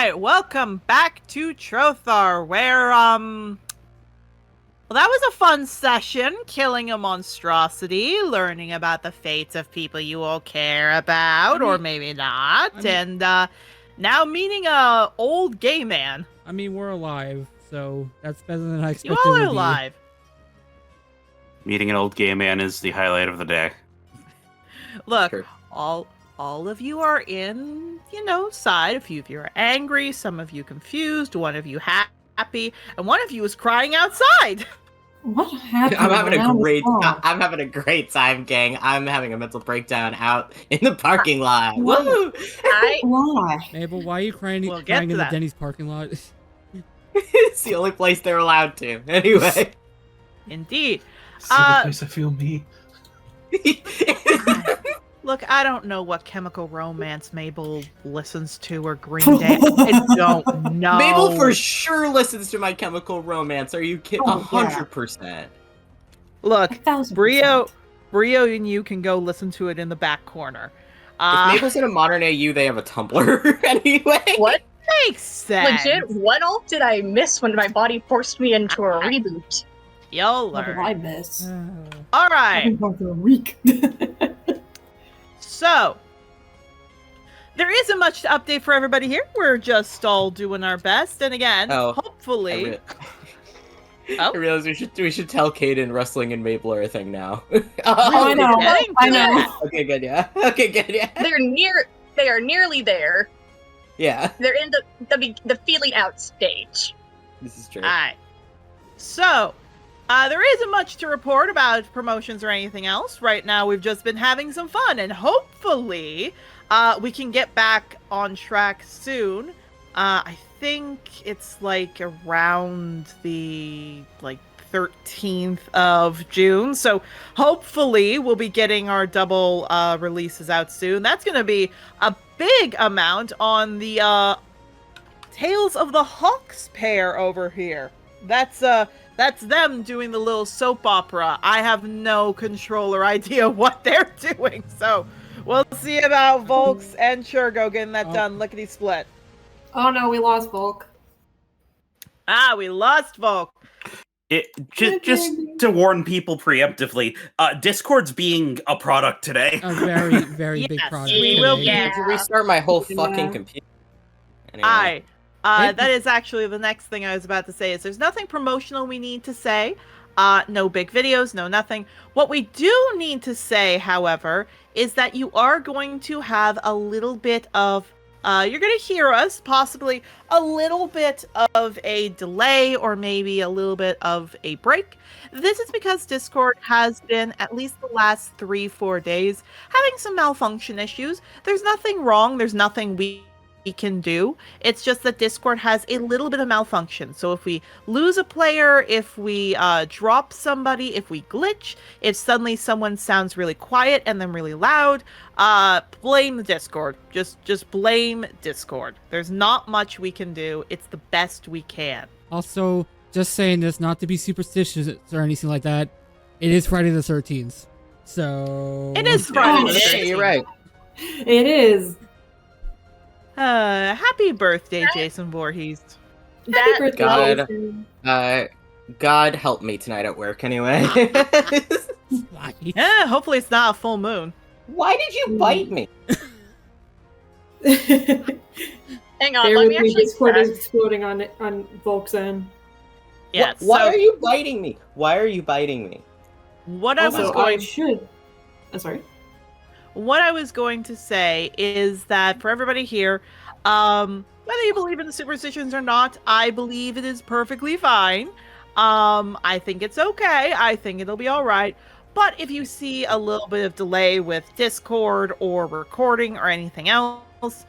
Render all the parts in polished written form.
Alright, welcome back to Trothar, where, well, that was a fun session, killing a monstrosity, learning about the fates of people you all care about, or maybe not, and, now meeting a old gay man. I mean, we're alive, so that's better than I expected. You all are alive. Meeting an old gay man is the highlight of the day. Look, all of you are in, side. A few of you are angry, some of you confused, one of you happy, and one of you is crying outside. What happened? I'm having a great time, gang. I'm having a mental breakdown out in the parking lot. Woo! Why? Mabel, why are you crying, We'll crying in the that. Denny's parking lot? It's the only place they're allowed to. Anyway. Indeed. It's the only place I feel me. Look, I don't know what Chemical Romance Mabel listens to or Green Day. I don't know. Mabel for sure listens to My Chemical Romance. Are you kidding? 100%. Look, 1000%. Brio and you can go listen to it in the back corner. If Mabel's in a modern AU, they have a Tumblr anyway. What? Makes sense. Legit, what all did I miss when my body forced me into a reboot? You'll What did learn. I miss? All I've right. been gone for a week. So, there isn't much to update for everybody here. We're just all doing our best. And again, hopefully... I realize we should tell Kaden wrestling and Mabel are a thing now. I know. I know. Okay, good, yeah. Okay, good, yeah. They are nearly there. Yeah, They're in the feeling out stage. this is true. Alright. So, there isn't much to report about promotions or anything else. Right now, we've just been having some fun, and hopefully, we can get back on track soon. I think it's around the 13th of June, so hopefully we'll be getting our double releases out soon. That's going to be a big amount on the Tales of the Hawks pair over here. That's them doing the little soap opera. I have no control or idea what they're doing, so we'll see about Volks and Churgo getting that done lickety-split. Oh no, we lost Volk. We lost Volk. Just to warn people preemptively, Discord's being a product today. A very, very big Yes, product. we will today. get- I have to restart my whole Yeah. fucking computer. Anyway. That is actually the next thing I was about to say is there's nothing promotional we need to say. No big videos, no nothing. What we do need to say, however, is that you are going to have a little bit of you're going to hear us, possibly a little bit of a delay or maybe a little bit of a break. This is because Discord has been, at least the last 3-4 days, having some malfunction issues. There's nothing wrong. There's nothing we can do. It's just that Discord has a little bit of malfunction. So if we lose a player, if we drop somebody, if we glitch, if suddenly someone sounds really quiet and then really loud, blame the Discord. Just blame Discord. There's not much we can do. It's the best we can. Also, just saying this, not to be superstitious or anything like that, it is Friday the 13th. So... It is Friday. the Yeah, 13th. you're right. It is. Happy birthday, Jason Voorhees. Happy birthday, God. Jason. God help me tonight at work anyway. Yeah, hopefully it's not a full moon. Why did you bite me? Hang on, There let would me be actually Discord check. is exploding on Volk's end. Yeah, Why so are you biting me? Why are you biting me? what I was Also, going I should. I'm sorry. what I was going to say is that for everybody here, whether you believe in the superstitions or not, I believe it is perfectly fine. I think it's okay. I think it'll be all right. But if you see a little bit of delay with Discord or recording or anything else,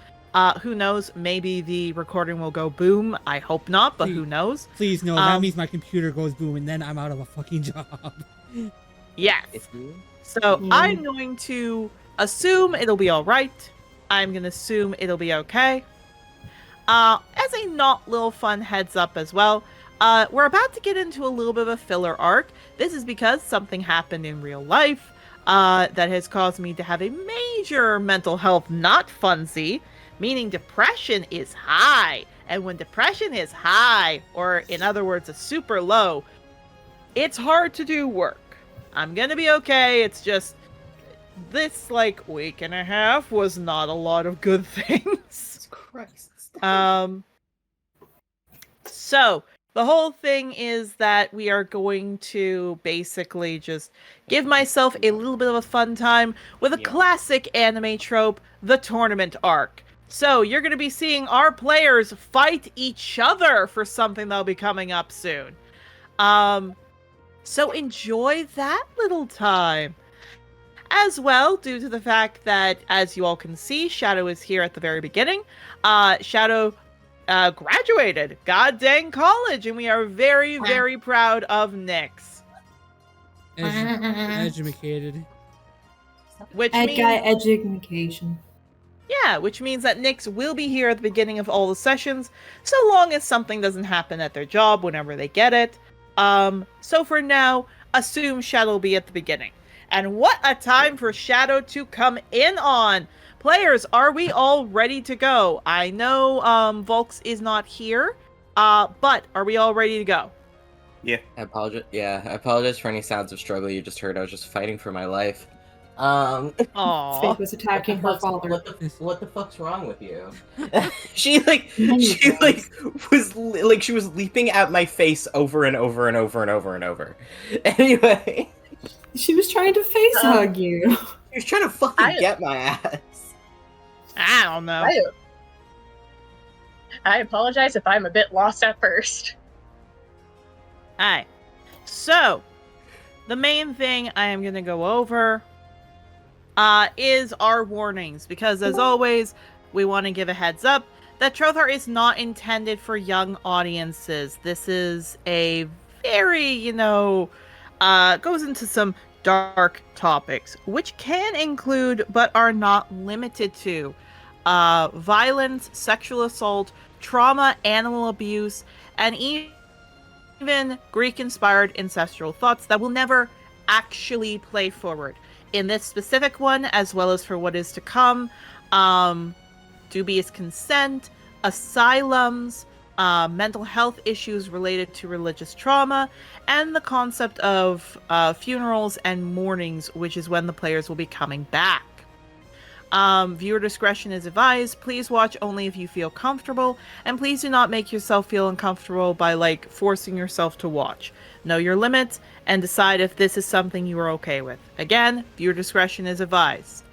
who knows? Maybe the recording will go boom. I hope not, but who knows? Please, no, that means my computer goes boom and then I'm out of a fucking job. Yes. So I'm going to assume it'll be all right. I'm going to assume it'll be okay. As a not little fun heads up as well, we're about to get into a little bit of a filler arc. This is because something happened in real life that has caused me to have a major mental health not funsy. meaning depression is high. And when depression is high, or in other words, a super low, it's hard to do work. I'm gonna be okay. It's just this week and a half was not a lot of good things. Christ. So the whole thing is that we are going to basically just give myself a little bit of a fun time with a classic anime trope, the tournament arc. So you're going to be seeing our players fight each other for something that'll be coming up soon. So enjoy that little time. As well, due to the fact that, as you all can see, Shadow is here at the very beginning. Shadow graduated god dang college, and we are very, very proud of Nyx. Educated. Which Ed means, guy education. yeah, which means that Nyx will be here at the beginning of all the sessions, so long as something doesn't happen at their job whenever they get it. So for now, assume Shadow will be at the beginning. And what a time for Shadow to come in on! Players, are we all ready to go? I know Volks is not here, but are we all ready to go? Yeah. I apologize for any sounds of struggle you just heard. I was just fighting for my life. Aww. Faith was attacking her father. What the fuck's wrong with you? she was leaping at my face over and over and over and over and over. Anyway. She was trying to face hug you. She was trying to fucking get my ass. I don't know. I apologize if I'm a bit lost at first. Alright. So, the main thing I am going to go over is our warnings. Because, as always, we want to give a heads up that Trothar is not intended for young audiences. This is a very, goes into some dark topics, which can include, but are not limited to, violence, sexual assault, trauma, animal abuse, and even Greek-inspired ancestral thoughts that will never actually play forward. In this specific one, as well as for what is to come, dubious consent, asylums, mental health issues related to religious trauma, and the concept of funerals and mournings, which is when the players will be coming back. Viewer discretion is advised. Please watch only if you feel comfortable, and please do not make yourself feel uncomfortable by forcing yourself to watch. Know your limits and decide if this is something you are okay with. Again, viewer discretion is advised.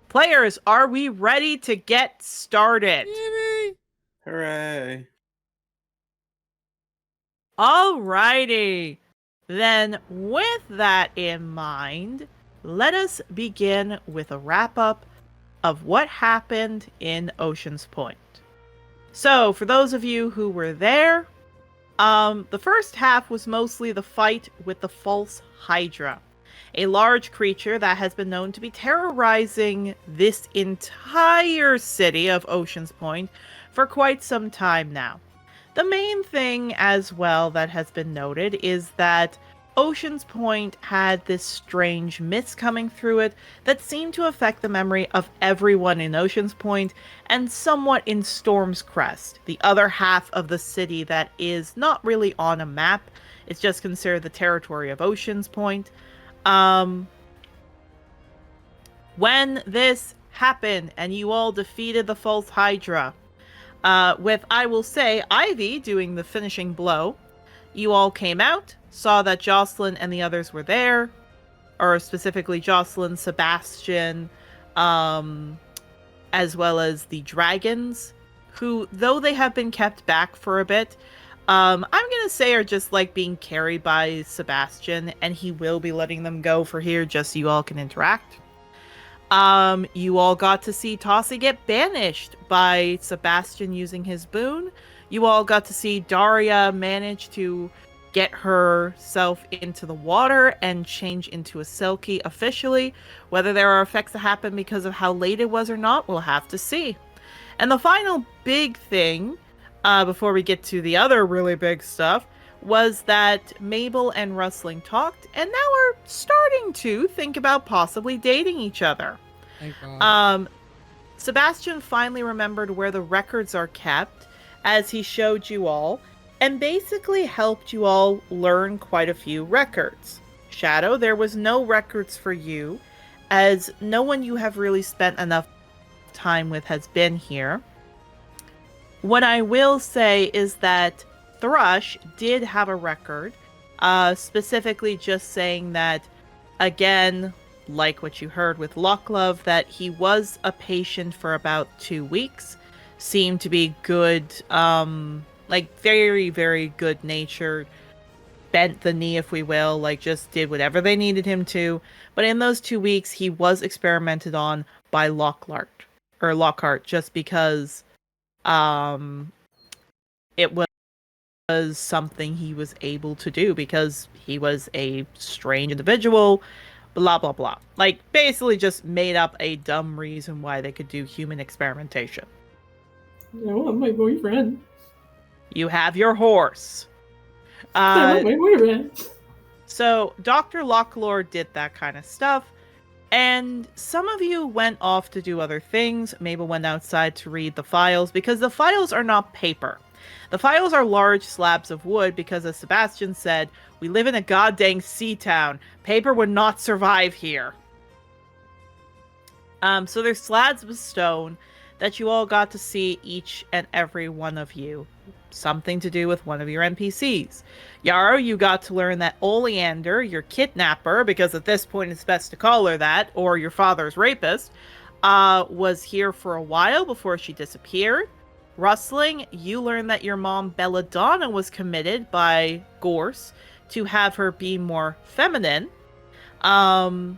Players, are we ready to get started? Hooray. Alrighty. Then, with that in mind, let us begin with a wrap-up of what happened in Ocean's Point. So, for those of you who were there, the first half was mostly the fight with the false Hydra, a large creature that has been known to be terrorizing this entire city of Ocean's Point for quite some time now. The main thing as well that has been noted is that Ocean's Point had this strange mist coming through it that seemed to affect the memory of everyone in Ocean's Point and somewhat in Storm's Crest, the other half of the city that is not really on a map. It's just considered the territory of Ocean's Point. When this happened and you all defeated the false Hydra, with, I will say, Ivy doing the finishing blow, you all came out, saw that Jocelyn and the others were there, or specifically Jocelyn, Sebastian, as well as the dragons, who, though they have been kept back for a bit, I'm gonna say are just being carried by Sebastian, and he will be letting them go for here just so you all can interact. You all got to see Tossie get banished by Sebastian using his boon. You all got to see Daria manage to get herself into the water and change into a Selkie officially. Whether there are effects that happen because of how late it was or not, we'll have to see. And the final big thing, before we get to the other really big stuff, was that Mabel and Rustling talked, and now are starting to think about possibly dating each other. Thank God. Sebastian finally remembered where the records are kept, as he showed you all, and basically helped you all learn quite a few records. Shadow, there was no records for you, as no one you have really spent enough time with has been here. What I will say is that Thrush did have a record, specifically just saying that, again, like what you heard with Locklove, that he was a patient for about 2 weeks, seemed to be good, like very, very good natured, bent the knee, if we will, like just did whatever they needed him to. But in those 2 weeks, he was experimented on by Lockhart, just because it was something he was able to do because he was a strange individual, blah blah blah. Like basically just made up a dumb reason why they could do human experimentation. I want my boyfriend. You have your horse. I want my boyfriend. So Dr. Locklore did that kind of stuff, and some of you went off to do other things. Mabel went outside to read the files, because the files are not paper. The files are large slabs of wood, because as Sebastian said, we live in a goddamn sea town. Paper would not survive here. So there's slabs of stone that you all got to see, each and every one of you. Something to do with one of your NPCs. Yarrow, you got to learn that Oleander, your kidnapper, because at this point it's best to call her that, or your father's rapist, was here for a while before she disappeared. Rustling, you learned that your mom Belladonna was committed by Gorse to have her be more feminine. Ivy,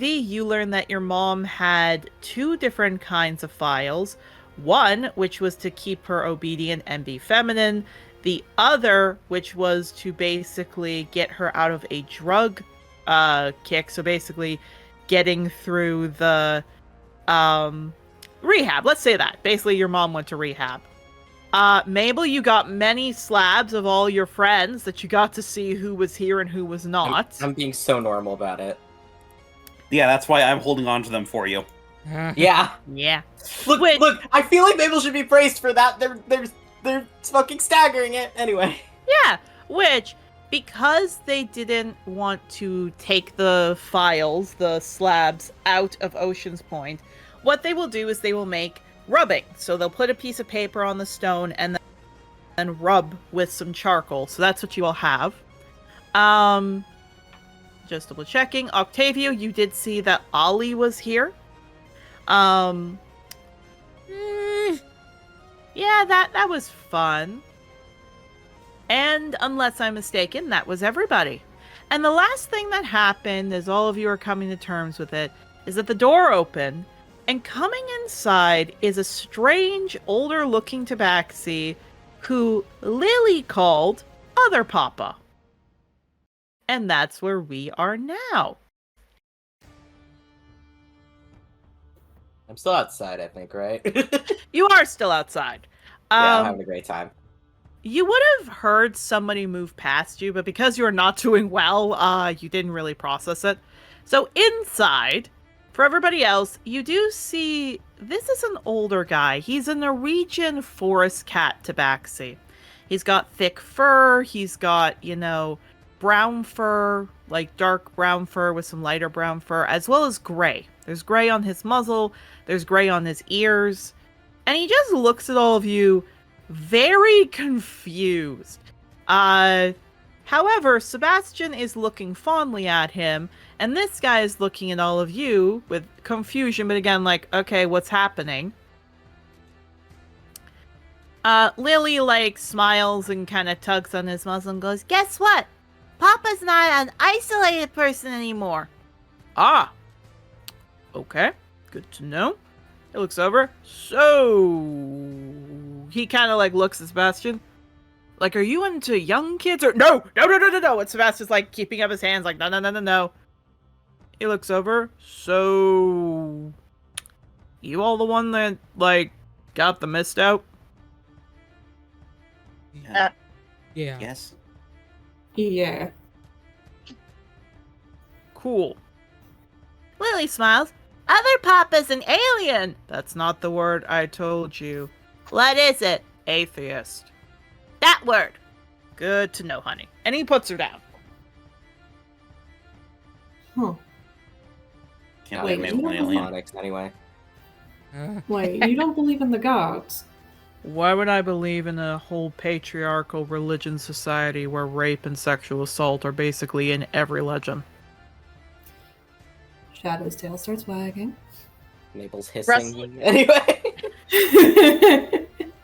you learned that your mom had 2 different kinds of files. One, which was to keep her obedient and be feminine. The other, which was to basically get her out of a drug kick. So basically getting through the rehab. Let's say that. Basically, your mom went to rehab. Mabel, you got many slabs of all your friends that you got to see who was here and who was not. I'm being so normal about it. Yeah, that's why I'm holding on to them for you. Yeah. Yeah. Look, I feel like Mabel should be praised for that. They're fucking staggering it. Anyway. Yeah, which, because they didn't want to take the files, the slabs, out of Ocean's Point, what they will do is they will make rubbing. So they'll put a piece of paper on the stone and then rub with some charcoal. So that's what you all have. Just double checking. Octavio, you did see that Ollie was here. Yeah, that was fun. And unless I'm mistaken, that was everybody. And the last thing that happened, as all of you are coming to terms with it, is that the door opened, and coming inside is a strange, older-looking tabaxi who Lily called Other Papa. And that's where we are now. I'm still outside, I think, right? You are still outside. Yeah, I'm having a great time. You would have heard somebody move past you, but because you're not doing well, you didn't really process it. So inside, for everybody else, you do see this is an older guy. He's a Norwegian forest cat tabaxi. He's got thick fur. He's got, brown fur, like dark brown fur with some lighter brown fur, as well as gray. There's gray on his muzzle. There's gray on his ears. And he just looks at all of you very confused. However, Sebastian is looking fondly at him, and this guy is looking at all of you with confusion, but again, like, okay, what's happening? Lily, smiles and kind of tugs on his muzzle and goes, guess what? Papa's not an isolated person anymore. Ah. Okay. Good to know. He looks over. So... He kind of, looks at Sebastian. Are you into young kids or... No! And Sebastian's, keeping up his hands, no. He looks over. So... You all the one that, got the mist out? Yeah. Yeah. Yes. Yeah. Cool. Lily smiles. Other Papa's an alien. That's not the word I told you. What is it? Atheist. That word. Good to know, honey. And he puts her down. Huh. Can't Wait, believe you Mabel an don't alien. Phonics, anyway. Wait, you don't believe in the gods? Why would I believe in a whole patriarchal religion society where rape and sexual assault are basically in every legend? Shadow's tail starts wagging. Mabel's hissing. Wrestling. Anyway.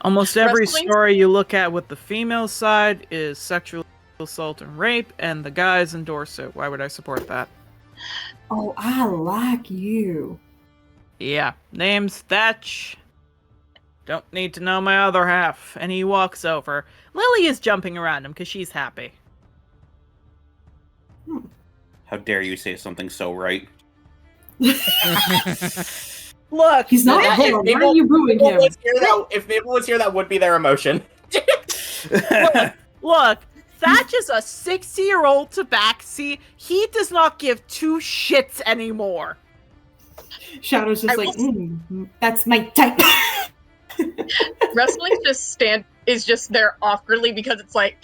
Almost every Wrestling? story you look at with the female side is sexual assault and rape, and the guys endorse it. Why would I support that? Oh, I like you. Yeah, name's Thatch. Don't need to know my other half. And he walks over. Lily is jumping around him because she's happy. How dare you say something so right? Look, He's not If wrong. Why Mabel- are you booing Mabel him? was here, if Mabel was here, that would be their emotion. Look, Thatch is a 60-year-old tabaxi. He does not give two shits anymore. Shadow's just I like, will- that's my type. Wrestling is just there awkwardly because it's like,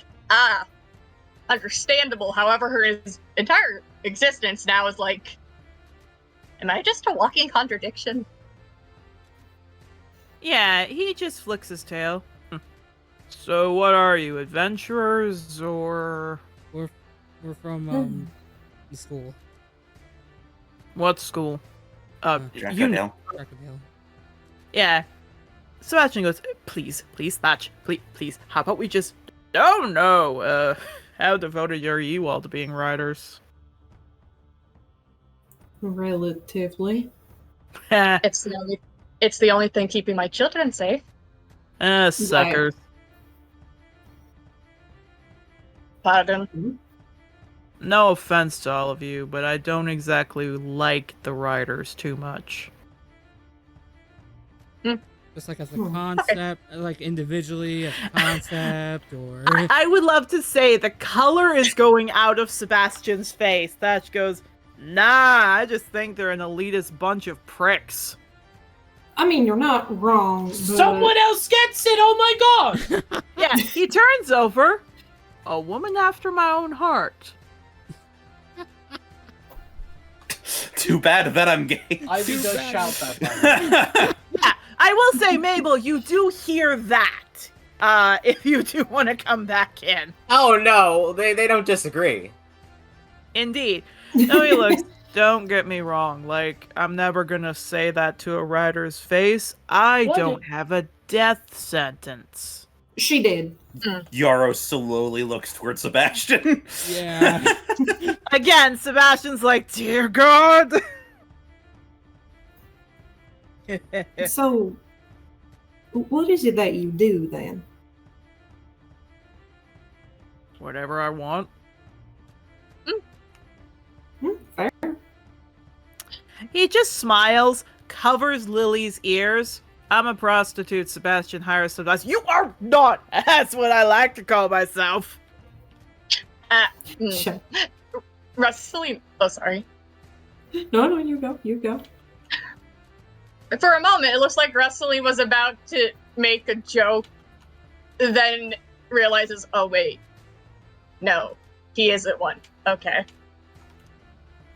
understandable. However, his entire existence now is like, am I just a walking contradiction? Yeah, he just flicks his tail. So what are you, adventurers or We're from the school. what school? Dracodale. Dracodale. Yeah. Sebastian goes, please, Thatch, please, how about we just... Oh no, how devoted are you all to being riders? Relatively. It's the only thing keeping my children safe. Suckers. Pardon. No offense to all of you, but I don't exactly like the riders too much. Just like as a concept, like individually as a concept, or I would love to say the color is going out of Sebastian's face. Thatch goes, nah, I just think they're an elitist bunch of pricks. I mean, you're not wrong. But... Someone else gets it. Oh my god. Yeah, he turns over. A woman after my own heart. Too bad that I'm gay. Ivy does shout that. Yeah, I will say, Mabel, you do hear that. If you do want to come back in. Oh no, they don't disagree. Indeed. No, he looks, don't get me wrong. Like, I'm never gonna say that to a writer's face. I What? don't have a death sentence. She did. Yarrow slowly looks towards Sebastian. yeah. Again, Sebastian's like, dear God. So, what is it that you do then? Whatever I want. Fair. He just smiles, covers Lily's ears. I'm a prostitute, Sebastian hires sometimes. You are not! That's what I like to call myself. Shut. Wrestling. Oh, sorry. No, you go. You go. For a moment, it looks like Wrestling was about to make a joke, then realizes, oh wait, no, he isn't one. Okay.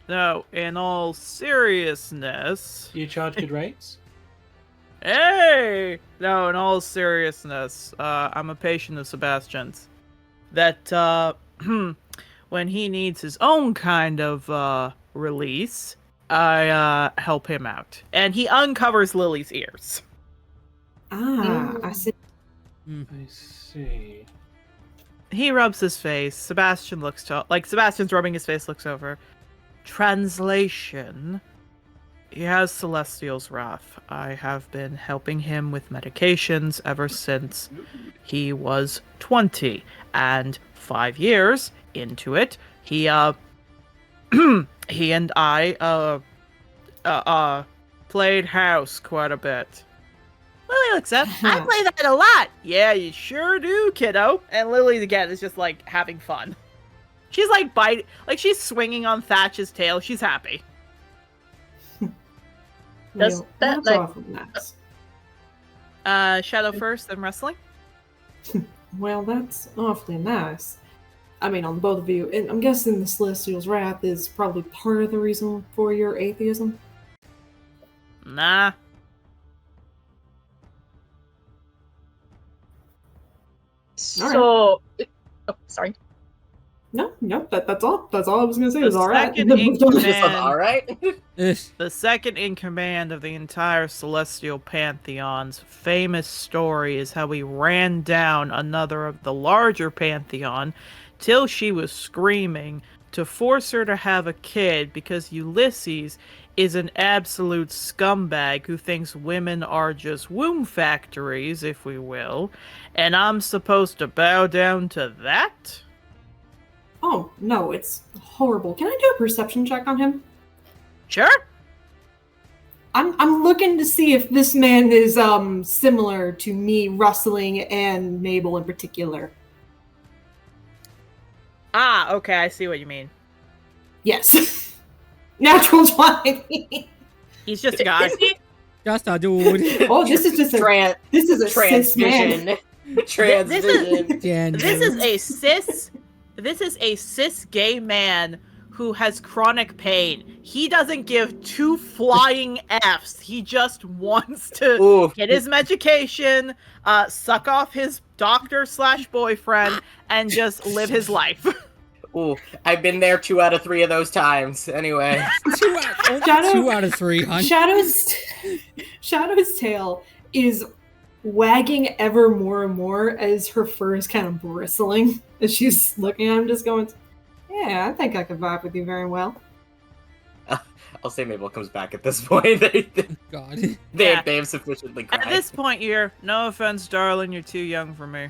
No, in all seriousness... You charge good rates? Hey! No, in all seriousness, I'm a patient of Sebastian's. That, when he needs his own kind of, release, I, help him out. And he uncovers Lily's ears. I see. I see. He rubs his face. Sebastian looks to... Like, Sebastian's rubbing his face, looks over. Translation... He has Celestial's Wrath. I have been helping him with medications ever since he was 20. And 5 years into it, he and I, played house quite a bit. Lily looks up. I play that a lot. Yeah, you sure do, kiddo. And Lily, again, is just, like, having fun. She's, like, she's swinging on Thatch's tail. She's happy. Does Well, that, that's like- awfully nice. Shadow first, then wrestling. Well, that's awfully nice. I mean, on both of you. And I'm guessing the Celestial's Wrath is probably part of the reason for your atheism. Nah. So, oh, sorry. No, that's all. That's all I was gonna say. The Was all right. second in Just command- all right. Ish. The second in command of the entire Celestial Pantheon's famous story is how he ran down another of the larger Pantheon till she was screaming to force her to have a kid because Ulysses is an absolute scumbag who thinks women are just womb factories, if we will, and I'm supposed to bow down to that? Oh no, it's horrible. Can I do a perception check on him? Sure. I'm looking to see if this man is similar to me, Rustling, and Mabel in particular. Ah, okay, I see what you mean. Yes. Natural 20. He's just a guy. Just a dude. Oh, this is just a this is a cis man. Transvision. This is a cis gay man who has chronic pain. He doesn't give two flying Fs. He just wants to Ooh. get his medication, suck off his doctor/boyfriend, and just live his life. Ooh, I've been there 2 out of 3 of those times. Anyway. 2 out of 3, hon. Shadow's tail is wagging ever more and more as her fur is kind of bristling as she's looking at him, just going, yeah, I think I could vibe with you very well. I'll say Mabel comes back at this point. they God. have sufficiently cried. At this point, no offense, darling, you're too young for me.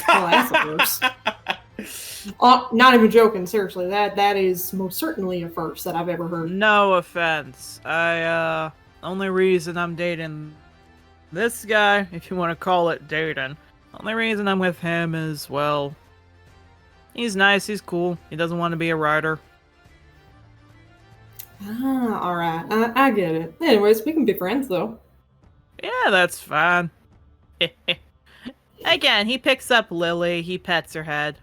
Well, that's a first. Oh, not even joking, seriously. That is most certainly a first that I've ever heard. No offense. Only reason I'm dating this guy, if you want to call it dating, only reason I'm with him is, well, he's nice, he's cool, he doesn't want to be a writer. Ah, alright. I get it. Anyways, we can be friends, though. Yeah, that's fine. Again, he picks up Lily, he pets her head.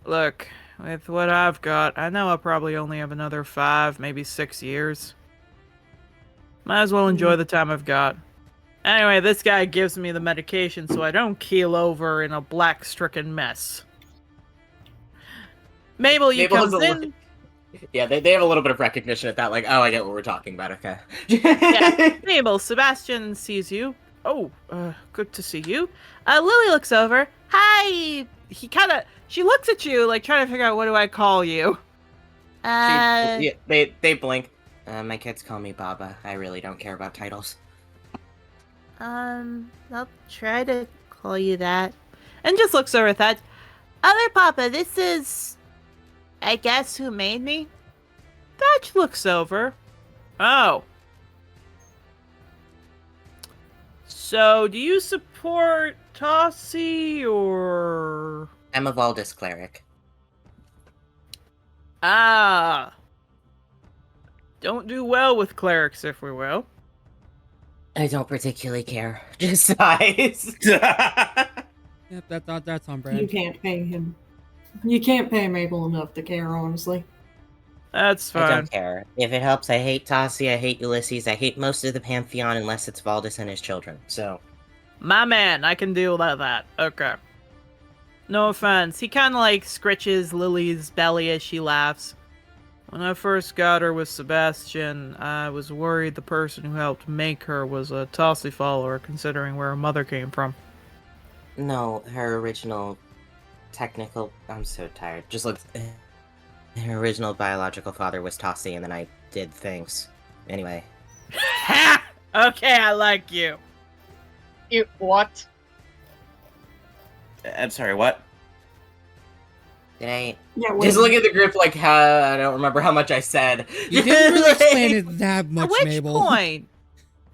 Look, with what I've got, I know I'll probably only have another 5, maybe 6 years. Might as well enjoy the time I've got. Anyway, this guy gives me the medication so I don't keel over in a black-stricken mess. Mabel comes in. Yeah, they have a little bit of recognition at that, like, oh, I get what we're talking about, okay. Yeah. Mabel, Sebastian sees you. Oh, good to see you. Lily looks over. Hi! She looks at you, like, trying to figure out what do I call you. Yeah, they blink. My kids call me Baba. I really don't care about titles. I'll try to call you that. And just looks over at that. Other Papa, this is, I guess, who made me? Thatch looks over. Oh. So, do you support Tossie, or... I'm a Valdis cleric. Ah. Don't do well with clerics, if we will. I don't particularly care. Just size. Yep, that's on brand. You can't pay him. You can't pay Mabel enough to care, honestly. That's I fine. don't care. If it helps, I hate Tossie, I hate Ulysses, I hate most of the Pantheon unless it's Valdis and his children, so... My man, I can deal with that. Okay. No offense. He kind of like scritches Lily's belly as she laughs. When I first got her with Sebastian, I was worried the person who helped make her was a Tossie follower, considering where her mother came from. No, her original technical... I'm so tired. Just look... Her original biological father was Tossie, and then I did things. Anyway. Ha! Okay, I like you. You what? I'm sorry, what? Did I... Yeah, Just look at the group like, I don't remember how much I said. You didn't really explain it that much, At which Mabel. point?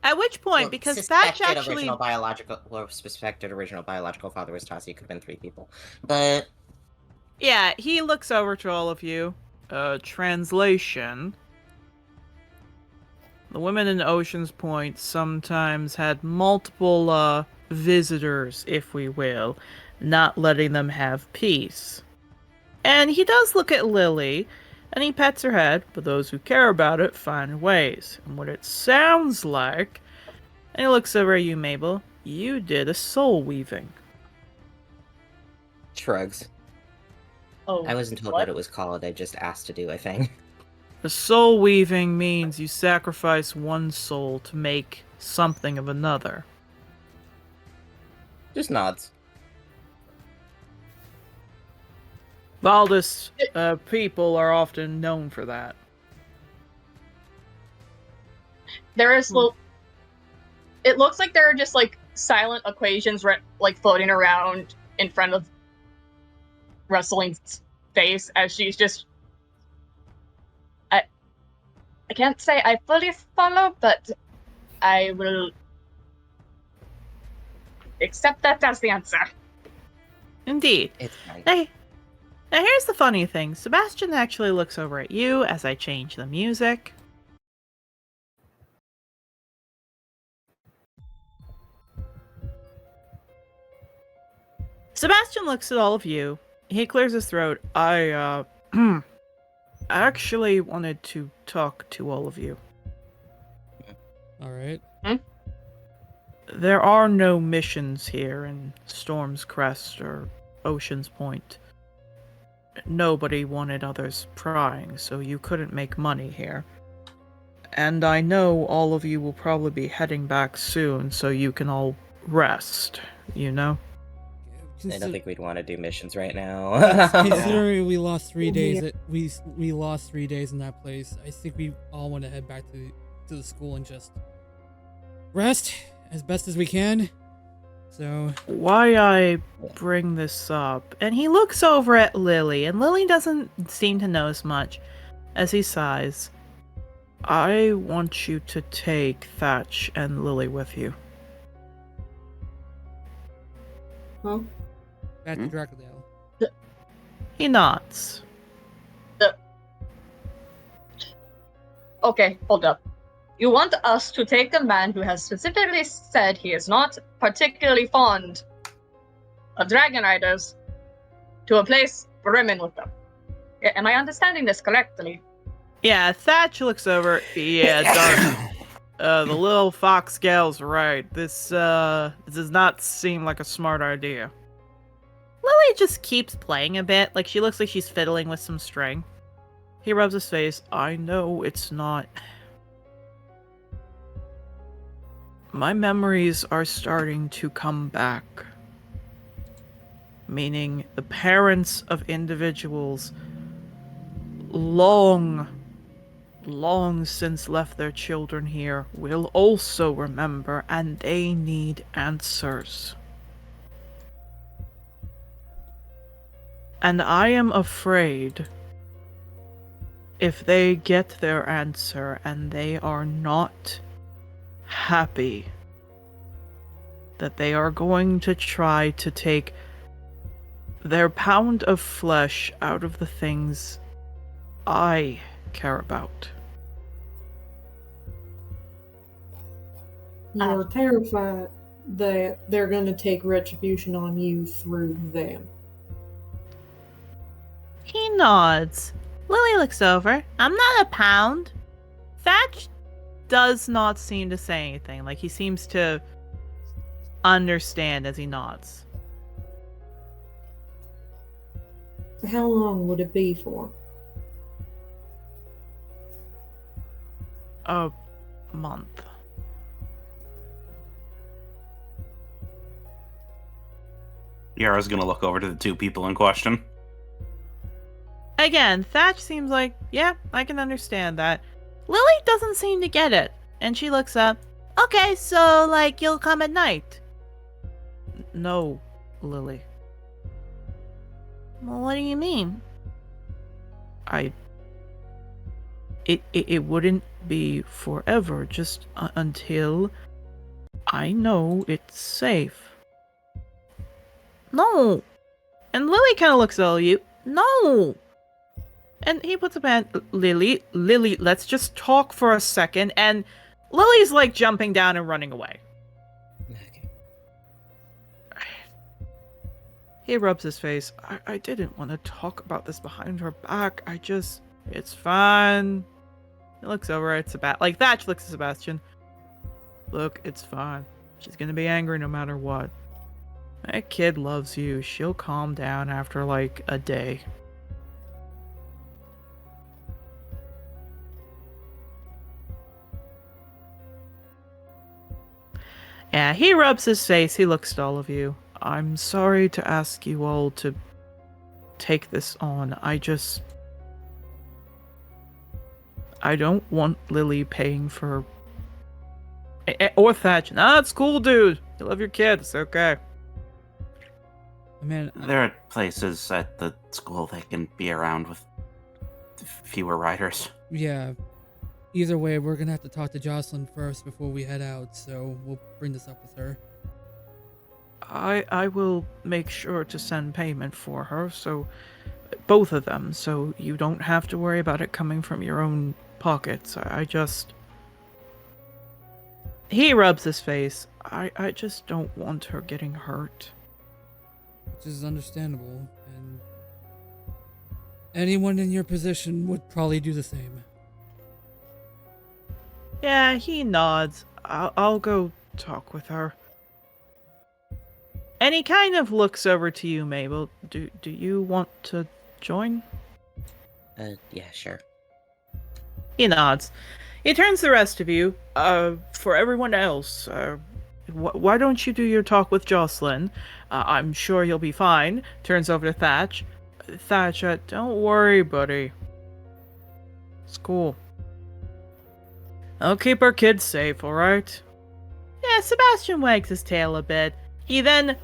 At which point? Well, Because suspected Thatch actually... suspected original biological father was Tossie. It could have been 3 people. But... Yeah, he looks over to all of you. Translation. The women in Ocean's Point sometimes had multiple, visitors, if we will, not letting them have peace. And he does look at Lily, and he pets her head, but those who care about it find ways. And what it sounds like, and he looks over at you, Mabel, you did a soul weaving. Shrugs. Oh, I wasn't told what? what it was called. I just asked to do a thing. A soul weaving means you sacrifice one soul to make something of another. Just nods. Valdis people are often known for that. There is it looks like there are just like silent equations like floating around in front of Russelling's face as she's just I can't say I fully follow, but I will accept that as the answer. Indeed. It's fine. Now here's the funny thing. Sebastian actually looks over at you as I change the music. Sebastian looks at all of you. He clears his throat. I actually wanted to talk to all of you. All right. There are no missions here in Storm's Crest or Ocean's Point. Nobody wanted others prying, so you couldn't make money here. And I know all of you will probably be heading back soon, so you can all rest, you know? I don't think we'd want to do missions right now. Considering we lost 3 days, Yeah. we lost 3 days in that place. I think we all want to head back to the school and just rest as best as we can. So Why I bring this up, and he looks over at Lily, and Lily doesn't seem to notice much as he sighs. I want you to take Thatch and Lily with you. Huh? back to Hmm? Dracodale. He nods. Okay, hold up. You want us to take a man who has specifically said he is not particularly fond of dragon riders to a place brimming with them. Am I understanding this correctly? Yeah, Thatch looks over. Yeah, dark. The little fox gal's right. This does not seem like a smart idea. Lily just keeps playing a bit, like she looks like she's fiddling with some string. He rubs his face. I know it's not. My memories are starting to come back. Meaning the parents of individuals long since left their children here will also remember, and they need answers. And I am afraid if they get their answer and they are not happy, that they are going to try to take their pound of flesh out of the things I care about. You're terrified that they're going to take retribution on you through them. He nods. Lily looks over. I'm not a pound. Thatch does not seem to say anything. Like he seems to understand as he nods. How long would it be for? A month. Yara's gonna look over to the two people in question. Again, Thatch seems like, yeah, I can understand that. Lily doesn't seem to get it. And she looks up. Okay, so, like, you'll come at night? No, Lily. Well, what do you mean? It wouldn't be forever, just until I know it's safe. No. And Lily kind of looks at you. No. And he puts a hand, Lily, let's just talk for a second. And Lily's like jumping down and running away. Okay. He rubs his face. I didn't want to talk about this behind her back. It's fine. He looks over at Sebastian. Like, Thatch looks at Sebastian. Look, it's fine. She's gonna be angry no matter what. That kid loves you. She'll calm down after, like, a day. Yeah, he rubs his face. He looks at all of you. I'm sorry to ask you all to take this on. I don't want Lily paying for... Or Thatch. Nah, it's cool, dude. You love your kid. It's okay. Man, There are places at the school that can be around with fewer riders. yeah. Either way, we're gonna have to talk to Jocelyn first before we head out, so we'll bring this up with her. I will make sure to send payment for her, so... Both of them, so you don't have to worry about it coming from your own pockets. He rubs his face. I just don't want her getting hurt. Which is understandable, and anyone in your position would probably do the same. Yeah, he nods. I'll go talk with her. And he kind of looks over to you, Mabel. Do you want to join? Yeah, sure. He nods. He turns to the rest of you. For everyone else, why don't you do your talk with Jocelyn? I'm sure you'll be fine. Turns over to Thatch. Thatch, don't worry, buddy. It's cool. I'll keep our kids safe, alright? Yeah, Sebastian wags his tail a bit. He then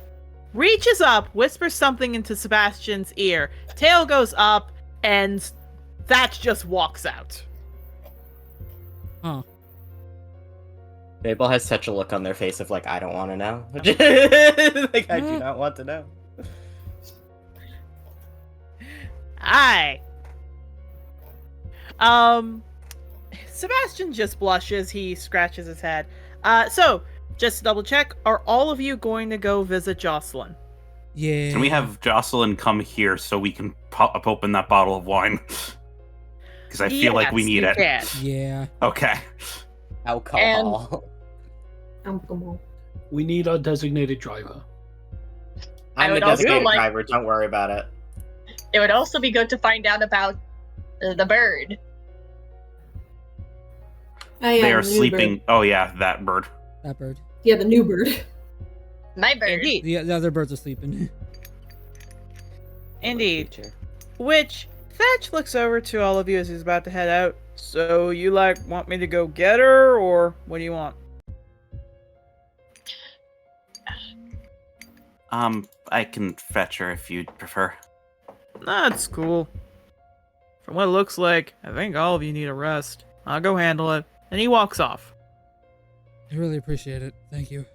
reaches up, whispers something into Sebastian's ear. Tail goes up, and Thatch just walks out. Huh. Mabel has such a look on their face of like, I don't want to know. Like, I do not want to know. Aye. Sebastian just blushes. He scratches his head. So, just to double check, are all of you going to go visit Jocelyn? Yeah. Can we have Jocelyn come here so we can pop open that bottle of wine? Because I feel like we need you it. can. Yeah. Okay. Alcohol. Alcohol. We need our designated driver. I'm the would also designated like- driver, don't worry about it. It would also be good to find out about the bird. Oh, yeah, They are the new sleeping. bird. Oh yeah, that bird. That bird. Yeah, the new bird. My bird. Indeed. The other birds are sleeping. Indeed. Future. Which, Thatch looks over to all of you as he's about to head out. So, you, want me to go get her, or what do you want? I can fetch her if you'd prefer. That's cool. From what it looks like, I think all of you need a rest. I'll go handle it. And he walks off. I really appreciate it. Thank you.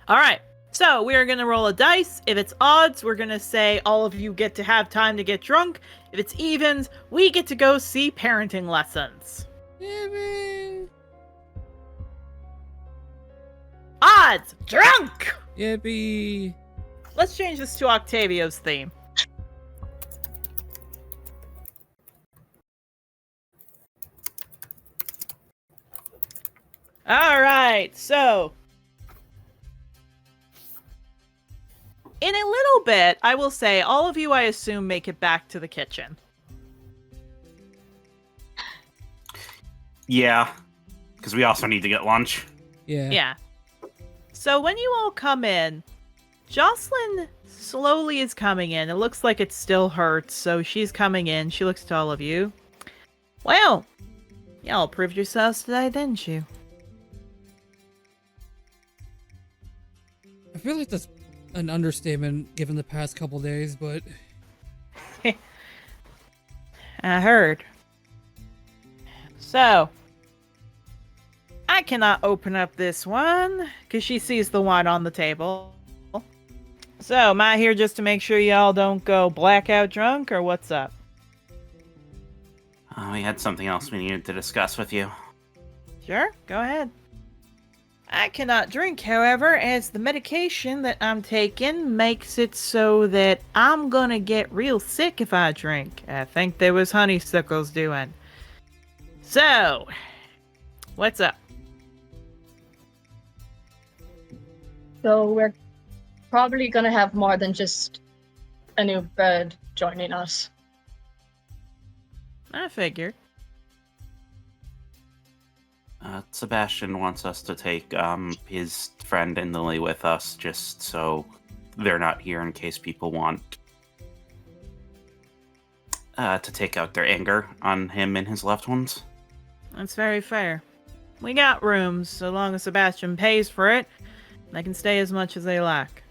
Alright, so we are going to roll a dice. If it's odds, we're going to say all of you get to have time to get drunk. If it's evens, we get to go see parenting lessons. Yippee! Odds! Drunk! Yippee! Let's change this to Octavio's theme. Alright, so... in a little bit, I will say, all of you, I assume, make it back to the kitchen. Yeah, because we also need to get lunch. Yeah. Yeah. So when you all come in, Jocelyn slowly is coming in. It looks like it still hurts, so she's coming in. She looks at all of you. Well, y'all proved yourselves today, didn't you? I feel like that's an understatement given the past couple days, but I heard. So, I cannot open up this one, because she sees the wine on the table. So, am I here just to make sure y'all don't go blackout drunk, or what's up? We had something else we needed to discuss with you. Sure, go ahead. I cannot drink, however, as the medication that I'm taking makes it so that I'm gonna get real sick if I drink. I think there was honeysuckles doing. So, what's up? So we're probably gonna have more than just a new bird joining us. I figured. Sebastian wants us to take his friend and Lily with us, just so they're not here in case people want to take out their anger on him and his loved ones. That's very fair. We got rooms, so long as Sebastian pays for it. They can stay as much as they like.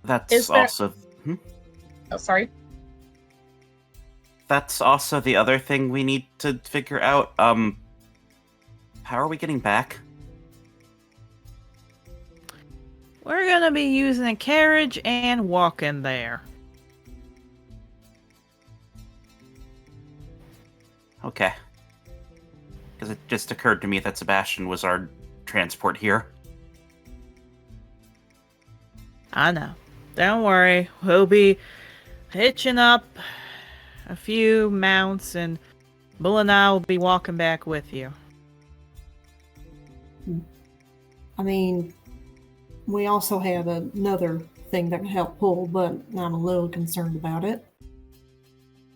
That's Is there- also... Oh, sorry. That's also the other thing we need to figure out. How are we getting back? We're gonna be using a carriage and walking there. Okay. Because it just occurred to me that Sebastian was our transport here. I know. Don't worry. We'll be hitching up a few mounts, and Bull and I will be walking back with you. I mean, we also have another thing that can help pull, but I'm a little concerned about it.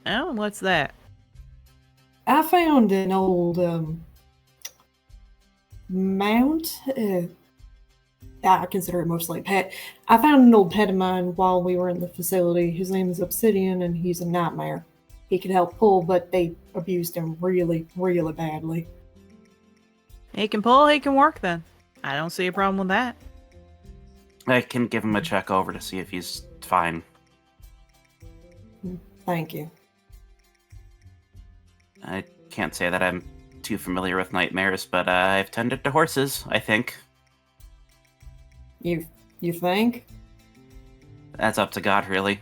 Oh, what's that? I found an old mount. I consider it mostly a pet. I found an old pet of mine while we were in the facility. His name is Obsidian, and he's a nightmare. He could help pull, but they abused him really, really badly. He can pull, he can work then. I don't see a problem with that. I can give him a check over to see if he's fine. Thank you. I can't say that I'm too familiar with nightmares, but I've tended to horses, I think. You think? That's up to God, really.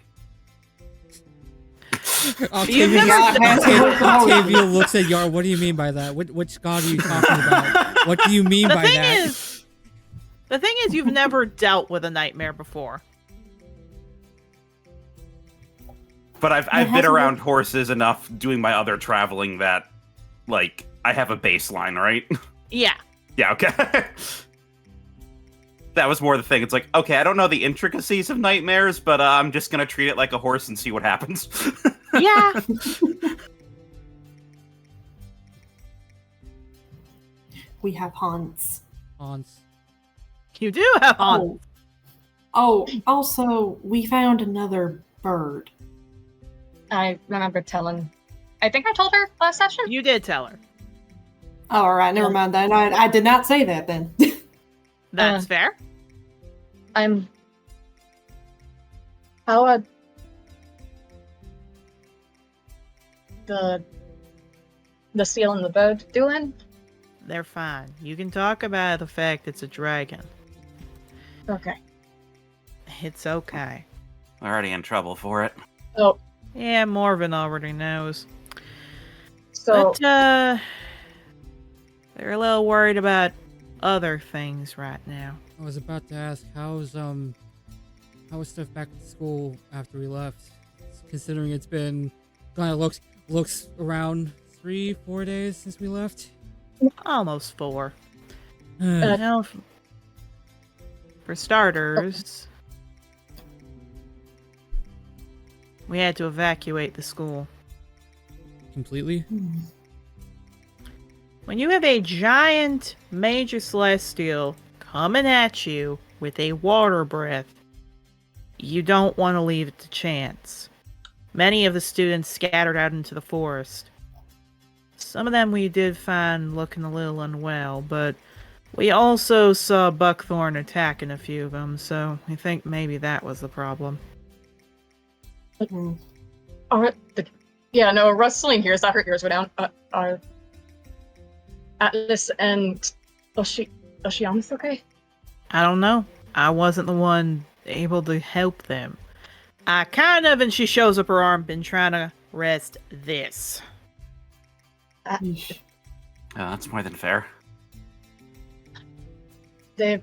You've Octavia looks at Yar. What do you mean by that? Which god are you talking about? What do you mean by that? The thing is, you've never dealt with a nightmare before. But I've been around horses enough doing my other traveling that, like, I have a baseline, right? Yeah. Yeah, okay. That was more the thing. It's like, okay, I don't know the intricacies of nightmares, but I'm just gonna treat it like a horse and see what happens. Yeah. We have Hans. Hans. You do have on. Oh, also, we found another bird. I remember telling. I think I told her last session. You did tell her. Oh, all right, never mind then. I did not say that then. That's fair. I'm. How are the seal and the bird doing? They're fine. You can talk about the fact it's a dragon. Okay. It's okay. We're already in trouble for it. So Yeah, Morven already knows. so But, they're a little worried about other things right now. I was about to ask, how was stuff back at school after we left? Considering it's been kind of looks around 3-4 days since we left. Almost 4. You know, for starters, we had to evacuate the school. Completely. When you have a giant major celestial coming at you with a water breath, you don't want to leave it to chance. Many of the students scattered out into the forest. Some of them we did find looking a little unwell, but we also saw Buckthorn attacking a few of them, so I think maybe that was the problem. yeah, no, rustling here. Is that her ears were down? Are Atlas and Oceanus okay? I don't know. I wasn't the one able to help them. I kind of, and she shows up her arm, been trying to rest this. Yeesh. That's more than fair. They.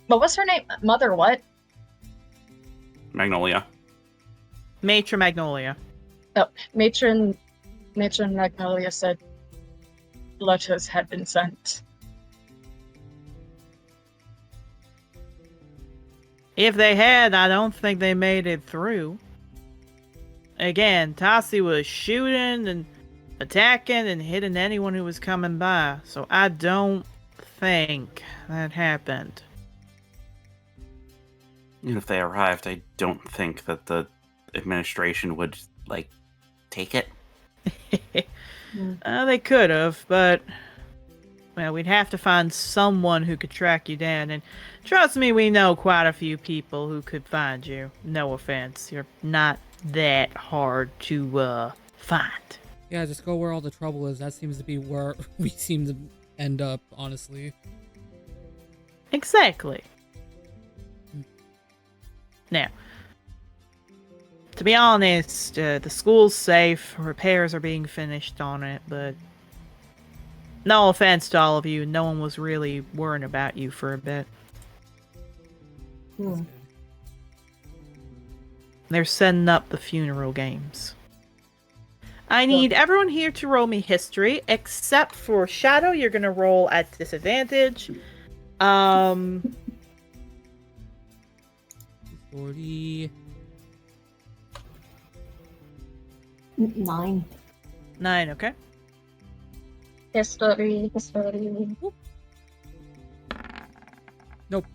What was her name? Mother what? Magnolia. Matron Magnolia. Oh, Matron Magnolia said letters had been sent. If they had, I don't think they made it through. Again, Tassi was shooting and attacking and hitting anyone who was coming by, so I don't think that happened. Even if they arrived, I don't think that the administration would, like, take it. They could have, but well, we'd have to find someone who could track you down, and trust me, we know quite a few people who could find you. No offense, you're not that hard to find. Yeah, just go where all the trouble is. That seems to be where we seem to end up, honestly. Exactly. Now, to be honest, the school's safe. Repairs are being finished on it, but no offense to all of you, no one was really worrying about you for a bit. Hmm. They're setting up the funeral games. I need everyone here to roll me history, except for Shadow. You're gonna roll at disadvantage. 40. 9. 9, okay. History. Nope.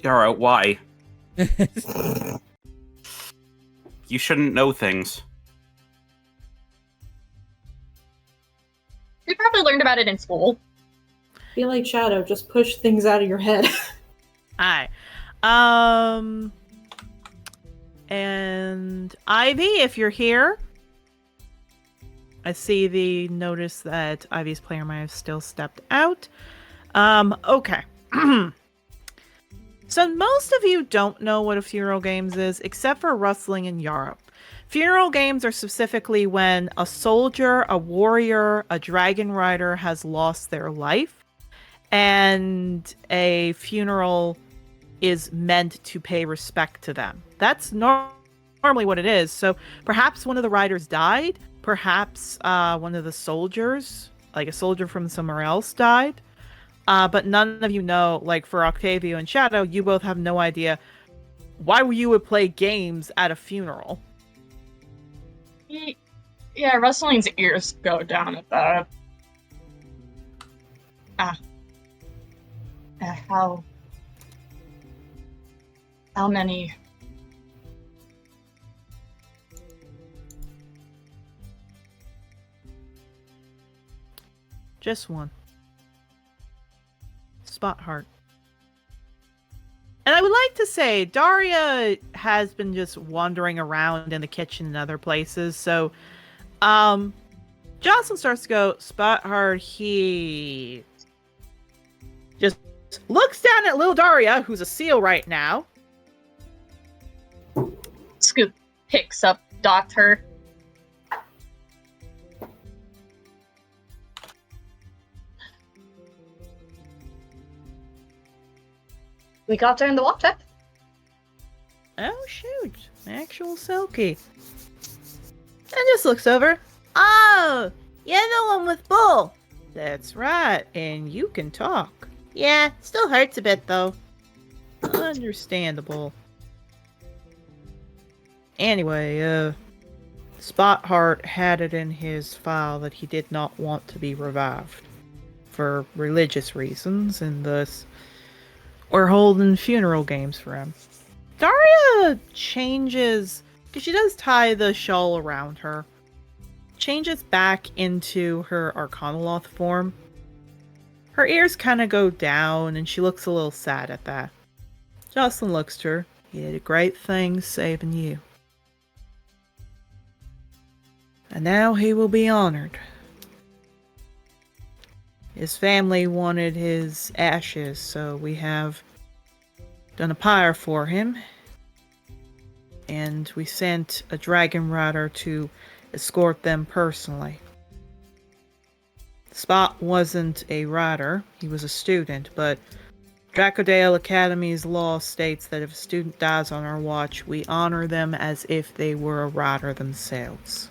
Yara, why? You shouldn't know things. We probably learned about it in school. Be like Shadow, just push things out of your head. Alright. And Ivy, if you're here, I see the notice that Ivy's player might have still stepped out. Okay. So most of you don't know what a funeral games is, except for Rustling in Europe. Funeral games are specifically when a soldier, a warrior, a dragon rider has lost their life, and a funeral is meant to pay respect to them. That's normally what it is. So perhaps one of the riders died. Perhaps one of the soldiers, like a soldier from somewhere else, died. But none of you know, like for Octavio and Shadow, you both have no idea why you would play games at a funeral. Yeah, Rustling's ears go down at that. How many? Just one. Spot heart. And I would like to say, Daria has been just wandering around in the kitchen and other places, so Jocelyn starts to go, Spot heart, he just looks down at little Daria, who's a seal right now. Scoop picks up Doctor. We got her in the water. Oh, shoot. Actual Silky. And just looks over. Oh, you're the one with Bull. That's right. And you can talk. Yeah, still hurts a bit, though. Understandable. Anyway, Spot Heart had it in his file that he did not want to be revived. For religious reasons, and thus we're holding funeral games for him. Daria changes, because she does tie the shawl around her, changes back into her Arcanoloth form. Her ears kind of go down, and she looks a little sad at that. Jocelyn looks to her. He did a great thing saving you. And now he will be honored. His family wanted his ashes, so we have done a pyre for him. And we sent a dragon rider to escort them personally. Spot wasn't a rider, he was a student, but Dracodale Academy's law states that if a student dies on our watch, we honor them as if they were a rider themselves.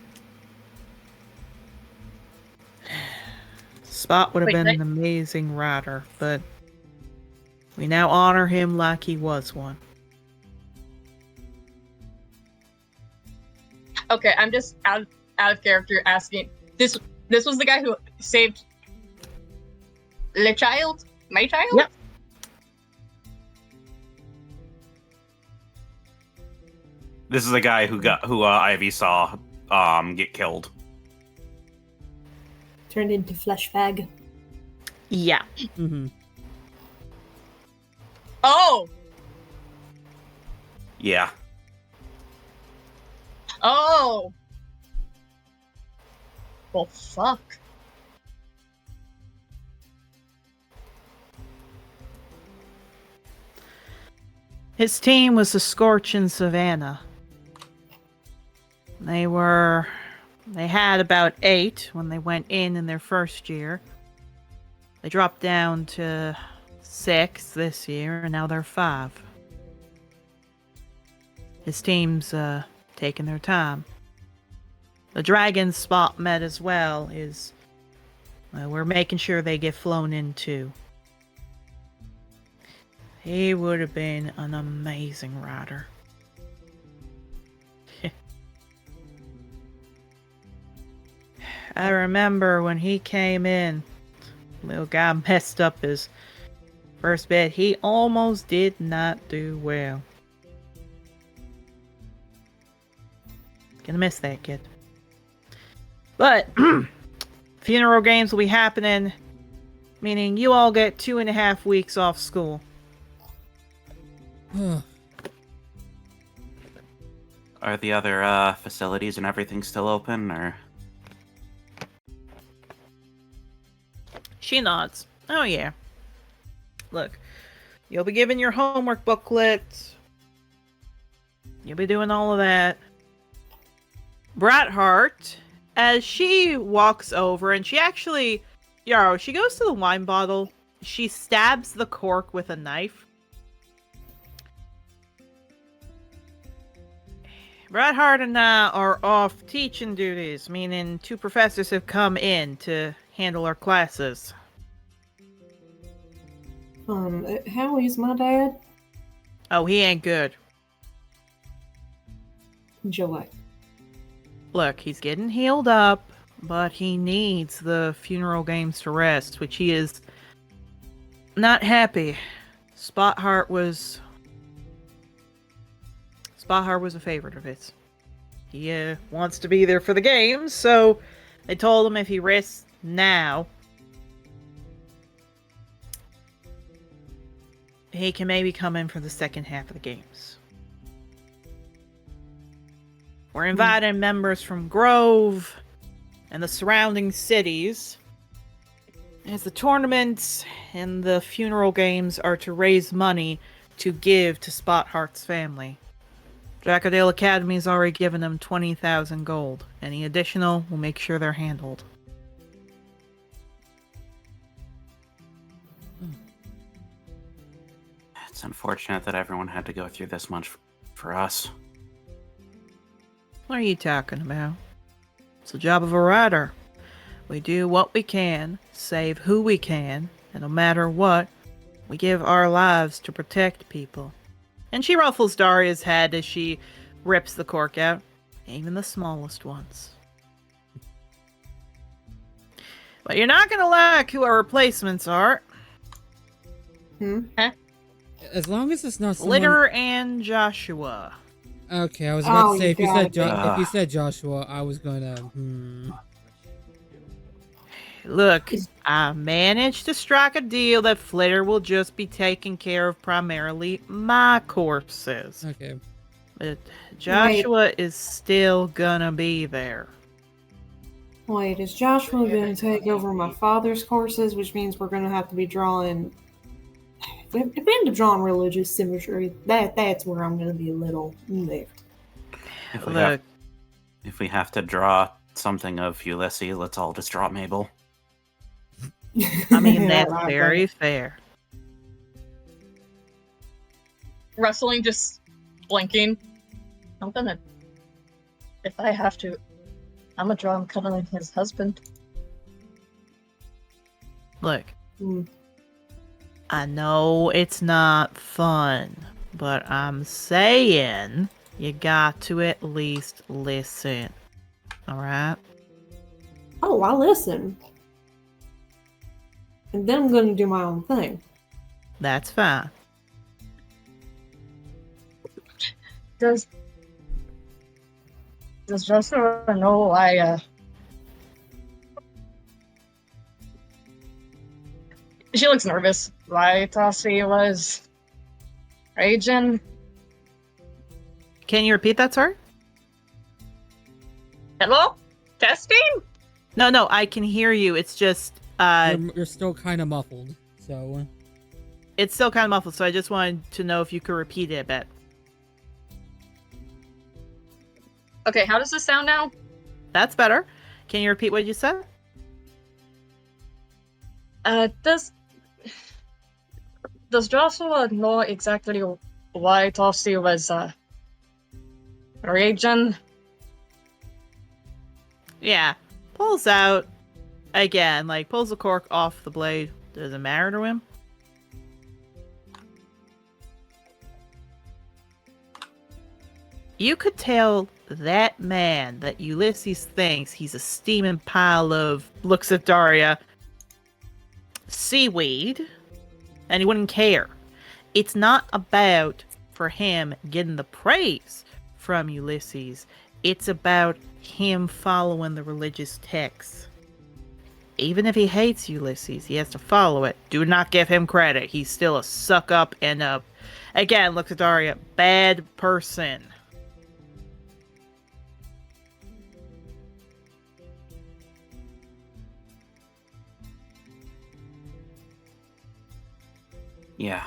Spot would have Wait, been that- an amazing rider, but we now honor him like he was one. Okay, I'm just out of character asking. This was the guy who saved my child? Yep. This is the guy who Ivy saw get killed. Turned into flesh bag. Yeah. Mm-hmm. Oh! Yeah. Oh! Well, fuck. His team was the Scorching Savannah. They had about 8 when they went in their first year. They dropped down to 6 this year, and now they're 5. His team's taking their time. The dragon Spot met as well is... we're making sure they get flown in too. He would have been an amazing rider. I remember when he came in, little guy messed up his first bit. He almost did not do well. Gonna miss that kid. But funeral games will be happening, meaning you all get 2.5 weeks off school. Are the other facilities and everything still open, or? She nods. Oh yeah. Look, you'll be given your homework booklet. You'll be doing all of that. Bratheart, as she walks over, and she actually, Yarrow, she goes to the wine bottle. She stabs the cork with a knife. Bratheart and I are off teaching duties, meaning 2 professors have come in to handle our classes. Howie's my dad? Oh, he ain't good. Joy. Look, he's getting healed up, but he needs the funeral games to rest, which he is not happy. Spotheart was a favorite of his. He wants to be there for the games, so they told him if he rests now, he can maybe come in for the second half of the games. We're inviting members from Grove and the surrounding cities, as the tournaments and the funeral games are to raise money to give to Spotheart's family. Dracodale Academy's already given them 20,000 gold. Any additional, we'll make sure they're handled. It's unfortunate that everyone had to go through this much for us. What are you talking about? It's the job of a rider. We do what we can, save who we can, and no matter what, we give our lives to protect people. And she ruffles Daria's head as she rips the cork out, even the smallest ones. But you're not gonna like who our replacements are. As long as it's not someone... Litter and Joshua. Okay, I was about to say, if you said God. if you said Joshua, I was gonna. Look, I managed to strike a deal that Flitter will just be taking care of primarily my courses. Okay. But Joshua is still gonna be there. Wait, is Joshua going to take over my father's courses, which means we're going to have to be drawing. If we end up drawing religious symmetry, that's where I'm going to be a little miffed. If we have to draw something of Ulysses, let's all just draw Mabel. I mean, that's very fair. Rustling, just blinking. I'm gonna. If I have to, I'm gonna draw him cuddling his husband. Look, Hmm. I know it's not fun, but I'm saying you got to at least listen. Alright? Oh, I'll listen. And then I'm going to do my own thing. That's fine. Does Joshua know why? She looks nervous. Why Tossie was raging? Can you repeat that, sorry? Hello? Testing? No, I can hear you. It's just, You're still kind of muffled, so. it's still kind of muffled, so I just wanted to know if you could repeat it a bit. Okay, how does this sound now? That's better. Can you repeat what you said? Does Joshua know exactly why Tossie was raging? Yeah. Pulls out, again, like, pulls the cork off the blade. Does it matter to him? You could tell that man that Ulysses thinks he's a steaming pile of, looks at Daria, seaweed, and he wouldn't care. It's not about, for him, getting the praise from Ulysses. It's about him following the religious texts. Even if he hates Ulysses, he has to follow it. Do not give him credit. He's still a suck-up and again, looks at Daria, bad person. Yeah.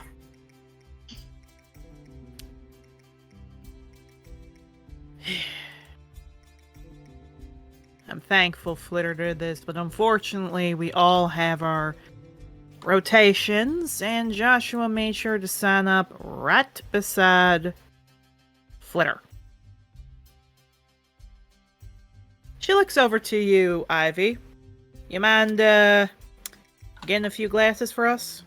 I'm thankful Flitter did this, but unfortunately, we all have our rotations, and Joshua made sure to sign up right beside Flitter. She looks over to you, Ivy. You mind getting a few glasses for us?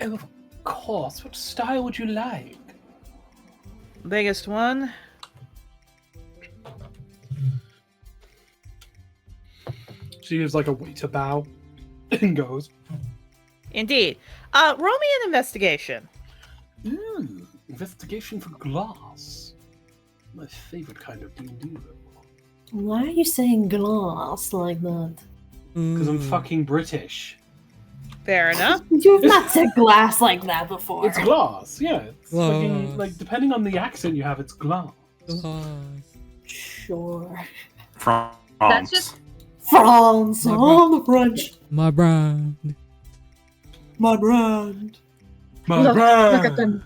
Of course. What style would you like? Biggest one. She gives like a waiter bow and goes. Indeed. Roll me an investigation. Ooh, investigation for glass. My favorite kind of D&D. Why are you saying glass like that? Because I'm Mm. fucking British. Fair enough. You've not said glass like that before. It's glass, yeah. It's fucking, Glass. like, depending on the accent you have, it's glass. Glass. Sure. France. That's just- France, My all the French. My brand. My brand. My Look brand. at them.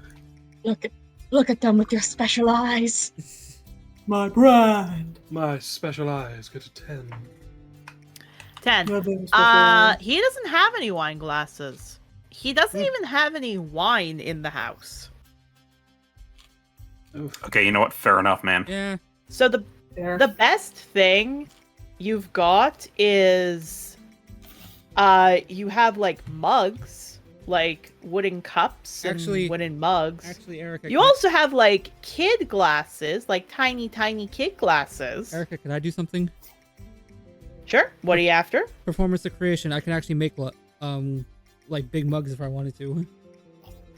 Look at them with your special eyes. My brand. My special eyes get a 10. 10. My very special eyes. He doesn't have any wine glasses. He doesn't even have any wine in the house. Oof. Okay, you know what? Fair enough, man. Yeah. So the Fair. best thing you've got is you have like mugs, like wooden cups and Actually- wooden mugs. Actually, Erica. You also have like kid glasses, like tiny kid glasses. Erica, could I do something? Sure. What are you after? Performance of creation. I can actually make like big mugs if I wanted to.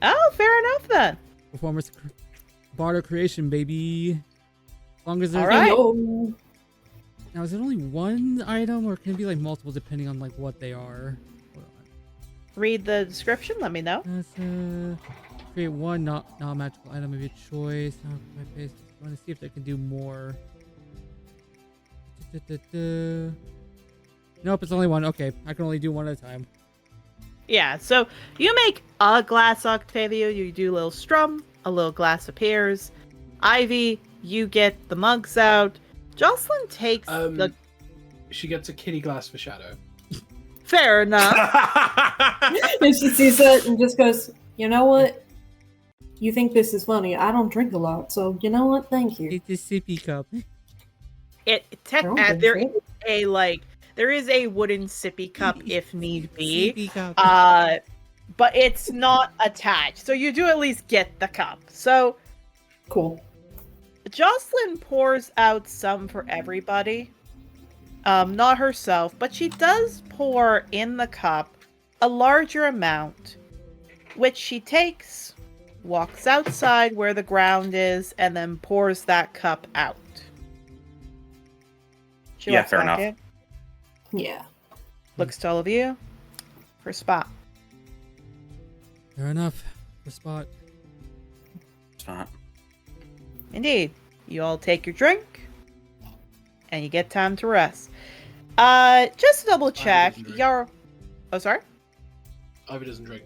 Oh, fair enough then. Performance barter creation, baby. As long as there's All right. Yo. Now, is it only one item, or can it be like multiple depending on like what they are? Hold on. read the description, let me know. Create one non-magical item of your choice. I want to see if they can do more. Nope, it's only one. Okay, I can only do one at a time. Yeah, so you make a glass, Octavio. You do a little strum, a little glass appears. Ivy, you get the mugs out. Jocelyn takes the... She gets a kitty glass for Shadow. Fair enough. And she sees it and just goes, you know what? You think this is funny. I don't drink a lot, so you know what? Thank you. It's a sippy cup. There is a wooden sippy cup if need be. Sippy cup. But it's not attached. So you do at least get the cup. So Cool. Jocelyn pours out some for everybody. Not herself, but she does pour in the cup a larger amount, which she takes, walks outside where the ground is, and then pours that cup out. She Yeah, walks fair back enough. in, Yeah. looks to all of you for spot. Fair enough. For spot. It's not. Indeed. You all take your drink, and you get time to rest. Just to double check, drink. Yarrow... Oh, sorry? Ivy doesn't drink.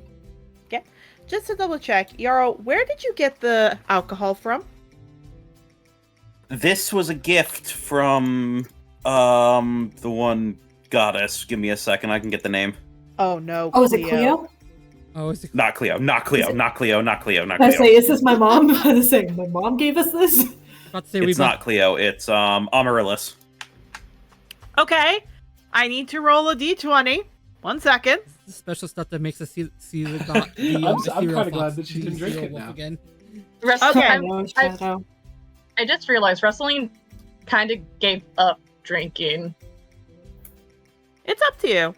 Just to double check, Yarrow, where did you get the alcohol from? This was a gift from the one goddess. Give me a second, I can get the name. Oh, no, Oh, is it Cleo? Oh, it's a Not Cleo, not Cleo, Is it- not Cleo, not Cleo, not I Cleo. say, is this my mom? I was saying, my mom gave us this? about to say It's not Cleo, it's Amaryllis. Okay, I need to roll a d20. 1 second. special stuff that makes us see the I'm ethereal kinda glad fox, that she the can drink ethereal it wolf now. again. Okay. I just realized wrestling kind of gave up drinking. It's up to you.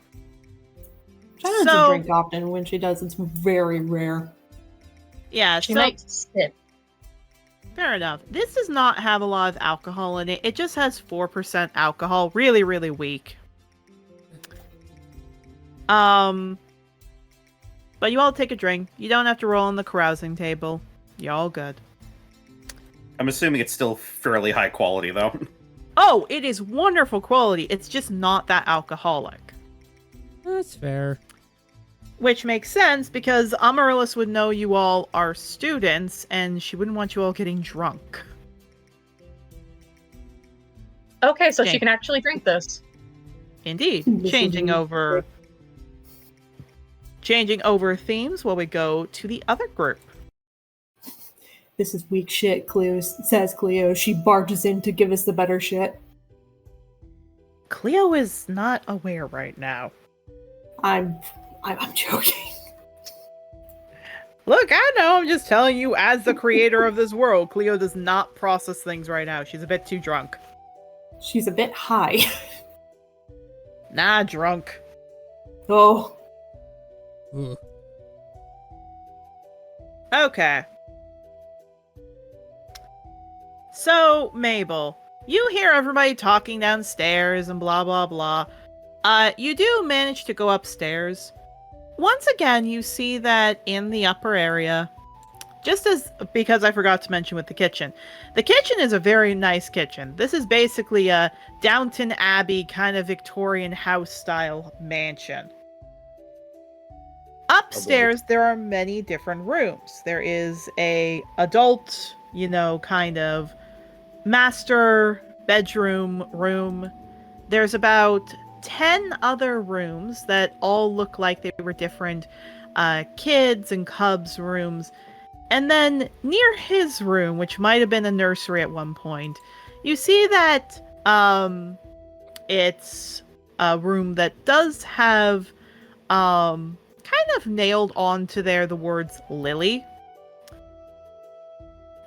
She doesn't So- drink often. When she does, it's very rare. Yeah, She so makes sip. fair enough. This does not have a lot of alcohol in it. It just has 4% alcohol. Really, really weak. But you all take a drink. You don't have to roll on the carousing table. You're all good. I'm assuming it's still fairly high quality, though. Oh, it is wonderful quality. It's just not that alcoholic. That's fair. Which makes sense because Amaryllis would know you all are students and she wouldn't want you all getting drunk. Okay, so Okay. she can actually drink this. Indeed. This Changing is- over themes while we go to the other group. This is weak shit, Cleo says Cleo. She barges in to give us the better shit. Cleo is not aware right now. I'm joking. Look, I know, I'm just telling you as the creator of this world, Cleo does not process things right now. She's a bit too drunk. She's a bit high. Nah, drunk. Oh, Ugh. Okay. So, Mabel, you hear everybody talking downstairs and blah blah blah. You do manage to go upstairs. Once again, you see that in the upper area, because I forgot to mention with the kitchen is a very nice kitchen. This is basically a Downton Abbey kind of Victorian house style mansion. Upstairs, there are many different rooms. There is a adult, kind of master bedroom room. There's about 10 other rooms that all look like they were different kids and cubs rooms. And then near his room, which might have been a nursery at one point, you see that it's a room that does have kind of nailed onto there the words Lily.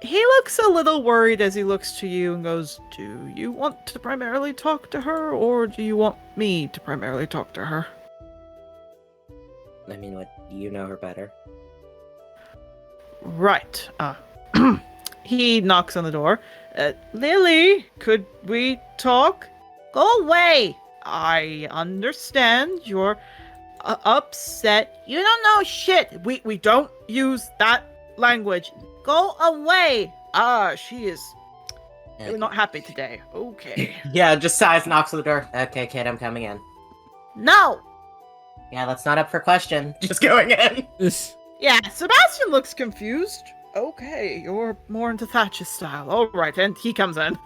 He looks a little worried as he looks to you and goes, "Do you want to primarily talk to her, or do you want me to primarily talk to her?" I mean, what? You know her better. Right. He knocks on the door. Lily, could we talk? Go away. I understand you're upset. You don't know shit. We don't use that language. Go away. She is really not happy today. Okay. Yeah, just sighs, knocks on the door. Okay, kid, I'm coming in. No. Yeah, that's not up for question. Just going in. Yeah, Sebastian looks confused. Okay, you're more into Thatcher's style. All right, and he comes in.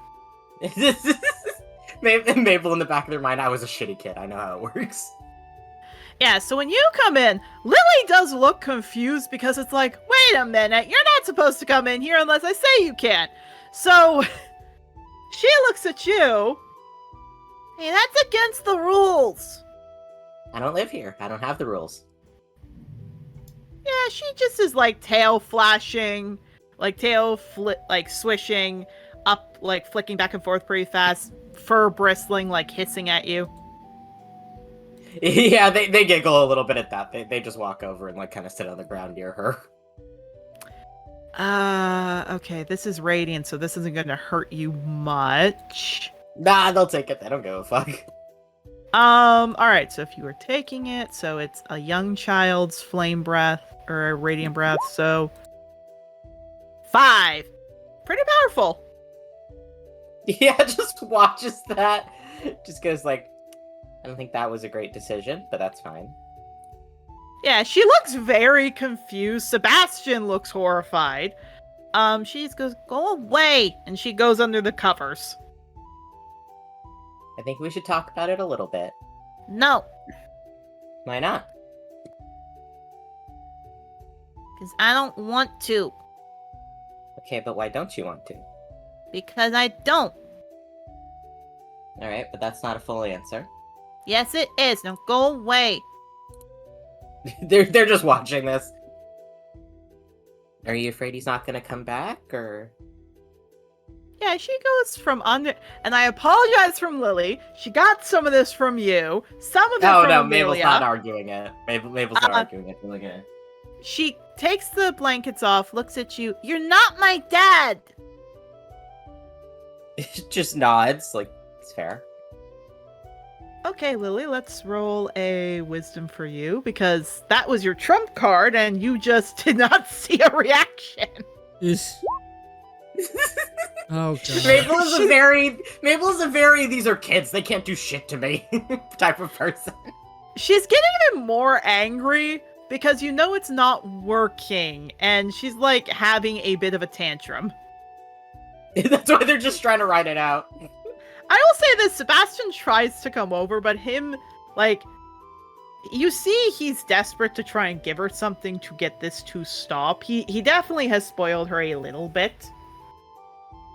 Mabel in the back of their mind, I was a shitty kid. I know how it works. Yeah, so when you come in, Lily does look confused because it's like, wait a minute, you're not supposed to come in here unless I say you can. So she looks at you. Hey, that's against the rules. I don't live here. I don't have the rules. Yeah, she just is like tail flashing, like swishing up, like flicking back and forth pretty fast, fur bristling, like hissing at you. Yeah, they giggle a little bit at that. They just walk over and like kind of sit on the ground near her. Okay, this is radiant, so this isn't gonna hurt you much. Nah, they'll take it. They don't give a fuck. Alright, so if you were taking it, so it's a young child's flame breath, or a radiant breath, so 5. Pretty powerful. Yeah, just watches that. Just goes like, I don't think that was a great decision, but that's fine. Yeah, she looks very confused. Sebastian looks horrified. She goes, go away, and she goes under the covers. I think we should talk about it a little bit. No. Why not? Because I don't want to. Okay, but why don't you want to? Because I don't. Alright, but that's not a full answer. Yes, it is. Now go away. They're just watching this. Are you afraid he's not gonna come back, or...? Yeah, she goes from under... And I apologize from Lily. She got some of this from you. Some of it from no, Amelia. Mabel's not arguing it. Mabel's not arguing it. Look at it. She takes the blankets off, looks at you. You're not my dad! Just nods, like, it's fair. Okay, Lily, let's roll a wisdom for you, because that was your trump card, and you just did not see a reaction. Oh god. Mabel is a very these are kids, they can't do shit to me type of person. She's getting even more angry because you know it's not working, and she's like having a bit of a tantrum. That's why they're just trying to ride it out. I will say this, Sebastian tries to come over, but him, like, you see he's desperate to try and give her something to get this to stop. He definitely has spoiled her a little bit.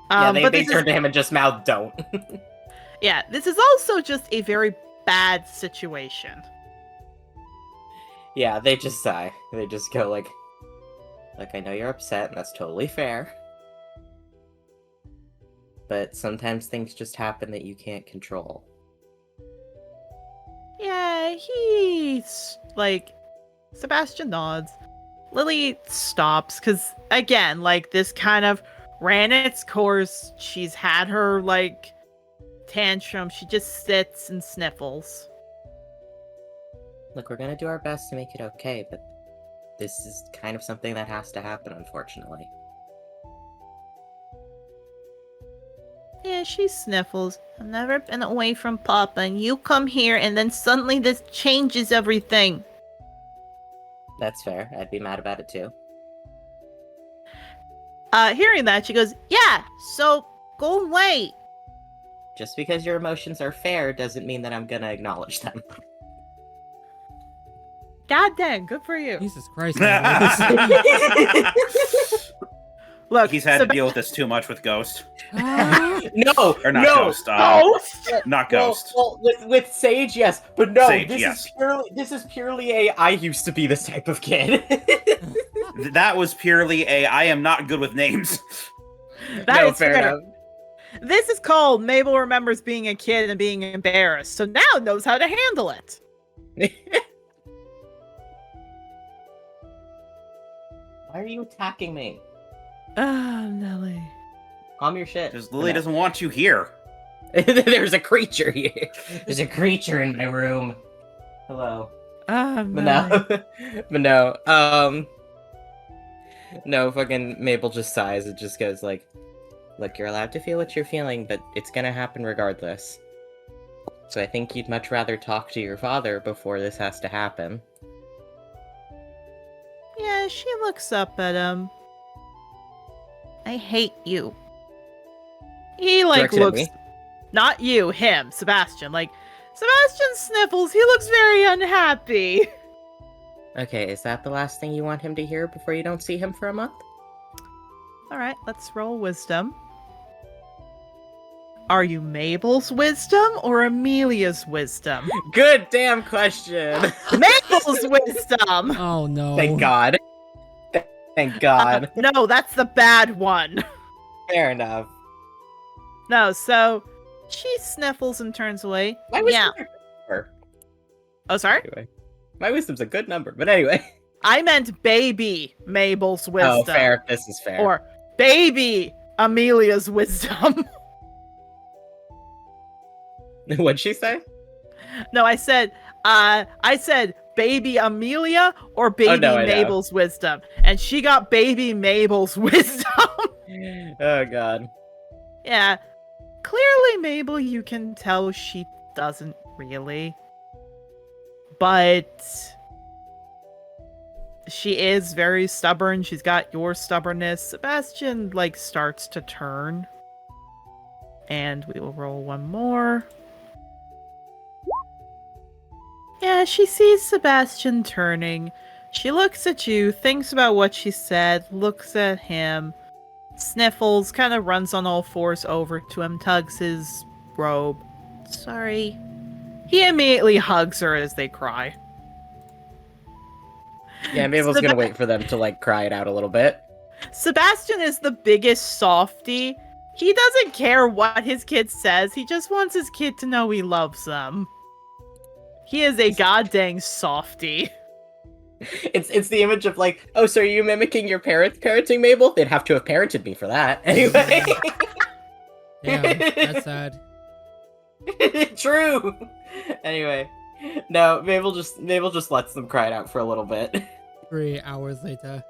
Yeah, they turned to him and just mouthed, don't. Yeah, this is also just a very bad situation. Yeah, they just sigh. They just go like, I know you're upset, and that's totally fair. But sometimes things just happen that you can't control. Yeah, he's like, Sebastian nods. Lily stops, because again, like, this kind of ran its course. She's had her, like, tantrum. She just sits and sniffles. Look, we're gonna do our best to make it okay, but this is kind of something that has to happen, unfortunately. Yeah, she sniffles. I've never been away from Papa, and you come here, and then suddenly this changes everything. That's fair. I'd be mad about it too. Hearing that, she goes, yeah, so go away. Just because your emotions are fair doesn't mean that I'm gonna acknowledge them. God dang, good for you. Jesus Christ. Look, He's had to deal with this too much with Ghost. No, Or not no, Ghost. Ghost? Not Ghost. Well, with Sage, yes, but no, Sage, this yes. is purely a I used to be this type of kid. That was purely a I am not good with names. That No, is fair fair. enough. This is called Mabel remembers being a kid and being embarrassed, so now knows how to handle it. Why are you attacking me? Ah, Nelly. Calm your shit. Because Lily doesn't want you here. There's a creature here. There's a creature in my room. Hello. Ah, But no, but no. No, fucking Mabel just sighs. It just goes like, "Look, you're allowed to feel what you're feeling, but it's gonna happen regardless. So I think you'd much rather talk to your father before this has to happen." Yeah, she looks up at him. I hate you. He like Directed at looks me. not you, him, Sebastian. Like Sebastian sniffles, he looks very unhappy. Okay, is that the last thing you want him to hear before you don't see him for a month? Alright, let's roll wisdom. Are you Mabel's wisdom or Amelia's wisdom? Good damn question. Mabel's wisdom! Oh no. Thank God. Thank God. No, that's the bad one. Fair enough. No, so she sniffles and turns away. My Yeah. wisdom's a good number. Oh, sorry? Anyway, my wisdom's a good number, but anyway. I meant baby Mabel's wisdom. Oh, fair. This is fair. Or baby Amelia's wisdom. What'd she say? No, I said baby Amelia or baby no, I know. Mabel's wisdom. And she got baby Mabel's wisdom. Oh God. Yeah. Clearly, Mabel, you can tell she doesn't really. But she is very stubborn. She's got your stubbornness. Sebastian, like, starts to turn. And we will roll one more. Yeah, she sees Sebastian turning. She looks at you, thinks about what she said, looks at him, sniffles, kind of runs on all fours over to him, tugs his robe. Sorry. He immediately hugs her as they cry. Yeah, Mabel's gonna wait for them to like cry it out a little bit. Sebastian is the biggest softie. He doesn't care what his kid says. He just wants his kid to know he loves them. He is a goddamn softie. It's the image of like, oh, so are you mimicking your parents parenting Mabel? They'd have to have parented me for that. Anyway. Damn, that's sad. True. Anyway. No, Mabel just lets them cry it out for a little bit. 3 hours later.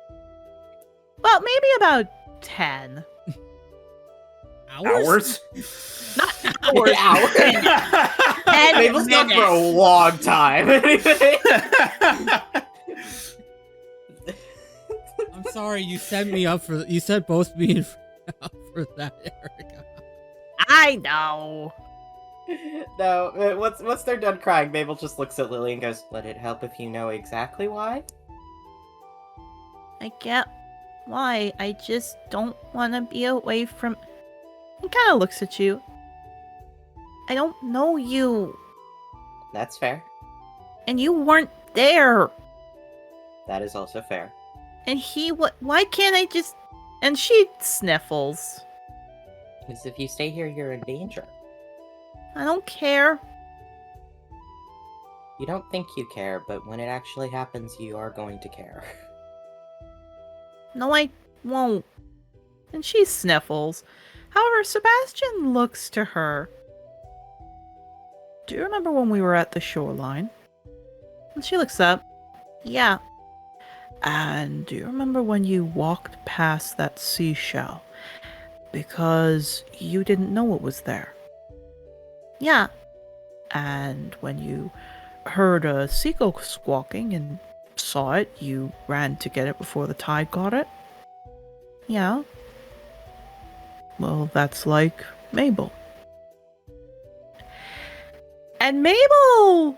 Well, maybe about 10. Hours? Not hours. Hours. 10 Mabel's gone minutes. for a long time. Anyway. I'm sorry, you set me up for. You set both me and up for that, Erica. I know. No, once they're done crying, Mabel just looks at Lily and goes, "Would it help if you know exactly why?" I get why. I just don't want to be away from... He kind of looks at you. I don't know you. That's fair. And you weren't there. That is also fair. And why can't I just... And she sniffles. Because if you stay here, you're in danger. I don't care. You don't think you care, but when it actually happens, you are going to care. No, I won't. And she sniffles. However, Sebastian looks to her. Do you remember when we were at the shoreline? And she looks up. Yeah. And do you remember when you walked past that seashell? Because you didn't know it was there. Yeah. And when you heard a seagull squawking and saw it, you ran to get it before the tide got it? Yeah. Well, that's like Mabel. And Mabel!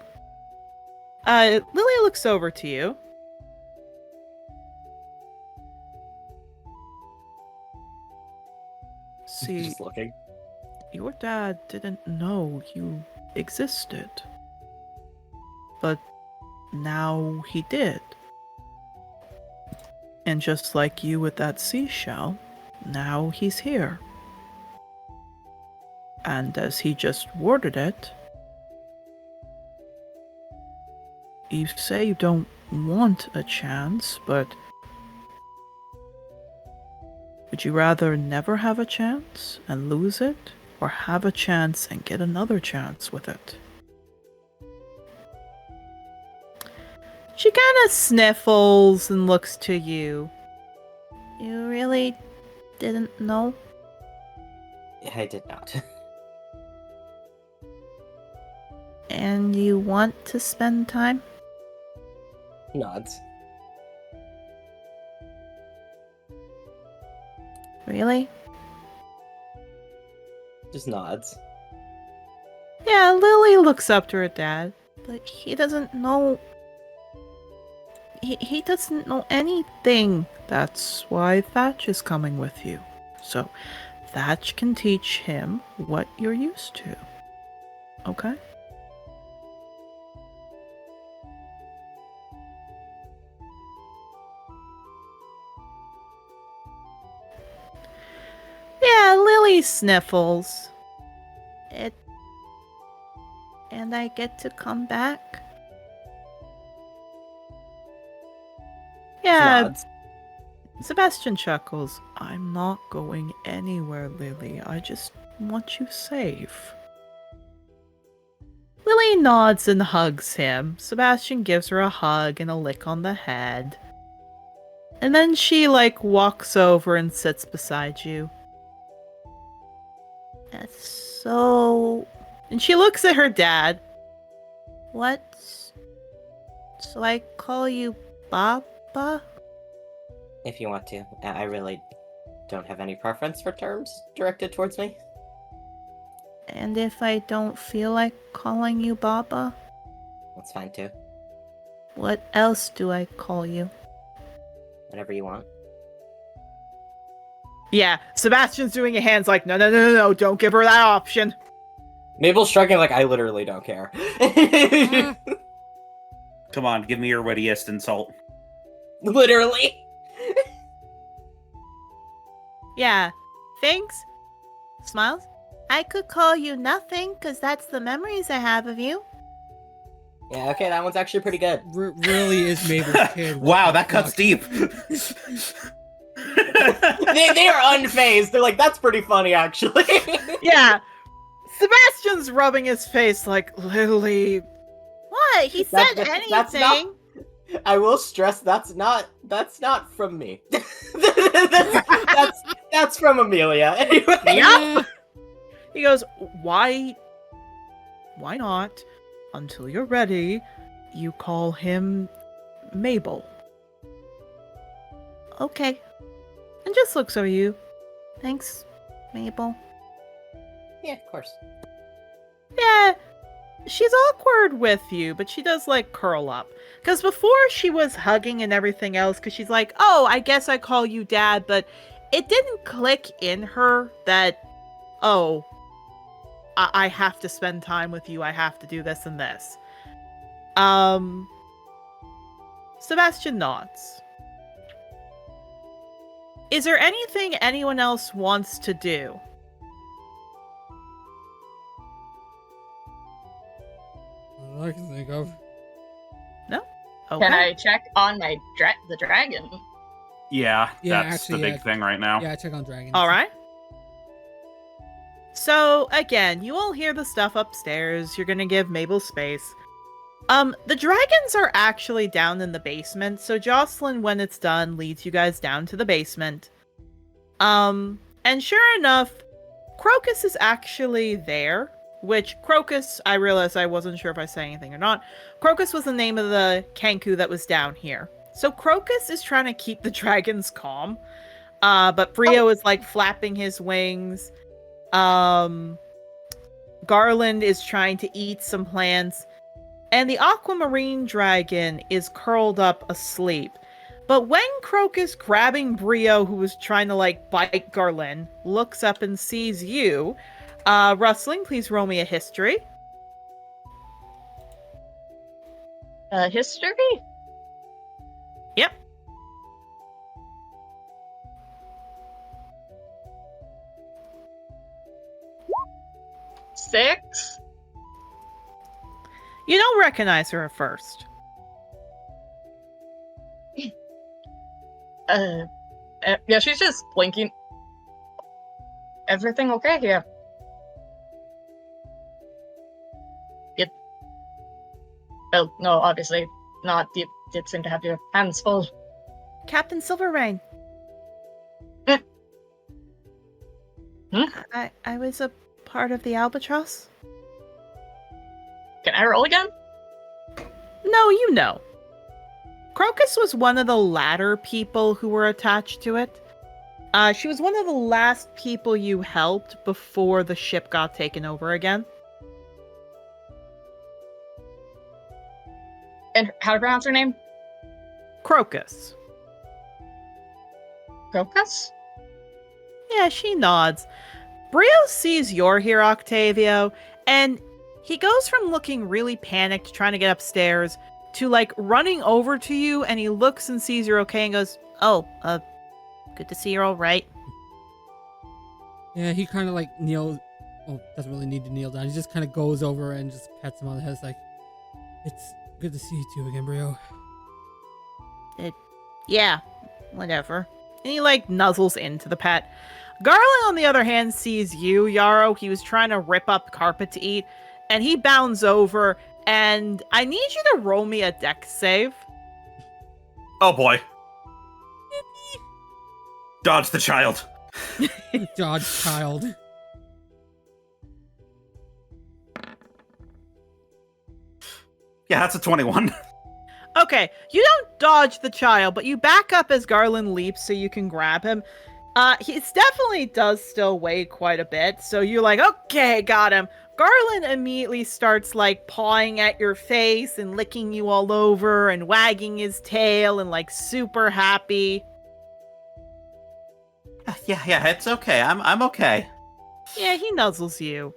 Lily looks over to you. See, Just looking. your dad didn't know you existed. But now he did. And just like you with that seashell, now he's here. And as he just worded it, you say you don't want a chance, but would you rather never have a chance and lose it, or have a chance and get another chance with it? She kind of sniffles and looks to you. You really didn't know? I did not. And you want to spend time? Nods. Really? Just nods. Yeah, Lily looks up to her dad, but he doesn't know. He doesn't know anything. That's why Thatch is coming with you. So, Thatch can teach him what you're used to. Okay? Yeah, Lily sniffles. And I get to come back? Yeah, Nods. Sebastian chuckles. I'm not going anywhere, Lily. I just want you safe. Lily nods and hugs him. Sebastian gives her a hug and a lick on the head. And then she, walks over and sits beside you. That's so... And she looks at her dad. What? So I call you Baba? If you want to. I really don't have any preference for terms directed towards me. And if I don't feel like calling you Baba, That's fine too. what else do I call you? Whatever you want. Yeah, Sebastian's doing a hands like, no, don't give her that option. Mabel's shrugging like I literally don't care. Come on, give me your wittiest insult. Literally. Yeah, thanks. Smiles. I could call you nothing, because that's the memories I have of you. Yeah, okay, that one's actually pretty good. Really is Mabel's kid. Wow, that cuts deep. They are unfazed. They're like, that's pretty funny, actually. Yeah. Sebastian's rubbing his face like, Lily. What? He said anything. That's not, I will stress that's not from me. that's from Amelia. Anyway. Yep. He goes, why not, until you're ready, you call him Mabel. Okay. And just looks over you. Thanks, Mabel. Yeah, of course. Yeah, she's awkward with you, but she does curl up. Because before she was hugging and everything else, because she's like, oh, I guess I call you dad, but it didn't click in her that, oh, I have to spend time with you, I have to do this and this. Sebastian nods. Is there anything anyone else wants to do? All I can think of. No? Okay. Can I check on my the dragon? Yeah, Yeah, that's actually, the big thing right now. Yeah, check on dragons. All right. So, again, you all hear the stuff upstairs. You're gonna give Mabel space. The dragons are actually down in the basement, so Jocelyn, when it's done, leads you guys down to the basement. And sure enough, Crocus is actually there, which Crocus, I realized I wasn't sure if I said anything or not. Crocus was the name of the Kenku that was down here. So Crocus is trying to keep the dragons calm, but Brio is flapping his wings. Garland is trying to eat some plants, and the aquamarine dragon is curled up asleep. But when Crocus, grabbing Brio, who was trying to bite Garland, looks up and sees you, Rustling, please roll me a history. History? Yep. Six? You don't recognize her at first. Yeah, she's just blinking. Everything okay here? Well, no, obviously not. You did seem to have your hands full. Captain Silverrain. Eh. Hmm? I was a part of the Albatross. Can I roll again? No, you know. Crocus was one of the latter people who were attached to it. She was one of the last people you helped before the ship got taken over again. And how to pronounce her name? Crocus. Crocus? Yeah, she nods. Brio sees you're here, Octavio, and he goes from looking really panicked, trying to get upstairs, to like running over to you, and he looks and sees you're okay and goes, "Oh, good to see you're all right." Yeah, he kind of like kneels. Oh, doesn't really need to kneel down. He just kind of goes over and just pats him on the head. It's like, it's good to see you two again, bro. Yeah, whatever. And he like nuzzles into the pet. Garland, on the other hand, sees you, Yarrow. He was trying to rip up carpet to eat, and he bounds over, and I need you to roll me a dex save. Oh boy. Dodge the child. Dodge child. Yeah, that's a 21. Okay, you don't dodge the child, but you back up as Garland leaps so you can grab him. He definitely does still weigh quite a bit, so you're like, okay, got him. Garland immediately starts like pawing at your face and licking you all over and wagging his tail and like super happy. Yeah, it's okay. I'm okay. Yeah, he nuzzles you.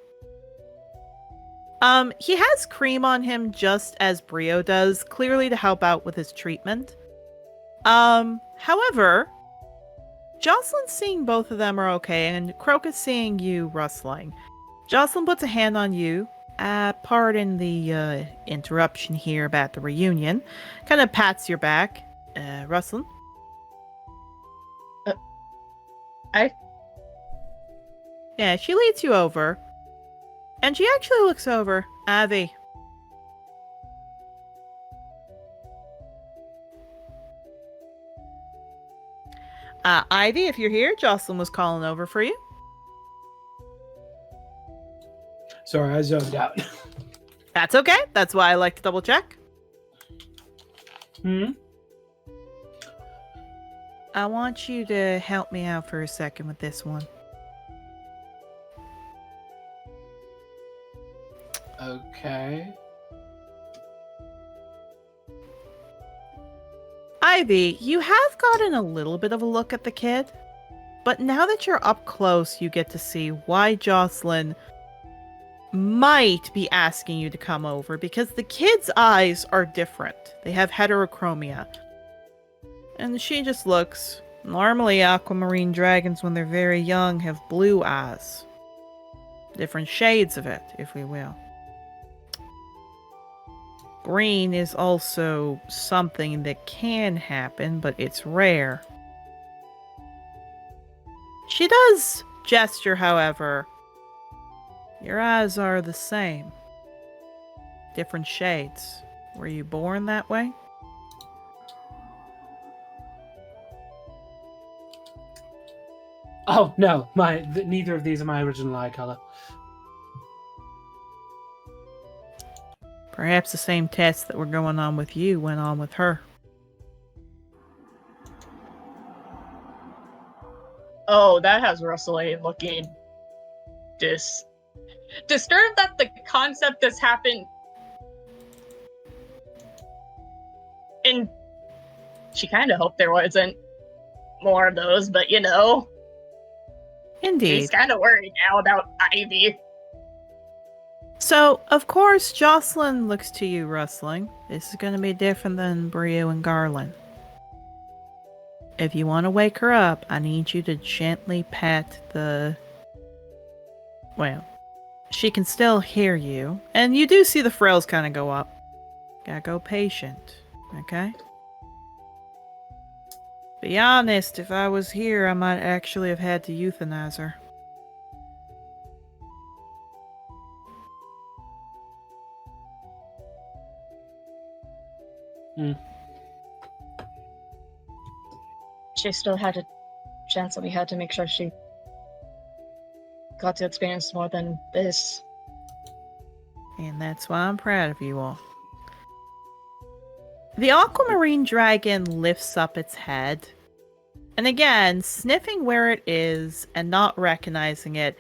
He has cream on him just as Brio does, clearly to help out with his treatment. However, Jocelyn seeing both of them are okay, and Crocus seeing you rustling. Jocelyn puts a hand on you. Pardon the interruption here about the reunion. Kind of pats your back. Rustling? Yeah, she leads you over. And she actually looks over. Avi. Ivy, if you're here, Jocelyn was calling over for you. Sorry, I zoned out. That's okay. That's why I like to double check. I want you to help me out for a second with this one. Okay. Ivy, you have gotten a little bit of a look at the kid, but now that you're up close, you get to see why Jocelyn might be asking you to come over, because the kid's eyes are different. They have heterochromia. And she just looks. Normally, aquamarine dragons, when they're very young, have blue eyes. Different shades of it, if we will. Green is also something that can happen, but it's rare. She does gesture, however. Your eyes are the same. Different shades. Were you born that way? Oh no, neither of these are my original eye color. Perhaps the same tests that were going on with you went on with her. Oh, that has Russell looking disturbed that the concept has happened. And she kind of hoped there wasn't more of those, but you know. Indeed. She's kind of worried now about Ivy. So, of course, Jocelyn looks to you, Rustling. This is going to be different than Brio and Garland. If you want to wake her up, I need you to gently pet the... Well, she can still hear you. And you do see the frills kind of go up. Gotta go patient, okay? Be honest, if I was here, I might actually have had to euthanize her. She still had a chance, and we had to make sure she got to experience more than this. And that's why I'm proud of you all. The aquamarine dragon lifts up its head. And again, sniffing where it is and not recognizing it,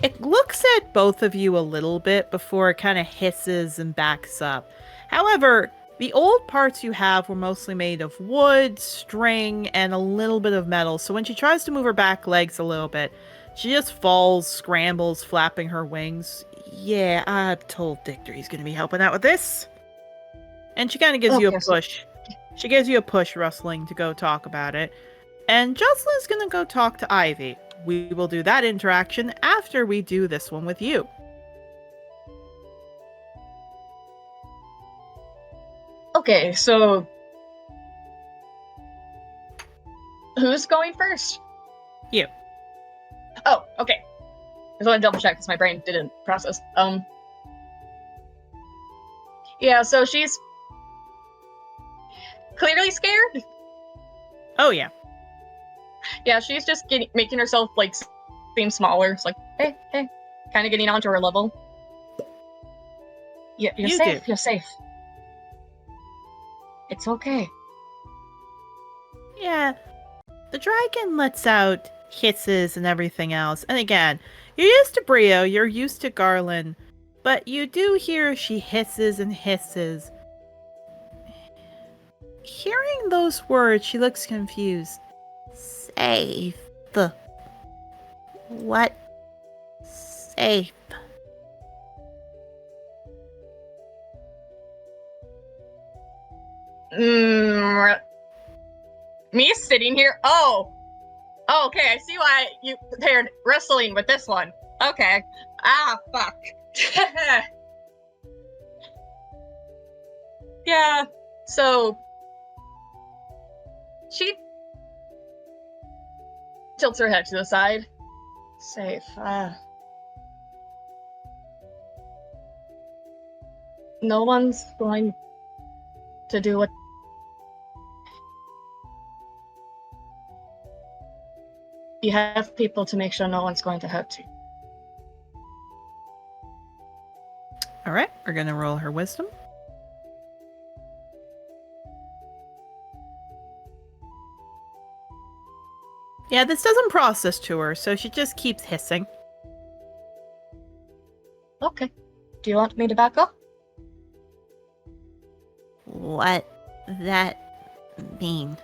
it looks at both of you a little bit before it kind of hisses and backs up. However, the old parts you have were mostly made of wood, string, and a little bit of metal. So when she tries to move her back legs a little bit, she just falls, scrambles, flapping her wings. Yeah, I told Victor he's going to be helping out with this. And she kind of gives you a push. She gives you a push, Rustling, to go talk about it. And Jocelyn's going to go talk to Ivy. We will do that interaction after we do this one with you. Okay, so who's going first? You. Oh, okay. I just want to double check because my brain didn't process. Yeah, so she's clearly scared. Oh yeah. Yeah, she's just making herself like seem smaller. It's like, hey, kind of getting onto her level. Yeah, you're safe. do. You're safe. It's okay. Yeah. The dragon lets out hisses and everything else. And again, you're used to Brio, you're used to Garland, but you do hear she hisses and hisses. Hearing those words, she looks confused. Safe. What? Safe. Me sitting here? Oh, okay, I see why you paired wrestling with this one. Okay. Ah, fuck. Yeah, so she tilts her head to the side. Safe. No one's going to do what... You have people to make sure no one's going to hurt you. Alright, we're gonna roll her wisdom. Yeah, this doesn't process to her, so she just keeps hissing. Okay. Do you want me to back up? What that mean?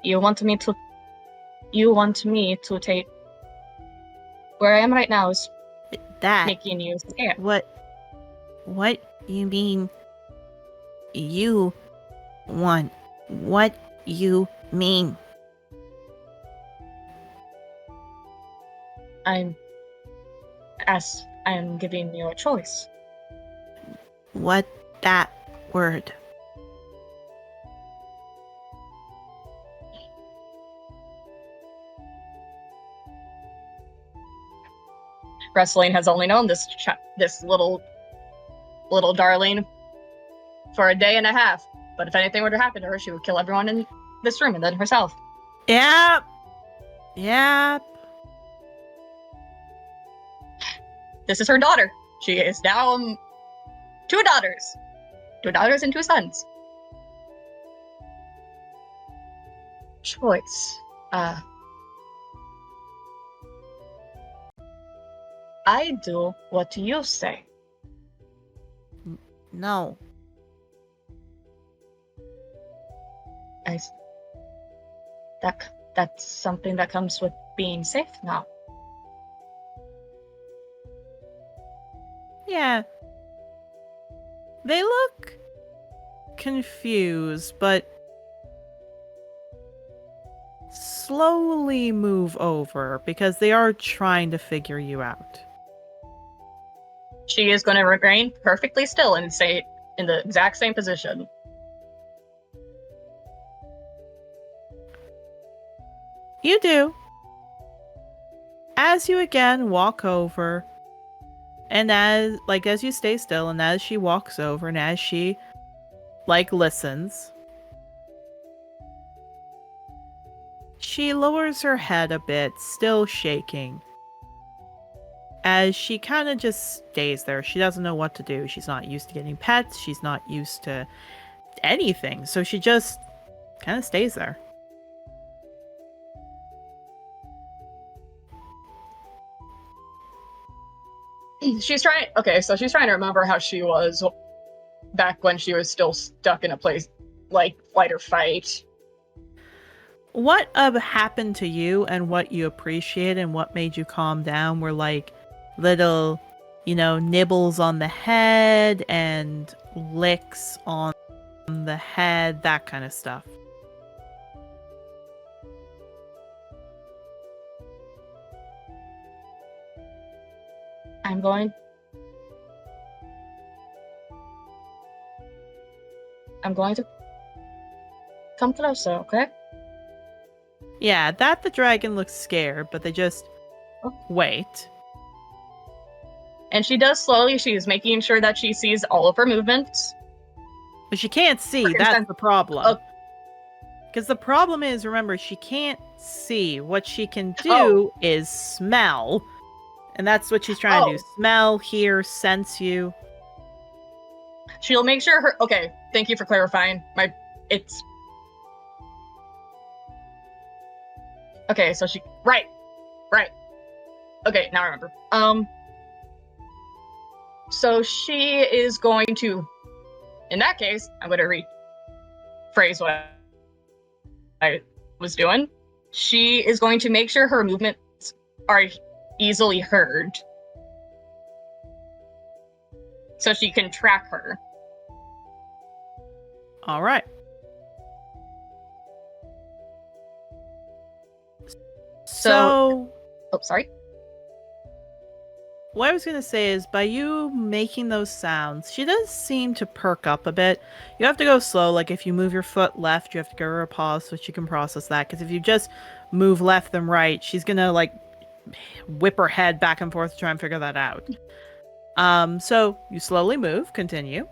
You want me to take... Where I am right now is That making you scared. what you mean you want? What you mean? I'm giving you a choice. What that word? Wrestling has only known this little darling for a day and a half. But if anything were to happen to her, she would kill everyone in this room and then herself. Yep. This is her daughter. She is now 2 daughters. 2 daughters and 2 sons. Choice. I do what you say. No. That's something that comes with being safe now. Yeah. They look confused, but slowly move over because they are trying to figure you out. She is going to remain perfectly still and stay in the exact same position. You do. As you again walk over, And as you stay still, and as she walks over, and as she, listens, she lowers her head a bit, still shaking. As she kind of just stays there. She doesn't know what to do. She's not used to getting pets. She's not used to anything. So she just kind of stays there. She's trying to remember how she was back when she was still stuck in a place like flight or fight. What happened to you and what you appreciate and what made you calm down were little, nibbles on the head and licks on the head, that kind of stuff. I'm going to come closer, okay? Yeah, the dragon looks scared, but they just wait. And she does slowly. She's making sure that she sees all of her movements. But she can't see. Okay, That's then- the problem. Oh. Because the problem is, remember, she can't see. What she can do is smell. And that's what she's trying to do. Smell, hear, sense you. She'll make sure her... Okay, thank you for clarifying. It's... Okay, so she... Right. Okay, now I remember. So she is going to... In that case, I'm going to rephrase what I was doing. She is going to make sure her movements are easily heard. So she can track her. All right. So Oh, sorry. what I was going to say is, by you making those sounds, she does seem to perk up a bit. You have to go slow. Like, if you move your foot left, you have to give her a pause so she can process that. Because if you just move left then right, she's going to, whip her head back and forth to try and figure that out. So you slowly move. Continue.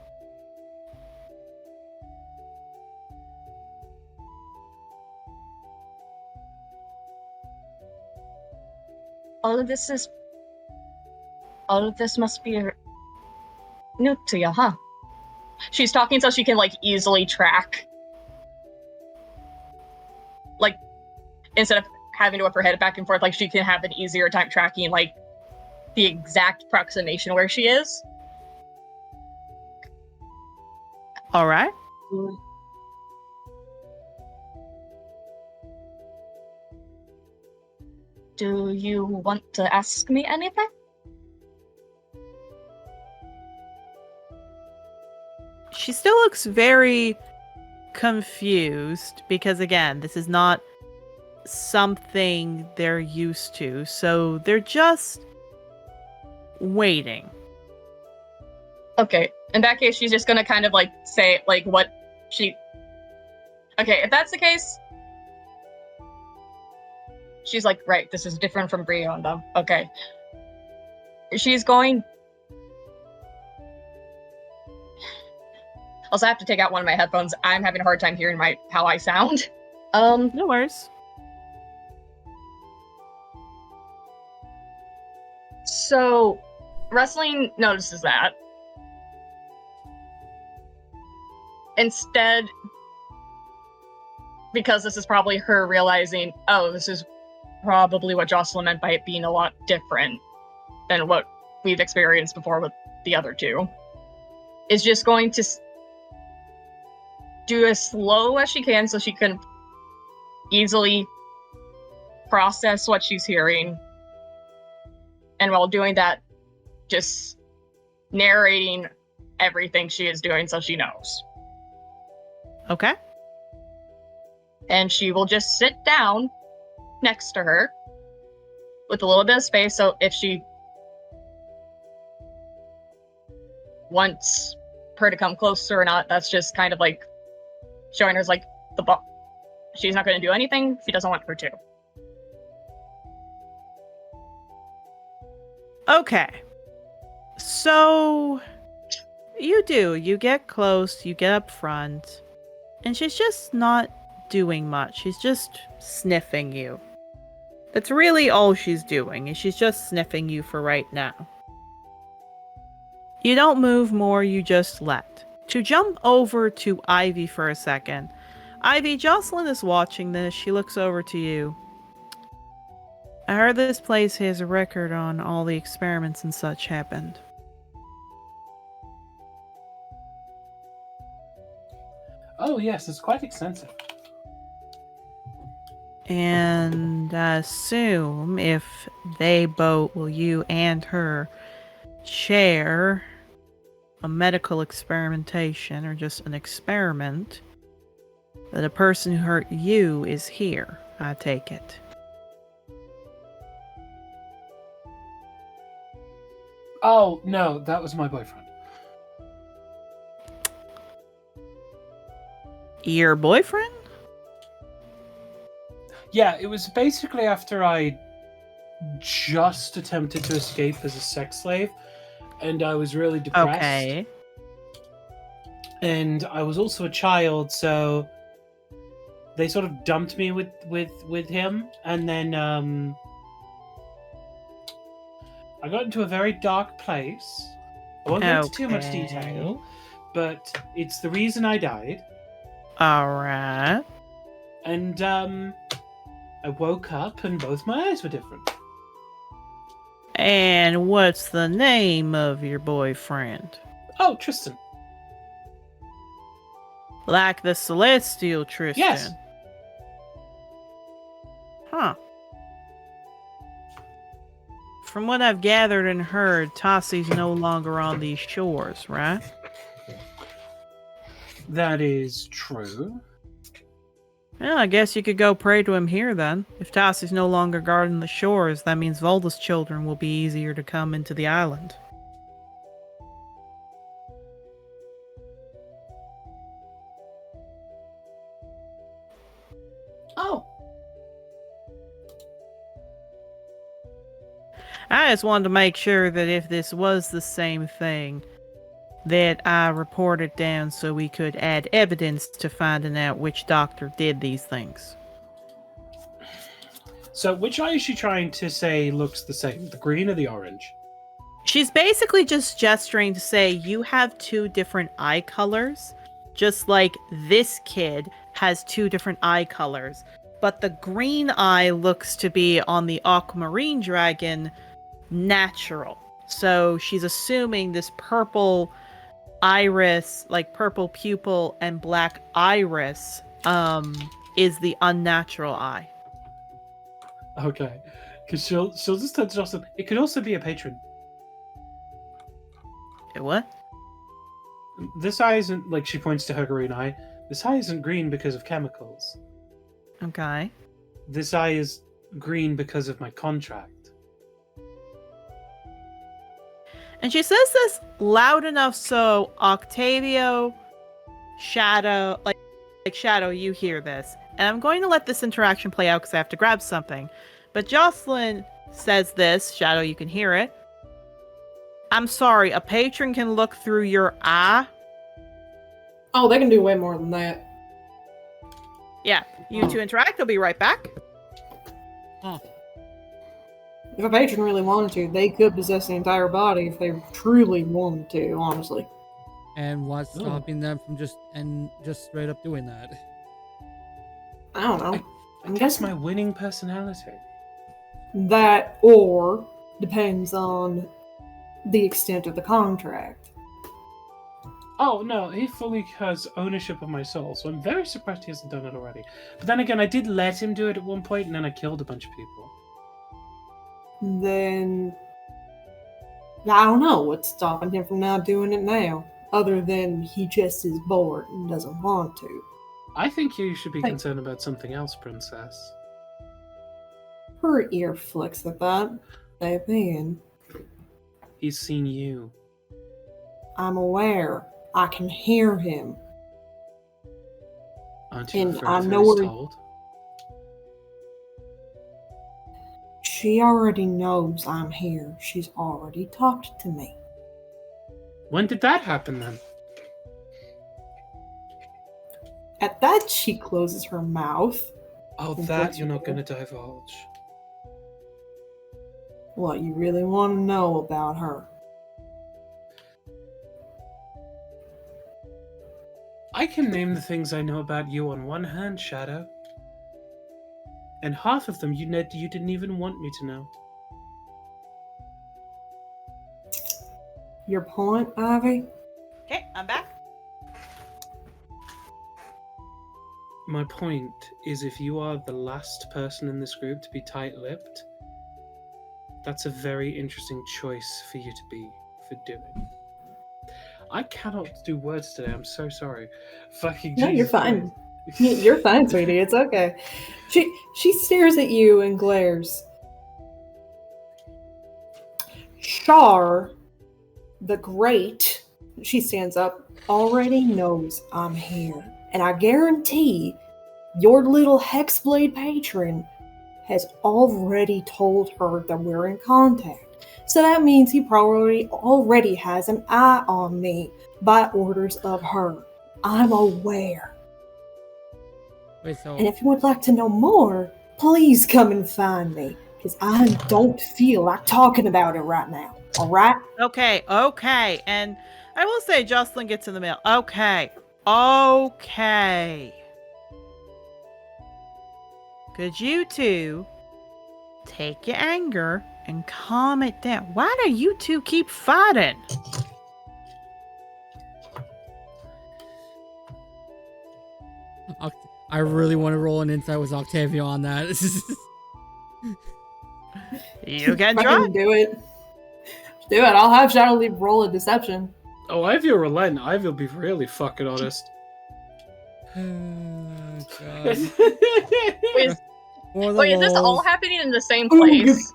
All of this must be new to you, huh? She's talking so she can, easily track. Instead of having to whip her head back and forth, she can have an easier time tracking, the exact approximation where she is. All right. Do you want to ask me anything? She still looks very confused because, again, this is not something they're used to. So they're just waiting. Okay, in that case, she's just gonna kind of say what she... Okay, if that's the case, she's right, this is different from Brio and them. Okay. She's going... Also, I have to take out one of my headphones. I'm having a hard time hearing how I sound. No worries. So, Wrestling notices that. Instead, because this is probably her realizing, oh, this is probably what Jocelyn meant by it being a lot different than what we've experienced before with the other two, is just going to do as slow as she can so she can easily process what she's hearing. And while doing that, just narrating everything she is doing so she knows. Okay. And she will just sit down next to her with a little bit of space, so if she wants her to come closer or not, that's just kind of showing her the ball. She's not going to do anything if she doesn't want her to. Okay. So you do. You get close, you get up front, and she's just not doing much. She's just sniffing you. That's really all she's doing, is she's just sniffing you for right now. You don't move more, you just let. To jump over to Ivy for a second. Ivy, Jocelyn is watching this. She looks over to you. I heard this place has a record on all the experiments and such happened. Oh, yes, it's quite extensive. And I assume if they both, well, you and her, share a medical experimentation or just an experiment, that a person who hurt you is here, I take it. Oh, no, that was my boyfriend. Your boyfriend? Yeah, it was basically after I just attempted to escape as a sex slave, and I was really depressed. Okay. And I was also a child, so they sort of dumped me with him, and then I got into a very dark place. I won't go into too much detail, but it's the reason I died. Alright. And I woke up and both my eyes were different. And what's the name of your boyfriend? Oh, Tristan. Like the celestial Tristan? Yes. Huh. From what I've gathered and heard, Tossi's no longer on these shores, right? That is true. Well, I guess you could go pray to him here then. If Tossi's no longer guarding the shores, that means Volda's children will be easier to come into the island. Oh. I just wanted to make sure that if this was the same thing, that I report it down so we could add evidence to finding out which doctor did these things. So which eye is she trying to say looks the same? The green or the orange? She's basically just gesturing to say you have two different eye colors, just like this kid has two different eye colors. But the green eye looks to be on the aquamarine dragon natural. So she's assuming this purple iris, like purple pupil and black iris, is the unnatural eye. Okay. Because she'll just tell Jocelyn, it could also be a patron. What? This eye isn't, like, she points to her green eye. This eye isn't green because of chemicals. Okay. This eye is green because of my contract. And she says this loud enough so Octavio, Shadow, like Shadow, you hear this. And I'm going to let this interaction play out because I have to grab something. But Jocelyn says this, Shadow, you can hear it. I'm sorry, a patron can look through your eye? Oh, they can do way more than that. Yeah, you two interact, I'll be right back. If a patron really wanted to, they could possess the entire body if they truly wanted to, honestly. And what's stopping them from just straight up doing that? I don't know. I guess my winning personality. That, or, depends on the extent of the contract. Oh, no, he fully has ownership of my soul, so I'm very surprised he hasn't done it already. But then again, I did let him do it at one point, and then I killed a bunch of people. Then I don't know what's stopping him from not doing it now, other than he just is bored and doesn't want to. I think you should be concerned about something else, Princess. Her ear flicks at that. They've been. He's seen you. I'm aware. I can hear him. Aren't you And afraid I of know what he's where- told? She already knows I'm here. She's already talked to me. When did that happen then? At that, she closes her mouth. Oh, And that looks you're not at going her. to divulge. What you really want to know about her? I can name the things I know about you on one hand, Shadow. And half of them you didn't even want me to know. Your point, Ivy? Okay, I'm back. My point is, if you are the last person in this group to be tight-lipped, that's a very interesting choice for you to be for doing. I cannot do words today. I'm so sorry. Fucking No, you're Jesus fine. Christ. You're fine, sweetie. It's okay. She stares at you and glares. Shar, the Great, she stands up, already knows I'm here. And I guarantee your little Hexblade patron has already told her that we're in contact. So that means he probably already has an eye on me by orders of her. I'm aware. Wait, so And if you would like to know more, please come and find me. Because I don't feel like talking about it right now. Alright? Okay. And I will say Jocelyn gets in the mail. Okay. Could you two take your anger and calm it down? Why do you two keep fighting? I really want to roll an insight with Octavia on that. You can Fucking try. do it. Do it. I'll have Shadow Leap roll a deception. Oh, Ivy will relent. Ivy will be really fucking honest. Oh, God. Wait, For the wait, is this all rolls. happening in the same Oh, place?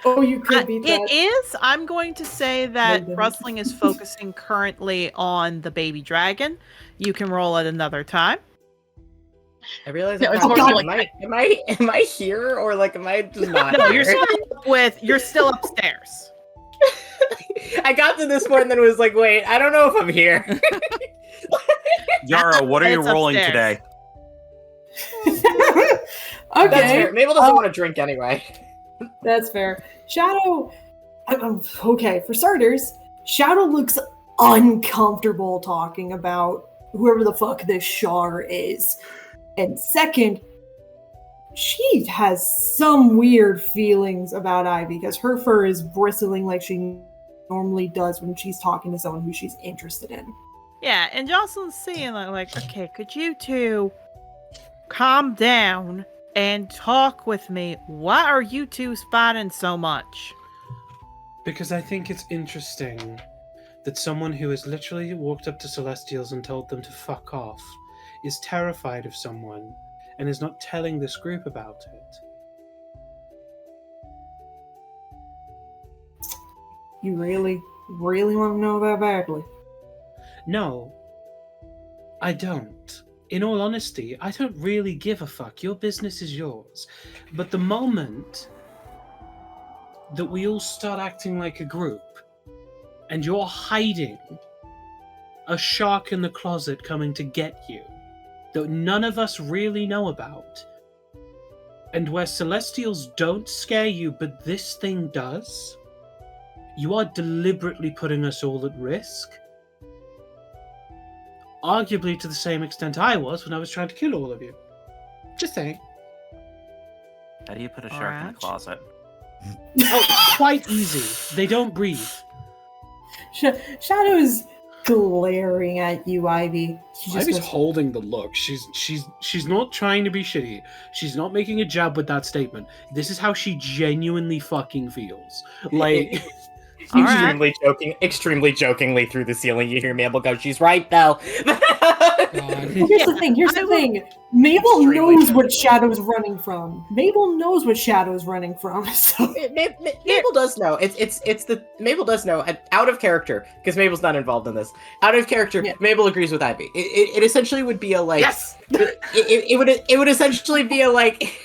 You could beat that. It is. I'm going to say that Maybe. Rustling is focusing currently on the baby dragon. You can roll it another time. I realize No, I'm it's not- more God. like- am I here or like am I just not No, here? you're still upstairs. I got to this point and then was like, wait, I don't know if I'm here. Yara, what are you It's rolling upstairs. today? Okay. That's fair. Mabel doesn't want to drink anyway. That's fair. Shadow. Okay, for starters, Shadow looks uncomfortable talking about whoever the fuck this Shar is. And second, she has some weird feelings about Ivy because her fur is bristling like she normally does when she's talking to someone who she's interested in. Yeah, and Jocelyn's seeing that, like, okay, could you two calm down and talk with me? Why are you two fighting so much? Because I think it's interesting that someone who has literally walked up to Celestials and told them to fuck off is terrified of someone and is not telling this group about it. You really want to know that badly? No, I don't. In all honesty, I don't really give a fuck. Your business is yours. But the moment that we all start acting like a group and you're hiding a shark in the closet coming to get you that none of us really know about, and where Celestials don't scare you but this thing does, you are deliberately putting us all at risk. Arguably to the same extent I was when I was trying to kill all of you. Just saying. How do you put a shark in Alright. a closet? Oh, quite easy. They don't breathe. Shadow's glaring at you, Ivy. She just Ivy's goes, holding the look. She's not trying to be shitty. She's not making a jab with that statement. This is how she genuinely fucking feels. Like All right. Extremely jokingly through the ceiling, you hear Mabel go, "She's right, though." God. Here's the thing. Here's the thing. Mabel Extremely knows what joking. Shadow's running from. Mabel knows what Shadow's running from. So Mabel does know. Mabel does know. Out of character, because Mabel's not involved in this. Out of character, Yeah. Mabel agrees with Ivy. It essentially would be a like. Yes! It would essentially be a like.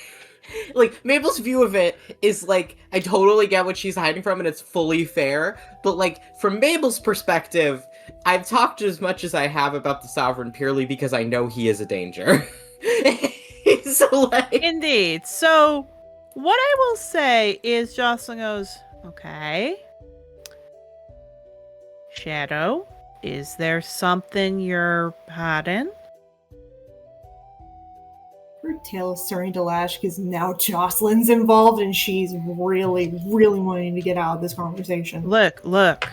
Like, Mabel's view of it is, like, I totally get what she's hiding from, and it's fully fair, but, like, from Mabel's perspective, I've talked as much as I have about the Sovereign purely because I know he is a danger. So, like... Indeed. So, what I will say is Jocelyn goes, okay. Shadow, is there something you're hiding? Her tail is starting to lash because now Jocelyn's involved and she's really, really wanting to get out of this conversation. Look.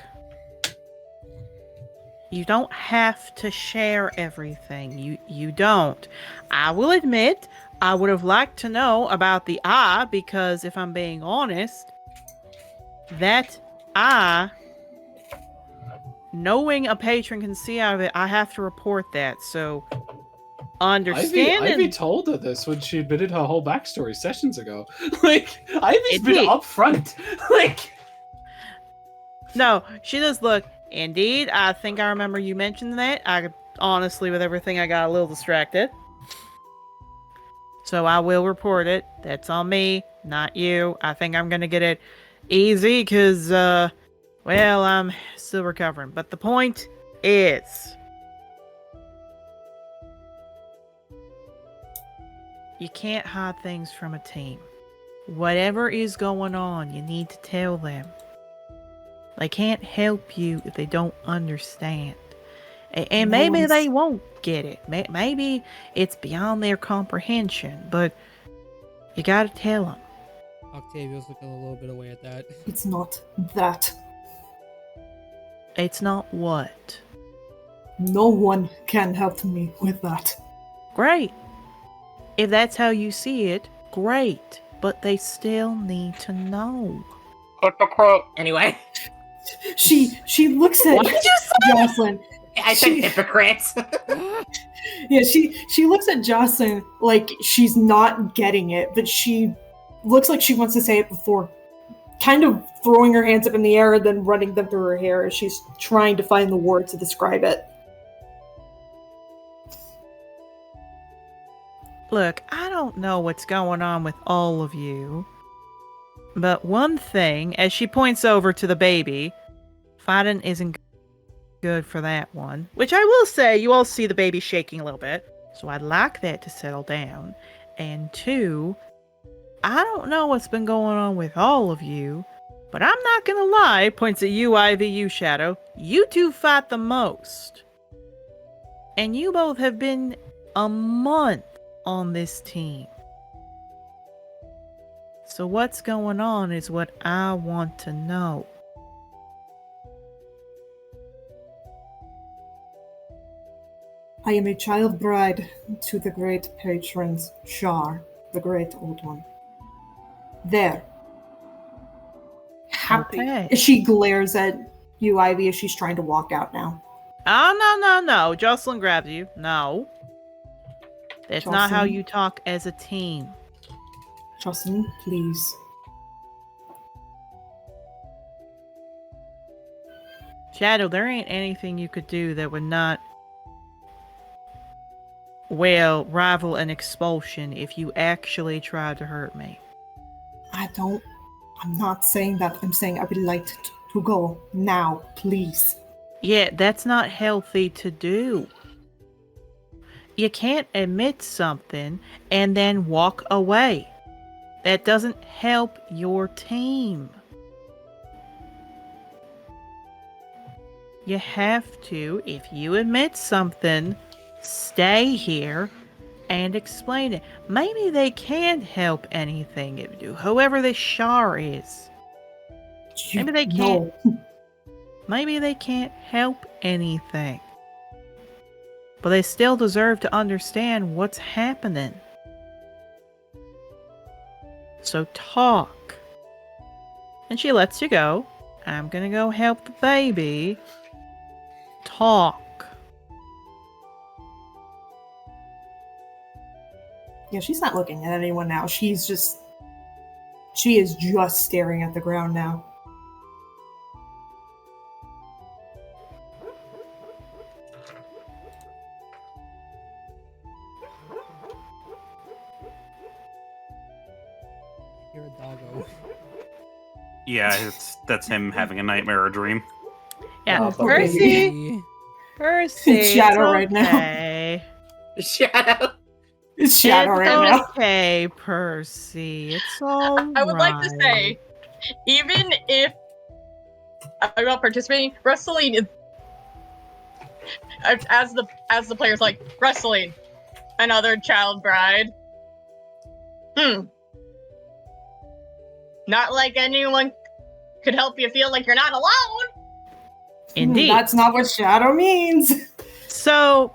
You don't have to share everything. You don't. I will admit, I would have liked to know about the eye because if I'm being honest, that eye, knowing a patron can see out of it, I have to report that. So, understanding... Ivy told her this when she admitted her whole backstory sessions ago. Like, Ivy's been Indeed. upfront. Like... No, she does look... Indeed, I think I remember you mentioned that. Honestly, with everything, I got a little distracted. So I will report it. That's on me, not you. I think I'm gonna get it easy because, well, I'm still recovering. But the point is... you can't hide things from a team. Whatever is going on, you need to tell them. They can't help you if they don't understand. And maybe they won't get it. Maybe it's beyond their comprehension, but you gotta tell them. Octavio's looking a little bit away at that. It's not that. It's not what? No one can help me with that. Great. If that's how you see it, great. But they still need to know. Hypocrite. Anyway. She looks at What did you say? Jocelyn. I said hypocrites. Yeah, she looks at Jocelyn like she's not getting it, but she looks like she wants to say it before kind of throwing her hands up in the air and then running them through her hair as she's trying to find the words to describe it. Look, I don't know what's going on with all of you, but one thing, as she points over to the baby, fighting isn't good for that one. Which I will say, you all see the baby shaking a little bit, so I'd like that to settle down. And two, I don't know what's been going on with all of you, but I'm not gonna lie, points at you, Ivy, you, Shadow. You two fight the most. And you both have been a month on this team. So what's going on is what I want to know. I am a child bride to the great patrons, Shar, the great old one. There. Happy. Okay. She glares at you, Ivy, as she's trying to walk out now. Oh, no. Jocelyn grabs you. No. That's not how Jocelyn? you talk as a team. Jocelyn, please. Shadow, there ain't anything you could do that would not, well, rival an expulsion if you actually tried to hurt me. I'm not saying that. I'm saying I would like to go now, please. Yeah, that's not healthy to do. You can't admit something and then walk away. That doesn't help your team. You have to, if you admit something, stay here and explain it. Maybe they can't help anything, whoever this Shar is. Maybe they can't. No. Maybe they can't help anything. But they still deserve to understand what's happening. So talk. And she lets you go. I'm gonna go help the baby. Talk. Yeah, she's not looking at anyone now. She is just staring at the ground now. doggo. Yeah, that's him having a nightmare or dream. Yeah, Oh, poor Percy. baby. Percy, It's Shadow it's right now. okay. Shadow. It's Shadow It's right now. okay, Percy. It's all I would like to say, even if I'm not participating, wrestling is as the player's like wrestling, another child bride. Not like anyone could help you feel like you're not alone. Indeed. That's not what Shadow means. So,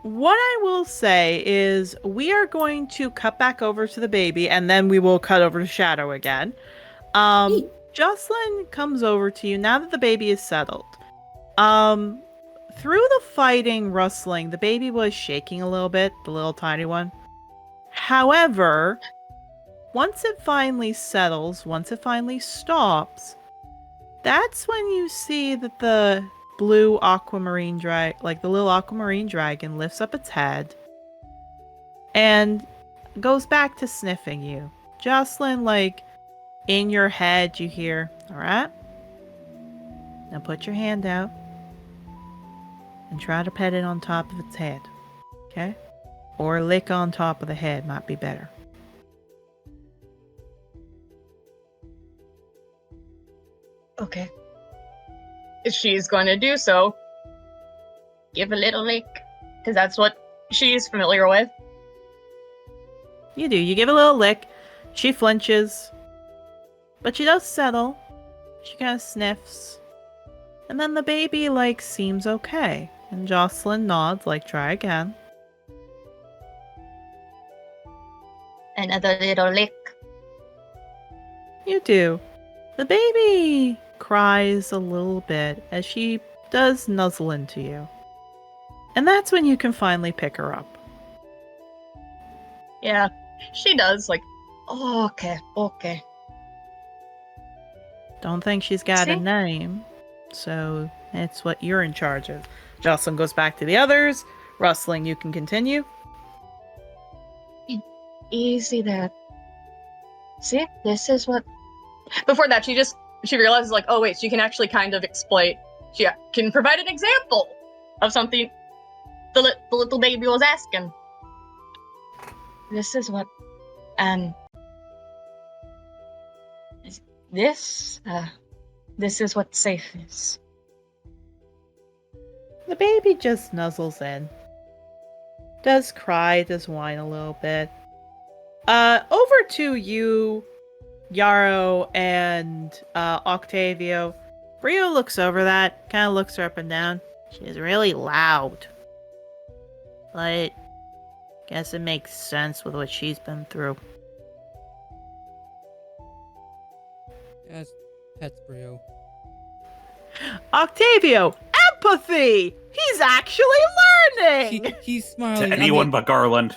what I will say is we are going to cut back over to the baby, and then we will cut over to Shadow again. Jocelyn comes over to you now that the baby is settled. Through the fighting, rustling, the baby was shaking a little bit, the little tiny one. However, once it finally settles, once it finally stops, that's when you see that the blue aquamarine the little aquamarine dragon lifts up its head and goes back to sniffing you. Jocelyn, in your head, you hear, all right, now put your hand out and try to pet it on top of its head, okay? Or lick on top of the head might be better. Okay. If she's going to do so, give a little lick, because that's what she's familiar with. You do. You give a little lick. She flinches. But she does settle. She kind of sniffs. And then the baby, seems okay. And Jocelyn nods, try again. Another little lick. You do. The baby cries a little bit as she does nuzzle into you. And that's when you can finally pick her up. Yeah, she does, oh, okay. Don't think she's got a See? name, so it's what you're in charge of. Jocelyn goes back to the others. Rustling, you can continue. Easy there. See, this is what... Before that, she realizes, oh wait, she can actually kind of explain. She can provide an example of something the little baby was asking. This is what, this is what safe is. The baby just nuzzles in. Does cry, does whine a little bit. Over to you, Yarrow and Octavio. Brio looks over that, kind of looks her up and down. She's really loud. But guess it makes sense with what she's been through. As pets, Brio. Octavio, empathy! He's actually learning! He's To smiling. anyone but Garland.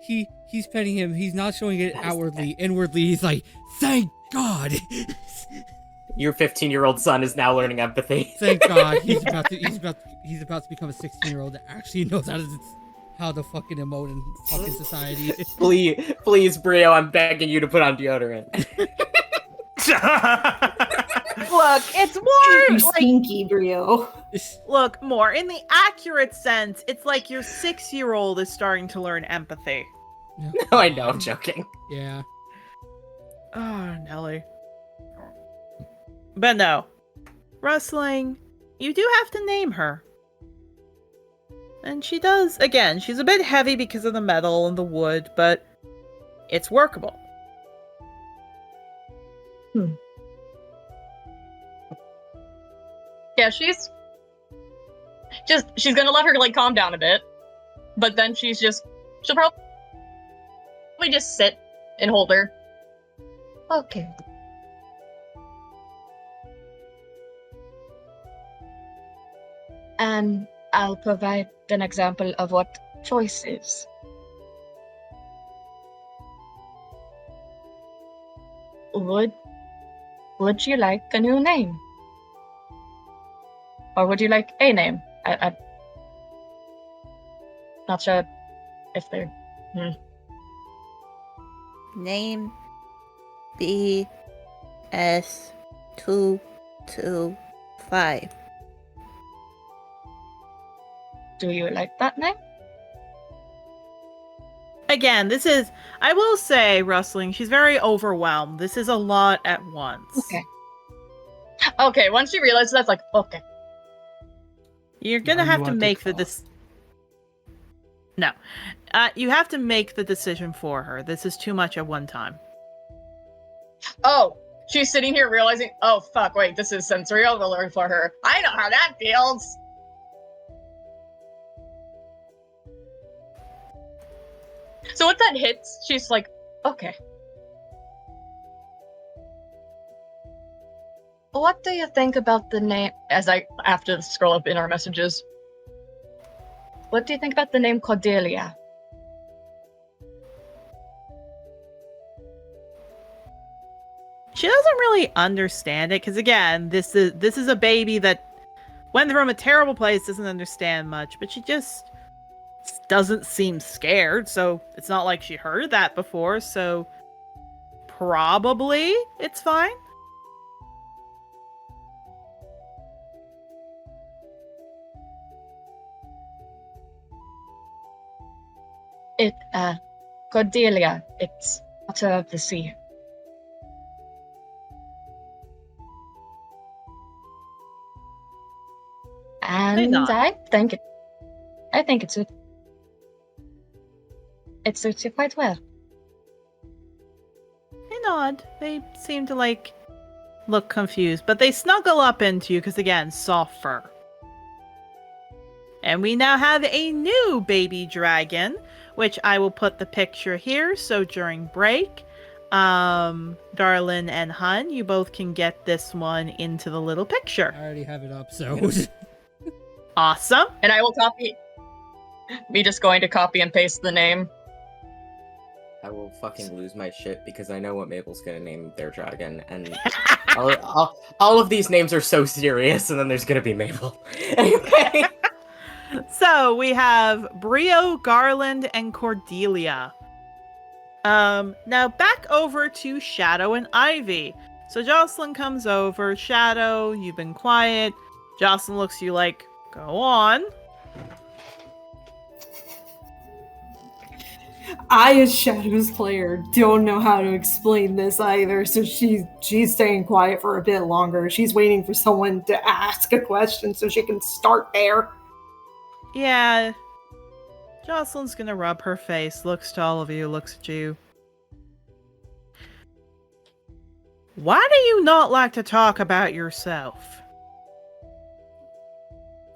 He's petting him. He's not showing it outwardly. Inwardly, he's like, "Thank God." Your 15-year-old son is now learning empathy. Thank God. He's about to become a 16-year-old that actually knows how to fucking emote in fucking society. Please, Brio, I'm begging you to put on deodorant. Look, it's You more stinky, Brio. look, more in the accurate sense, it's like your 6-year-old is starting to learn empathy. No, I know, I'm joking. Yeah. Oh, Nelly. But no. Rustling, you do have to name her. And she does. Again, she's a bit heavy because of the metal and the wood, but it's workable. Yeah, she's gonna let her calm down a bit, but then she'll probably just sit and hold her. Okay. And I'll provide an example of what choice is. Would you like a new name? Or would you like a name? I'm not sure if they're... name BS225. Do you like that name? Again, this is, I will say, Rustling, she's very overwhelmed. This is a lot at once. Okay. Okay, once she realizes that's like, okay. You're gonna Now have you to are make the Dick No. You have to make the decision for her. This is too much at one time. Oh, she's sitting here realizing, oh fuck, wait, this is sensory overload for her. I know how that feels. So once that hits, she's like, okay. What do you think about the name, after the scroll up in our messages, what do you think about the name Cordelia? She doesn't really understand it, because again, this is a baby that went from a terrible place, doesn't understand much, but she just doesn't seem scared, so it's not like she heard that before, so probably it's fine. Cordelia, it's water of the sea. And not. I think it suits you quite well. They nod. They seem to, look confused, but they snuggle up into you, because again, soft fur. And we now have a new baby dragon, which I will put the picture here, so during break, Darlin and Hun, you both can get this one into the little picture. I already have it up, so. Awesome. And I will copy. Me just going to copy and paste the name. I will fucking lose my shit because I know what Mabel's gonna name their dragon, and all of these names are so serious, and then there's gonna be Mabel. Anyway. So we have Brio, Garland, and Cordelia. Now back over to Shadow and Ivy. So Jocelyn comes over. Shadow, you've been quiet. Jocelyn looks at you like, go on. I, as Shadow's player, don't know how to explain this either, so she's staying quiet for a bit longer. She's waiting for someone to ask a question so she can start there. Yeah. Jocelyn's gonna rub her face, looks to all of you, looks at you. Why do you not like to talk about yourself?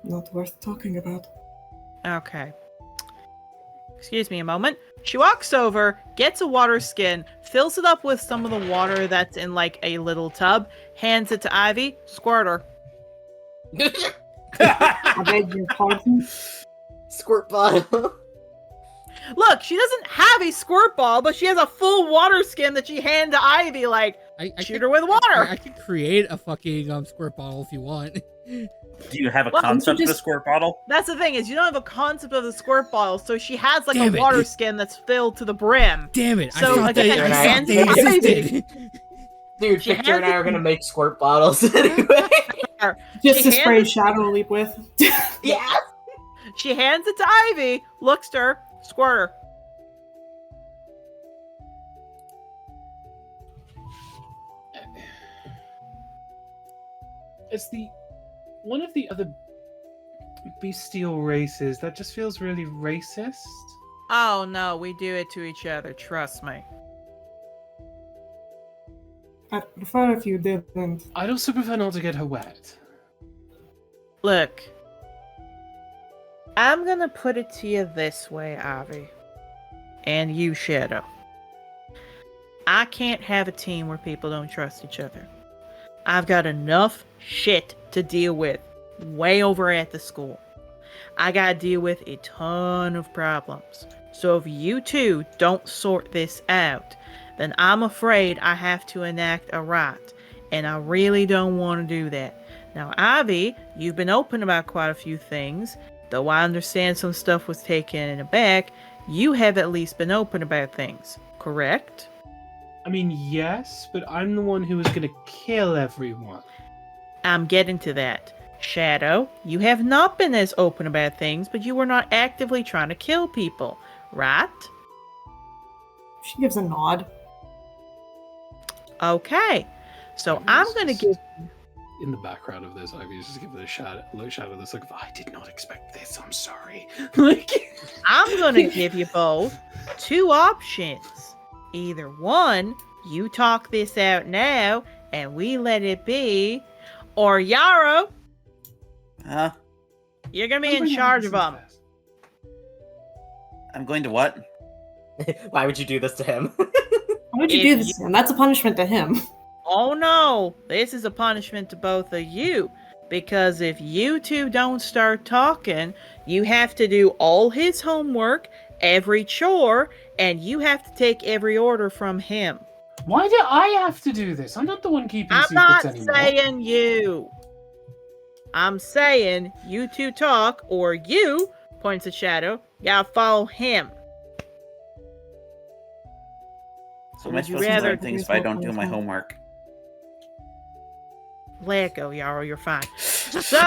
Not worth talking about. Okay. Excuse me a moment. She walks over, gets a water skin, fills it up with some of the water that's in a little tub, hands it to Ivy, squirt her. I beg your pardon? Squirt bottle. Look, she doesn't have a squirt ball, but she has a full water skin that she hand to Ivy, shoot her with water. I could create a fucking squirt bottle if you want. Do you have a Well, concept you of a just- squirt bottle? That's the thing, is you don't have a concept of the squirt bottle, so she has Damn a it. water skin that's filled to the brim. Damn it! So, I thought they, again, I thought they hands- existed. Dude, She Victor and I has are gonna make squirt bottles anyway. Just She to spray handed- Shadow Leap with. Yeah. She hands it to Ivy, looks to her, squirt her. It's one of the other bestial races that just feels really racist. Oh no, we do it to each other, trust me. I'd prefer if you didn't. I'd also prefer not to get her wet. Look, I'm gonna put it to you this way, Ivy. And you, Shadow. I can't have a team where people don't trust each other. I've got enough shit to deal with way over at the school. I gotta deal with a ton of problems. So if you two don't sort this out, then I'm afraid I have to enact a right. And I really don't want to do that. Now, Ivy, you've been open about quite a few things. Though I understand some stuff was taken in the back, you have at least been open about things, correct? I mean, yes, but I'm the one who was gonna kill everyone. I'm getting to that. Shadow, you have not been as open about things, but you were not actively trying to kill people, right? She gives a nod. Okay. So I'm going to give... In the background of this, Ivy's just giving a shadow this look of, I did not expect this, I'm sorry. Like, I'm going to give you both 2 options. Either one, you talk this out now, and we let it be, or Yarrow, Huh? you're going to be in charge of them. I'm going to what? Why would you do this to him? Why would you do this to him? That's a punishment to him. Oh no, this is a punishment to both of you. Because if you two don't start talking, you have to do all his homework, every chore, and you have to take every order from him. why do I have to do this? I'm not the one keeping I'm secrets not anymore. saying you. I'm saying you two talk, or you, points at Shadow, gotta follow him. So am I Would you supposed to rather- learn things if I don't do my homework? Let it go, Yarrow, you're fine. So,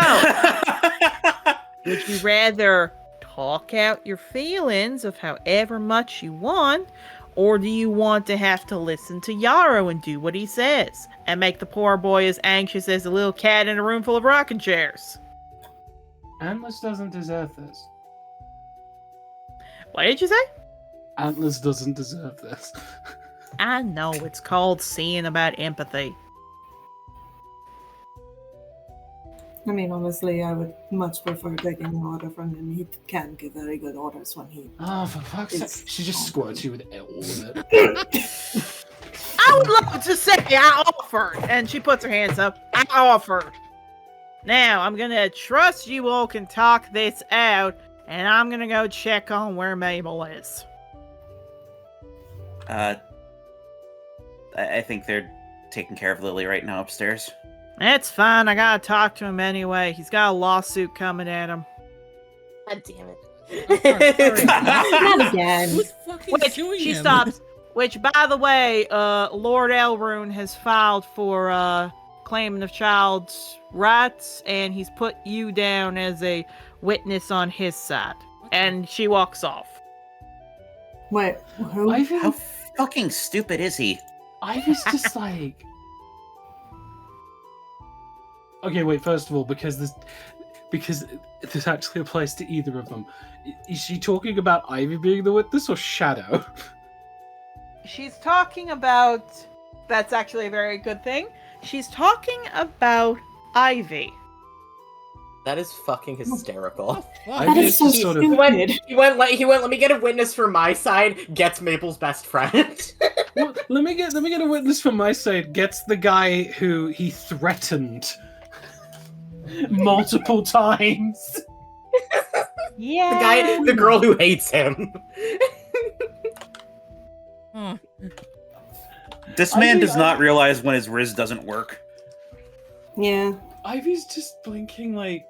would you rather talk out your feelings of however much you want, or do you want to have to listen to Yarrow and do what he says, and make the poor boy as anxious as a little cat in a room full of rocking chairs? Atlas doesn't deserve this. What did you say? Atlas doesn't deserve this. I know, it's called seeing about empathy. I mean, honestly, I would much prefer taking an order from him. He can give very good orders when he... Oh, for fuck's sake. It's- She just squirts you with all of it. I would love to say I offered, and she puts her hands up. I offered. Now, I'm gonna trust you all can talk this out, and I'm gonna go check on where Mabel is. I think they're taking care of Lily right now upstairs. It's fine, I gotta talk to him anyway. He's got a lawsuit coming at him. God damn it. Sorry. Not again. Who's fucking Which, suing she him? stops. Which, by the way, Lord Elrune has filed for, claiming of child's rights, and he's put you down as a witness on his side. And she walks off. Wait, who? Ivy, How fucking stupid is he? Ivy's just like... Okay, wait, first of all, because this actually applies to either of them. Is she talking about Ivy being the witness or Shadow? She's talking about... That's actually a very good thing. She's talking about Ivy. That is fucking hysterical. Fuck. That is so Ivy's sort of- stupid. He went, let me get a witness for my side, gets Mabel's best friend. Well, let me get a witness from my side. Gets the guy who he threatened multiple times. Yeah. the girl who hates him. Huh. This I man think does not realize when his Riz doesn't work. Yeah. Ivy's just blinking like,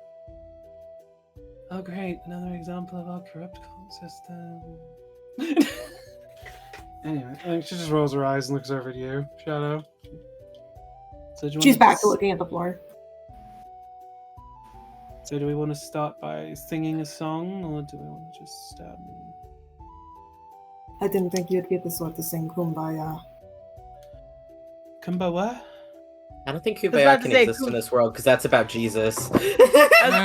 oh great, another example of our corrupt cult system. Anyway, I think she just rolls her eyes and looks over at you, Shadow. So do you She's wanna back to looking at the floor. So do we want to start by singing a song, or do we want to just I didn't think you'd get the sort to sing Kumbaya. Kumbaya? I don't think about Kumbaya to can say exist in this world, because that's about Jesus. I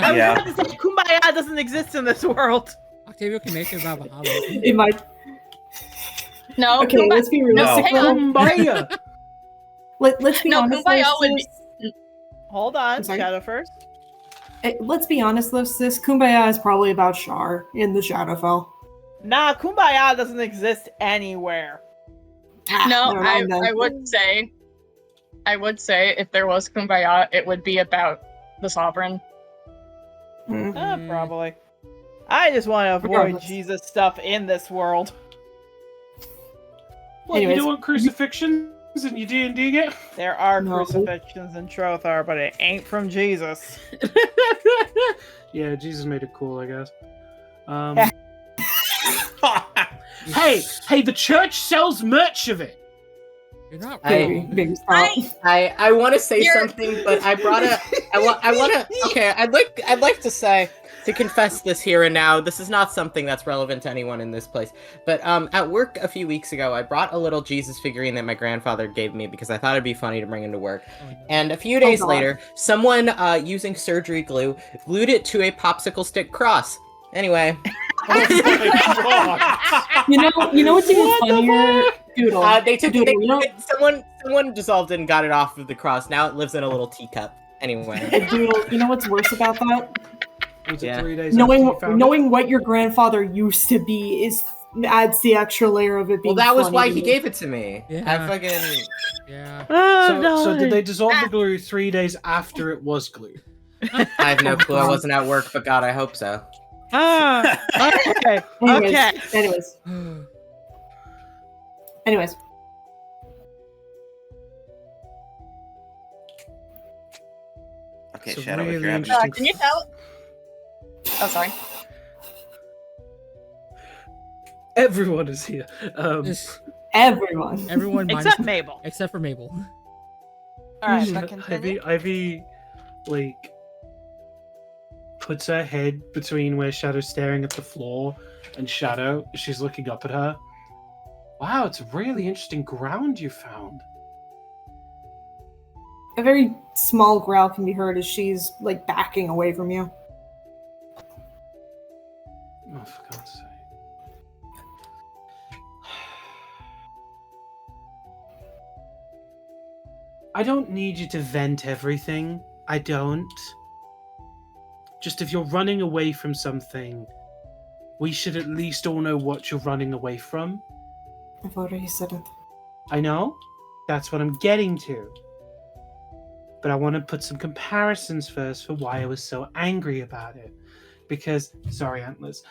was Yeah. about to say, Kumbaya doesn't exist in this world. Octavio can make it about Bahamut. It might. No, Okay, Kumbaya- let's be realistic. hang on. Kumbaya! Let's be No, honest. Kumbaya though, would be- sis. Hold on, I'm sorry? Shadow first. Let's be honest, though, sis. Kumbaya is probably about Shar in the Shadowfell. Nah, Kumbaya doesn't exist anywhere. No, Never I mind then. I would say if there was Kumbaya, it would be about the Sovereign. Hmm. Probably. I just want to avoid Regardless. Jesus stuff in this world. What, you Anyways. don't want crucifixions in your D&D game? There are No. crucifixions in Trothar, but it ain't from Jesus. Yeah, Jesus made it cool, I guess. Yeah. Hey, the church sells merch of it. You're not Baby, wrong. baby, stop. I want to say You're- something, but I brought a. I want to. Okay, I'd like to say to confess this here and now. This is not something that's relevant to anyone in this place. But at work a few weeks ago, I brought a little Jesus figurine that my grandfather gave me because I thought it'd be funny to bring into work. Oh, no. And a few days God. later, someone using surgery glue glued it to a popsicle stick cross. Anyway, You know what's even funnier? Doodle. they took Doodle, you know, someone dissolved it and got it off of the cross. Now it lives in a little teacup. Anyway, Doodle, you know what's worse about that? Was it Yeah. 3 days after you found Knowing what your grandfather used to be adds the extra layer of it well, being that was funny why to he me. gave it to me. Yeah. I fucking Yeah. Oh, So did no. they dissolve the glue 3 days after it was glued? I have no clue. I wasn't at work, but God, I hope so. Ah, okay. Anyways, Okay. anyways. Okay, It's a Shadow, if really you're having interesting- Can you tell? Oh, sorry. Everyone is here. Just Everyone. everyone Except minus, Mabel. except for Mabel. All right, but continue. Ivy, like, puts her head between where Shadow's staring at the floor and Shadow. She's looking up at her. Wow, it's really interesting ground you found. A very small growl can be heard as she's like backing away from you. Oh, for God's sake. I don't need you to vent everything. I don't. Just if you're running away from something, we should at least all know what you're running away from. I've already said it. I know. That's what I'm getting to. But I want to put some comparisons first for why I was so angry about it. Because, sorry, Antlers.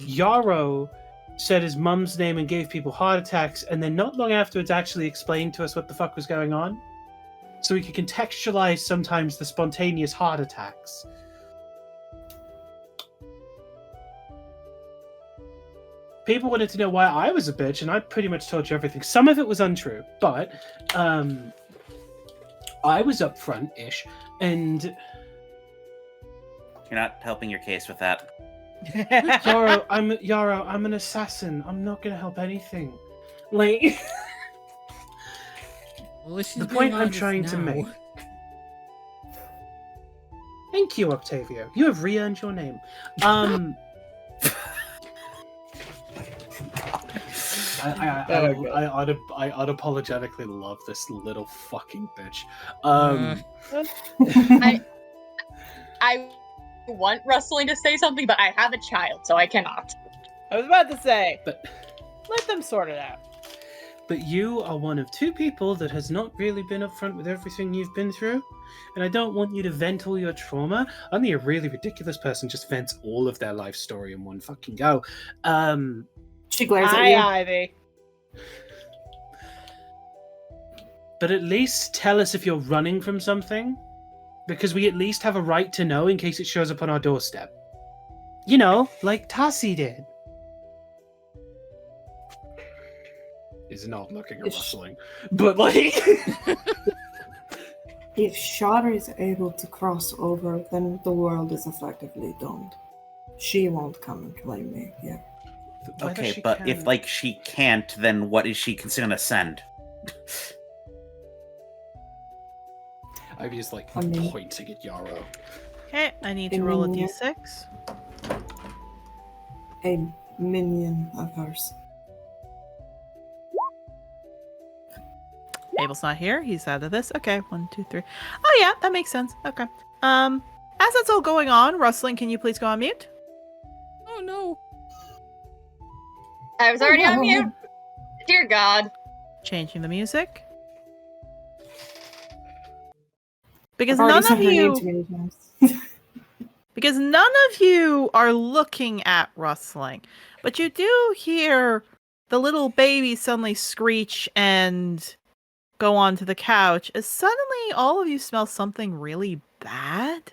Yarrow said his mum's name and gave people heart attacks, and then not long afterwards actually explained to us what the fuck was going on. So we could contextualize sometimes the spontaneous heart attacks. People wanted to know why I was a bitch, and I pretty much told you everything. Some of it was untrue, but I was upfront-ish, and You're not helping your case with that. Yarrow, I'm an assassin. I'm not gonna help anything. Like, Well, she's The being point I'm honest trying to now. make. Thank you, Octavio. You have re-earned your name. I unapologetically love this little fucking bitch. I want Rustling to say something, but I have a child, so I cannot. I was about to say, But let them sort it out. But you are one of two people that has not really been upfront with everything you've been through. And I don't want you to vent all your trauma. Only a really ridiculous person just vents all of their life story in one fucking go. She glares at Hi, you. Ivy. But at least tell us if you're running from something. Because we at least have a right to know in case it shows up on our doorstep. You know, like Tassi did. Is not looking at Ish. rustling. But like... If Shara is able to cross over, then the world is effectively doomed. She won't come and claim me here. Whether Okay, she but can- if like she can't, then what is she gonna send? Ivy is like I mean- pointing at Yarrow. Okay, I need to roll a Yeah. d6. A minion of hers. Mabel's not here. He's out of this. Okay, 1, 2, 3. Oh yeah, that makes sense. Okay. As that's all going on, Rustling, can you please go on mute? Oh no. I was already on mute. Dear God. Changing the music. Because I've already none said of her name you too many times. because none of you are looking at Rustling. But you do hear the little baby suddenly screech and go onto the couch as suddenly all of you smell something really bad.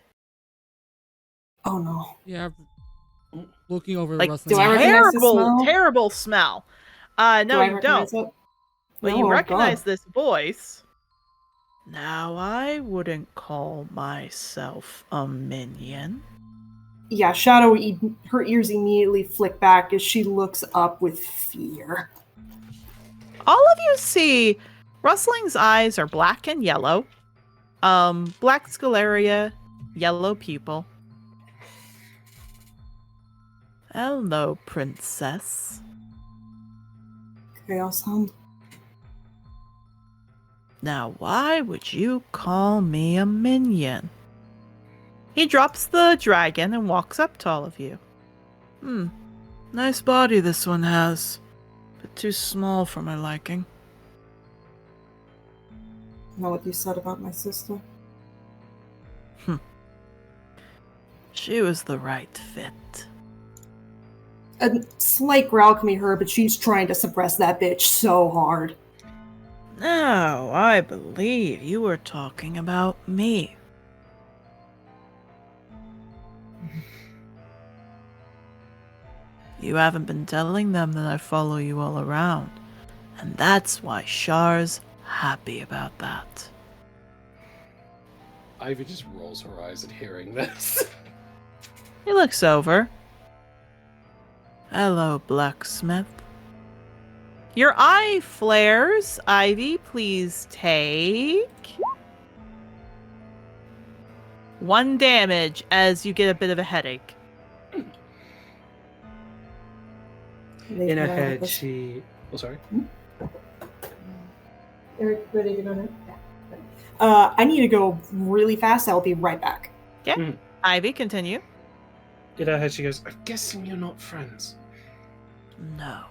Oh no. Yeah. Looking over Like Rustling. Do I recognize the terrible, smell? terrible smell. Do No, I you don't. recognize it? But No, you oh, recognize God. this voice. Now, I wouldn't call myself a minion. Yeah, her ears immediately flick back as she looks up with fear. All of you see Rustling's eyes are black and yellow. Black scleria, yellow pupil. Hello, princess. Chaos Hound. Now, why would you call me a minion? He drops the dragon and walks up to all of you. Nice body this one has, but too small for my liking. Know what you said about my sister? She was the right fit. A slight growl can be heard, but she's trying to suppress that bitch so hard. Now, I believe you were talking about me. You haven't been telling them that I follow you all around, and that's why Char's happy about that. Ivy just rolls her eyes at hearing this. He looks over. Hello, blacksmith. Your eye flares. Ivy, please take 1 damage as you get a bit of a headache. In her head, she. Oh, sorry. Eric, ready to go now? I need to go really fast. I'll be right back. Okay. Ivy, continue. In her head, she goes, I'm guessing you're not friends. No.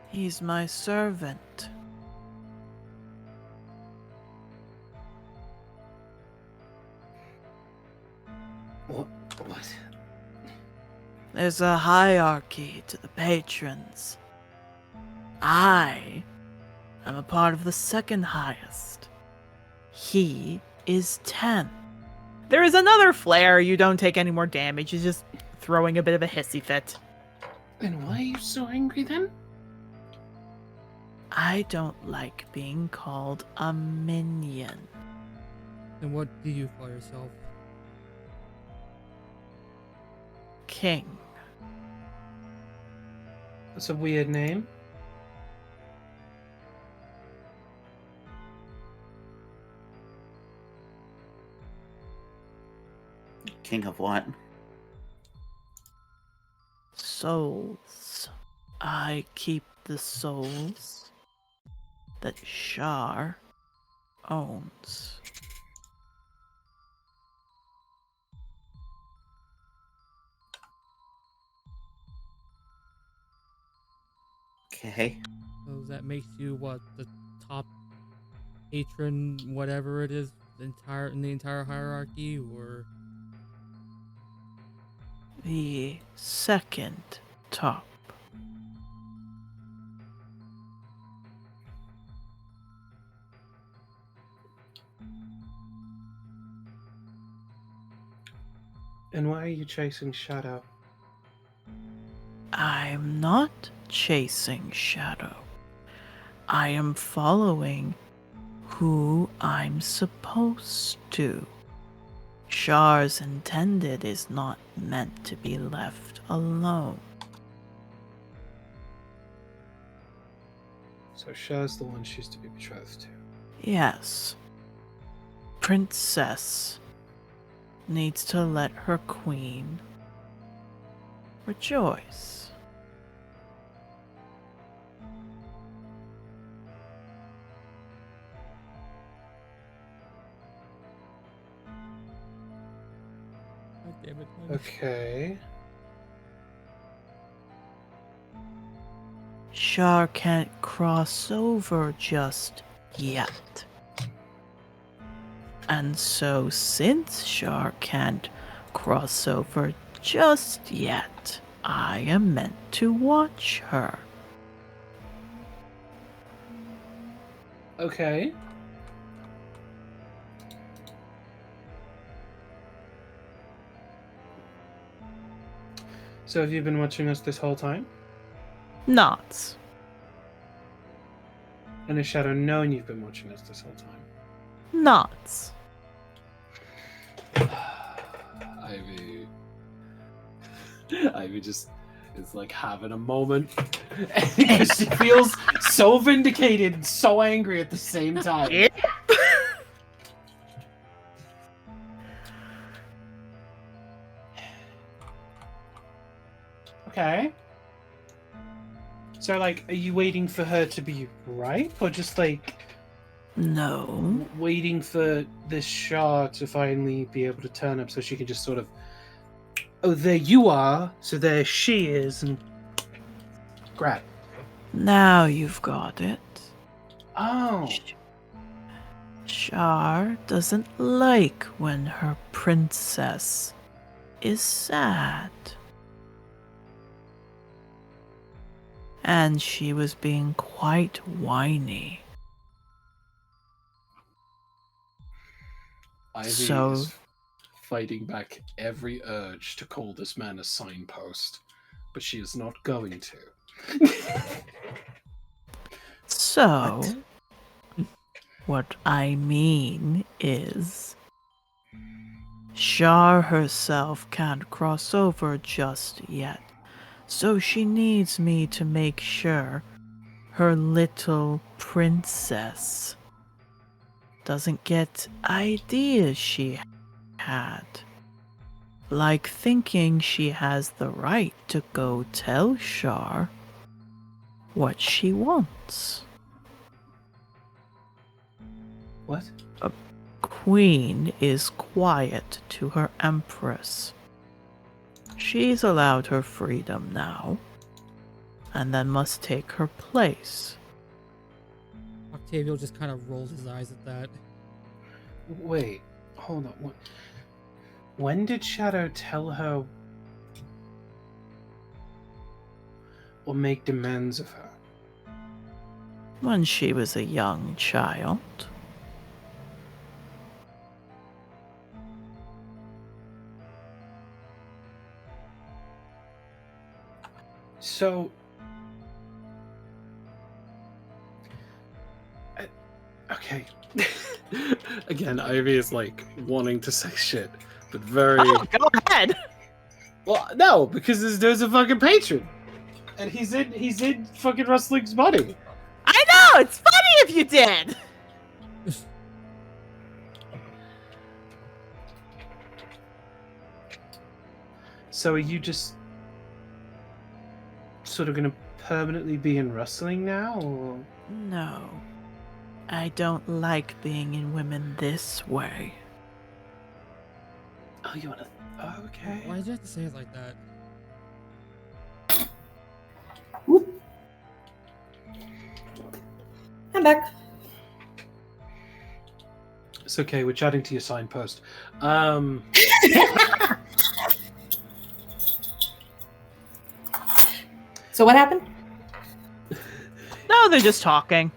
He's my servant. What? There's a hierarchy to the patrons. I am a part of the second highest. He is 10. There is another flare. You don't take any more damage. He's just throwing a bit of a hissy fit. Then why are you so angry then? I don't like being called a minion. Then what do you call yourself? King. That's a weird name. King of what? Souls. I keep the souls that Shar owns. Okay. So that makes you what, the top patron, whatever it is, in the entire hierarchy, or The second top. And why are you chasing Shadow? I'm not chasing Shadow. I am following who I'm supposed to. Shar's intended is not meant to be left alone. So Shah's the one she's to be betrothed to. Yes. Princess needs to let her queen rejoice. God damn it. Okay. Shar can't cross over just yet. And so, since Shar can't cross over just yet, I am meant to watch her. Okay. So have you been watching us this whole time? Not. And has Shadow known you've been watching us this whole time? Nods. Ivy just is like having a moment because she feels so vindicated and so angry at the same time. Okay. So, like, are you waiting for her to be ripe, or just like No. waiting for this Shah to finally be able to turn up so she can just sort of, oh, there you are, so there she is, and grab. Now you've got it. Oh. Shar doesn't like when her princess is sad. And she was being quite whiny. Ivy So- is fighting back every urge to call this man a signpost, but she is not going to. So, what I mean is, Shar herself can't cross over just yet, so she needs me to make sure her little princess doesn't get ideas she had. Like thinking she has the right to go tell Shar what she wants. What? A queen is quiet to her empress. She's allowed her freedom now, and then must take her place. Octavio just kind of rolled his eyes at that. Wait, hold on. When did Shadow tell her or make demands of her? When she was a young child. So, okay. Again, Ivy is like wanting to say shit, but very. Oh, go ahead! Well, no, because there's a fucking patron, and he's in fucking Rustling's body. I know! It's funny if you did! So are you just sort of gonna permanently be in Rustling now, or? No. I don't like being in women this way. Oh, you wanna? Oh, okay. Why'd you have to say it like that? Whoop. I'm back. It's okay. We're chatting to your signpost. So what happened? No, they're just talking.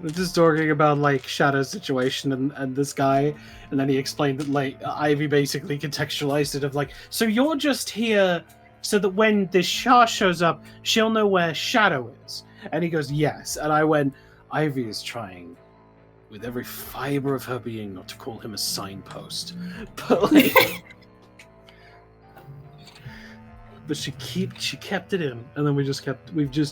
We're just talking about like Shadow's situation and this guy, and then he explained that like Ivy basically contextualized it of like, so you're just here so that when this Shah shows up, she'll know where Shadow is. And he goes, yes. And I went, Ivy is trying with every fiber of her being not to call him a signpost, but like, but she kept it in, and then we've just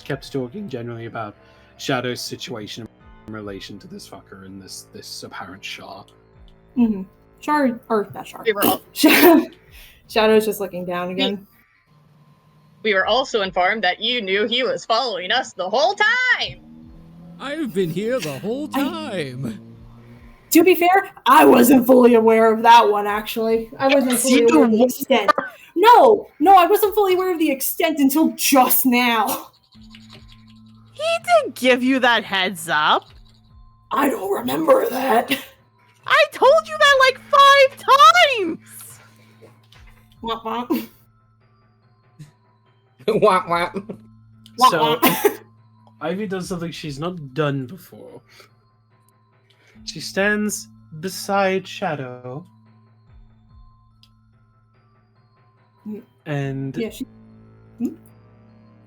kept talking generally about Shadow's situation in relation to this fucker and this apparent Shah. Mm-hmm. Shar, or not Shar. We were all, Shadow's just looking down again. we were also informed that you knew he was following us the whole time. I've been here the whole time. To be fair, I wasn't fully aware of that one, actually. I wasn't fully aware of the extent. No, I wasn't fully aware of the extent until just now. He didn't give you that heads up. I don't remember that. I told you that like 5 times! Womp womp. Wah, wah. Womp So womp. Ivy does something she's not done before. She stands beside Shadow, and Yeah,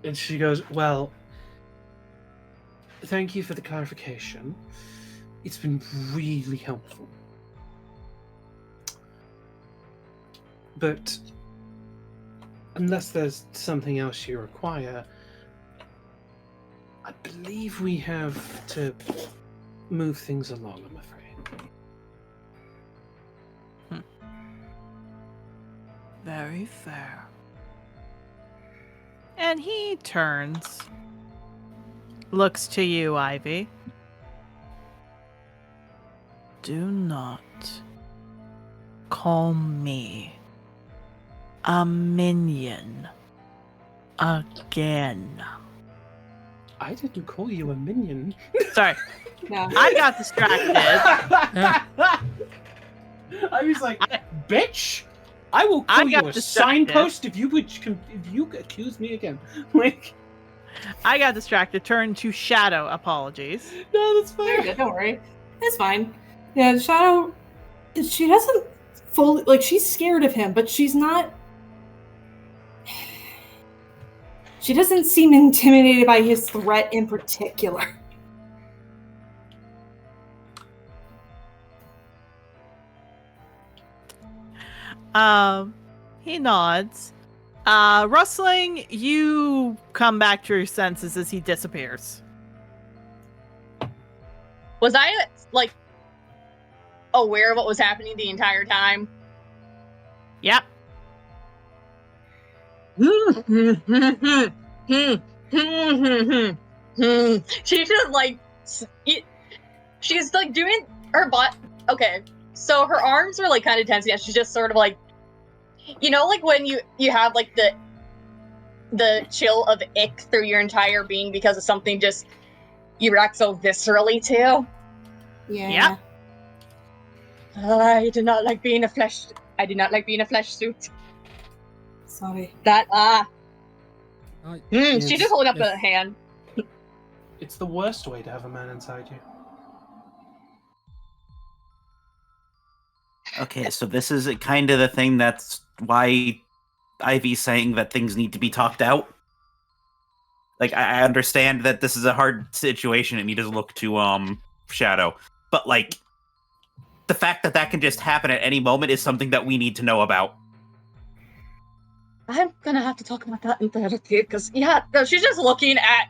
and she goes, well, thank you for the clarification. It's been really helpful. But unless there's something else you require, I believe we have to move things along, I'm afraid. Very fair. And he turns, looks to you, Ivy. Do not call me a minion again. I didn't call you a minion. Sorry, No. I got distracted. I was like, bitch! I will I call you got a distracted. signpost if you accuse me again. Like, I got distracted. Turned to Shadow. Apologies. no, that's You're fine. good, don't worry. It's fine. Yeah, Shadow, she doesn't fully, like, she's scared of him, but she's not. She doesn't seem intimidated by his threat in particular. He nods. Rustling, you come back to your senses as he disappears. Was I, like, aware of what was happening the entire time? Yep. She's just like, she's like doing her butt. Okay, so her arms are like kind of tense. Yeah, she's just sort of like, you know, like when you have like the chill of ick through your entire being because of something just you react so viscerally to. Yeah. Yep. I do not like being a flesh. I do not like being a flesh suit. Sorry. That Yes, she just holding up yes. a hand. It's the worst way to have a man inside you. Okay, so this is kind of the thing that's why Ivy's saying that things need to be talked out. Like, I understand that this is a hard situation and he doesn't look to Shadow, but like the fact that that can just happen at any moment is something that we need to know about. I'm gonna have to talk about that in therapy because no, she's just looking at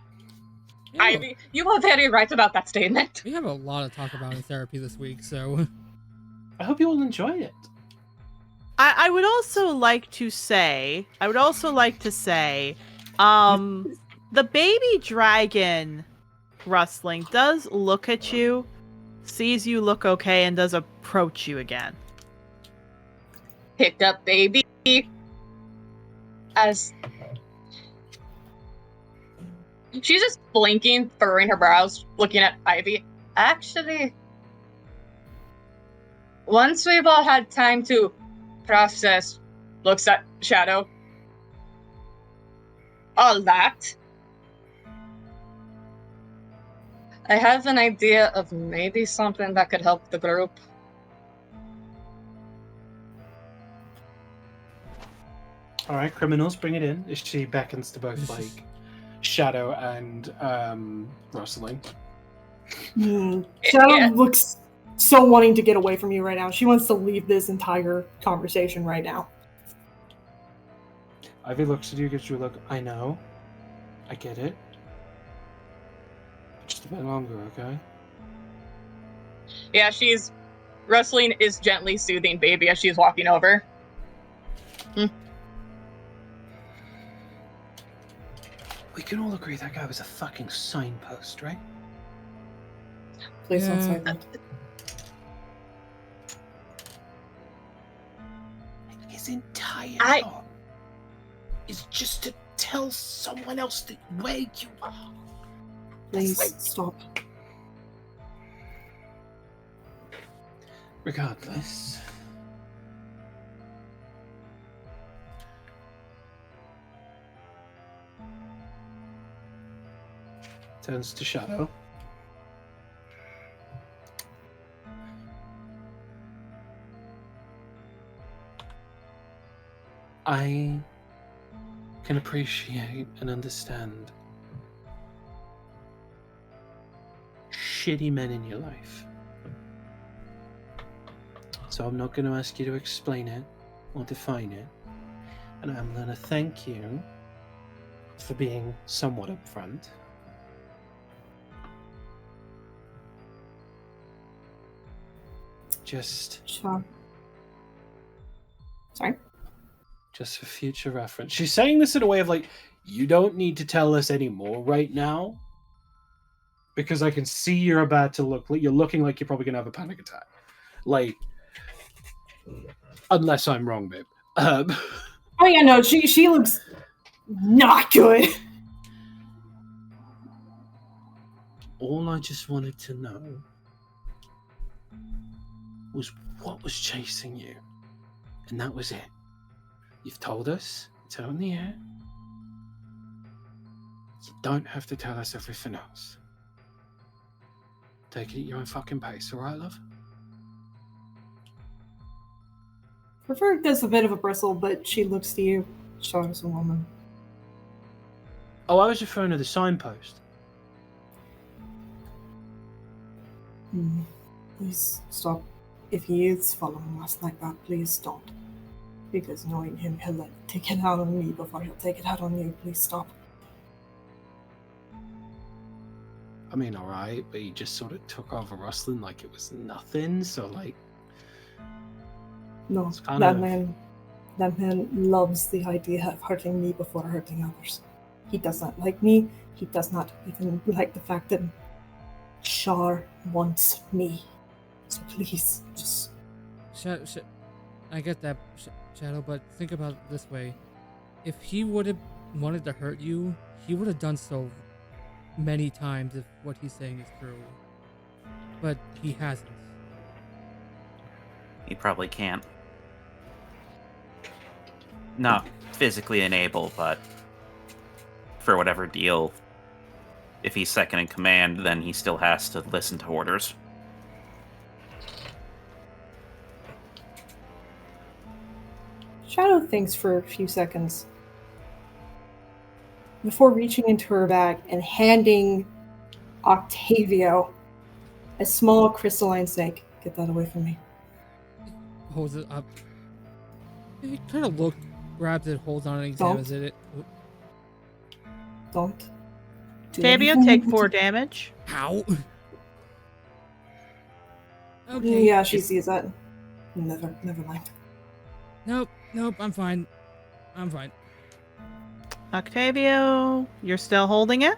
Yeah, Ivy. You are very right about that statement. we have a lot to talk about in therapy this week, so I hope you all enjoy it. I would also like to say, the baby dragon, Rustling, does look at you, sees you look okay, and does approach you again. Picked up baby as she's just blinking, furrowing her brows, looking at Ivy. Actually, once we've all had time to process, looks at Shadow, all that, I have an idea of maybe something that could help the group. All right, criminals, bring it in. She beckons to both like Shadow and Rustling. Shadow Yeah. looks so wanting to get away from you right now. She wants to leave this entire conversation right now. Ivy looks at you, gives you a look. I know. I get it. Just a bit longer, okay? Yeah, Rustling is gently soothing baby as she's walking over. We can all agree that guy was a fucking signpost, right? Please don't Yeah. say that. His entire I- job is just to tell someone else where you are. Please stop. Regardless. Turns to Shadow. I can appreciate and understand shitty men in your life. So I'm not going to ask you to explain it or define it. And I'm going to thank you for being somewhat upfront. Just Sure. Sorry? just for future reference. She's saying this in a way of like, you don't need to tell us any more right now. Because I can see you're about to look like you're looking like you're probably gonna have a panic attack. Like, unless I'm wrong, babe. Oh yeah, no, she looks not good. All I just wanted to know was what was chasing you. And that was it. You've told us, it's out in the air. You don't have to tell us everything else. Take it at your own fucking pace, alright, love? Prefer does a bit of a bristle, but she looks to you, short as a woman. Oh, I was referring to the signpost. Please stop. If he is following us like that, please don't. Because knowing him, he'll take it out on me before he'll take it out on you. Please stop. I mean, alright, but he just sort of took over rustling like it was nothing, so like... No, It's kind that of- man loves the idea of hurting me before hurting others. He does not like me. He does not even like the fact that Shar wants me. So please, just I get that, Shadow, but think about it this way. If he would have wanted to hurt you, he would have done so many times if what he's saying is true. But he hasn't. He probably can't. Not physically unable, but for whatever deal, if he's second in command, then he still has to listen to orders. Shadow thinks for a few seconds before reaching into her bag and handing Octavio a small crystalline snake. Get that away from me. Holds it up. He kind of grabs it, holds on, and examines it. Don't. do Fabio, anything take you 4 do. damage. Ow! Okay. Yeah, she sees that. Never mind. Nope, I'm fine. I'm fine. Octavio, you're still holding it?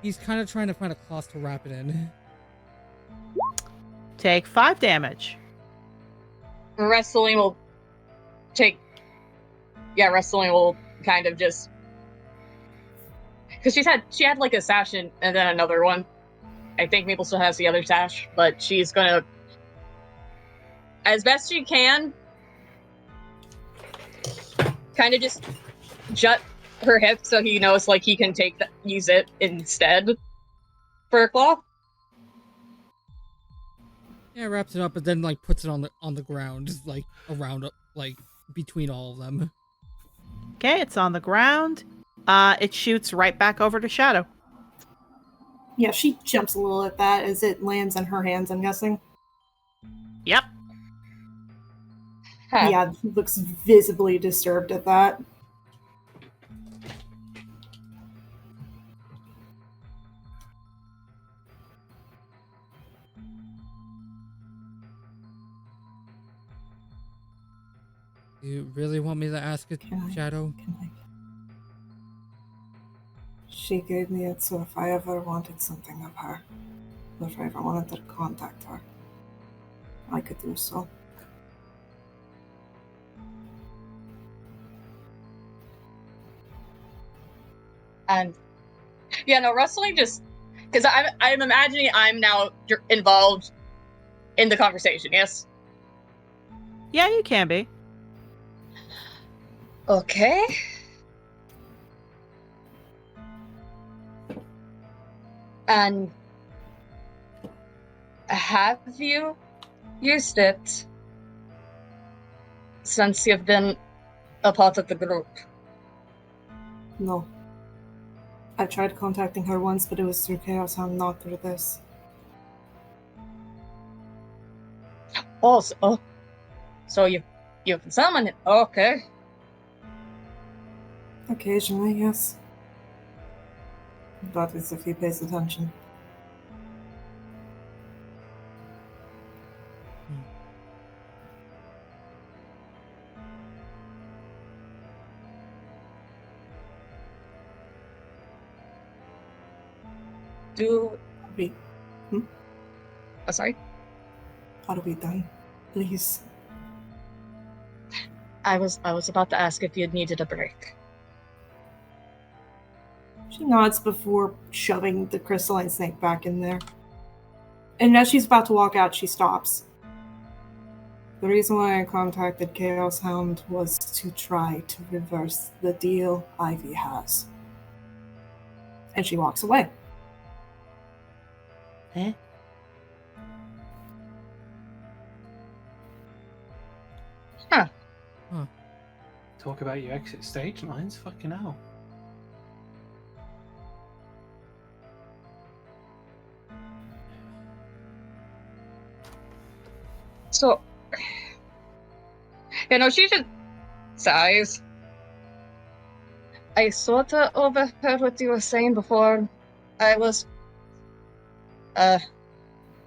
He's kind of trying to find a cloth to wrap it in. Take 5 damage. Wrestling will take. Yeah, wrestling will kind of just. Because she had like a sash and then another one. I think Maple still has the other sash, but she's gonna, as best she can, kind of just jut her hip so he knows like he can use it instead for a claw. Yeah, wraps it up, but then like puts it on the ground, just like around, like between all of them. Okay, it's on the ground. It shoots right back over to Shadow. Yeah, she jumps a little at that as it lands on her hands, I'm guessing. Yep. Huh. Yeah, looks visibly disturbed at that. You really want me to ask it, Can I- Shadow? She gave me it, so if I ever wanted something of her, or if I ever wanted to contact her, I could do so. And yeah, no, wrestling just because I'm imagining I'm now involved in the conversation. Yes. Yeah, you can be. Okay. And have you used it since you've been a part of the group? No. I tried contacting her once, but it was through Chaos Hound, not through this. Also, oh, so you can summon it. Okay. Occasionally, yes. That is if he pays attention. Do We, sorry. are we done? Please. I was about to ask if you'd needed a break. She nods before shoving the crystalline snake back in there. And as she's about to walk out, she stops. The reason why I contacted Chaos Hound was to try to reverse the deal Ivy has. And she walks away. Huh? Huh. Huh. Talk about your exit stage lines, fucking hell. So, she just sighs. I sort of overheard what you were saying before. I was,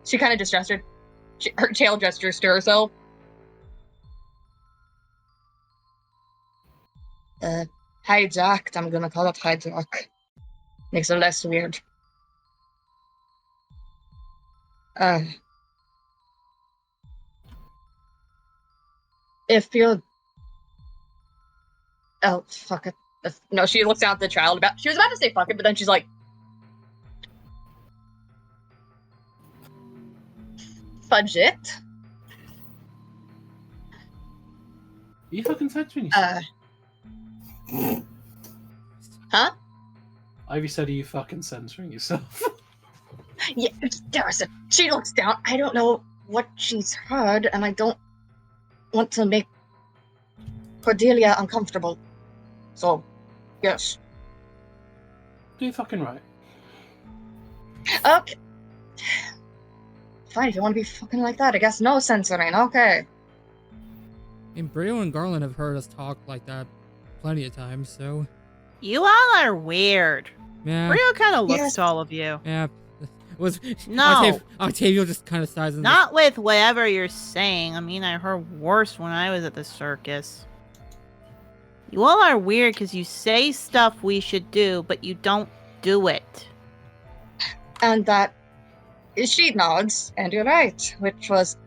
she kind of just gestured. Her tail gestures to herself. Hijacked. I'm gonna call it hijack. Makes it less weird. If you're... Oh, fuck it. No, she looks down at the child. She was about to say fuck it, but then she's like... Fudge it. Are you fucking censoring yourself? Huh? Ivy said, are you fucking censoring yourself? Yeah, she looks down. I don't know what she's heard, and I don't want to make Cordelia uncomfortable. So, yes. Do you fucking right? Okay. Fine, if you want to be fucking like that, I guess no censoring. Okay. And Brio and Garland have heard us talk like that plenty of times, so You all are weird. yeah. Rio kind of looks Yes. to all of you. Yeah. Was No. Octavio just kind of sighs and Not with whatever you're saying. I mean, I heard worse when I was at the circus. You all are weird because you say stuff we should do, but you don't do it. And that she nods, and you're right, which was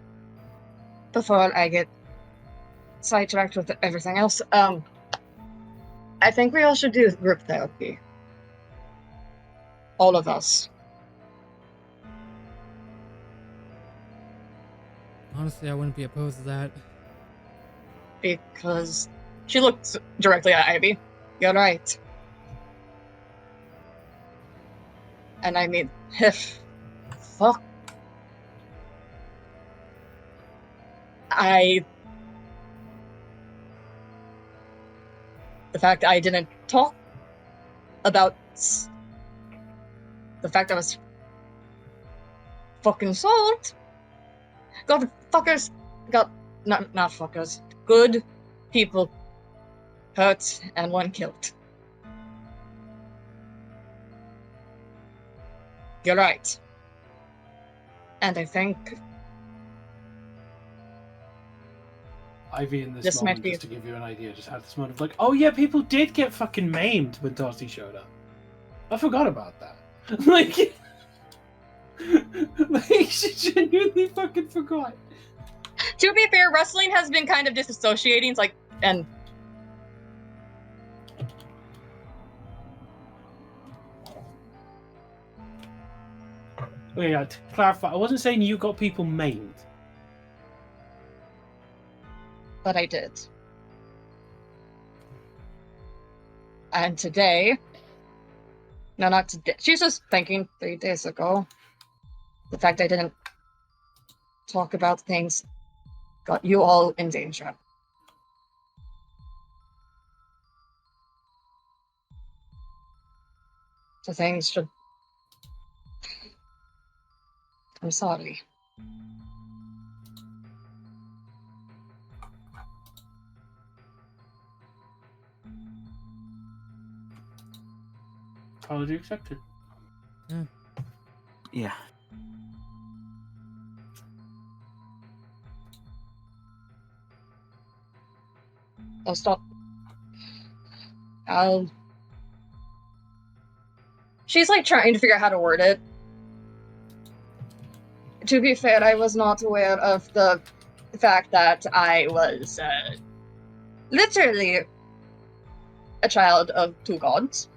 before I get sidetracked with everything else. I think we all should do group therapy. All of us. honestly, I wouldn't be opposed to that. Because she looks directly at Ivy. You're right. And I mean, if fuck. The fact I didn't talk about the fact I was fucking sold. Got fuckers, not fuckers, good people hurt and one killed. You're right. And I think Ivy in this This might moment, be- just to give you an idea, just had this moment of like, oh yeah, people did get fucking maimed when Darcy showed up. I forgot about that. like, she genuinely fucking forgot. to be fair, wrestling has been kind of disassociating. It's like, and Okay, yeah, to clarify, I wasn't saying you got people maimed. but I did. And today, no, not today. She was just thinking 3 days ago. The fact I didn't talk about things got you all in danger. So things should. I'm sorry. Apology accepted. Yeah. I'll stop. I'll. She's like trying to figure out how to word it. To be fair, I was not aware of the fact that I was literally a child of two gods.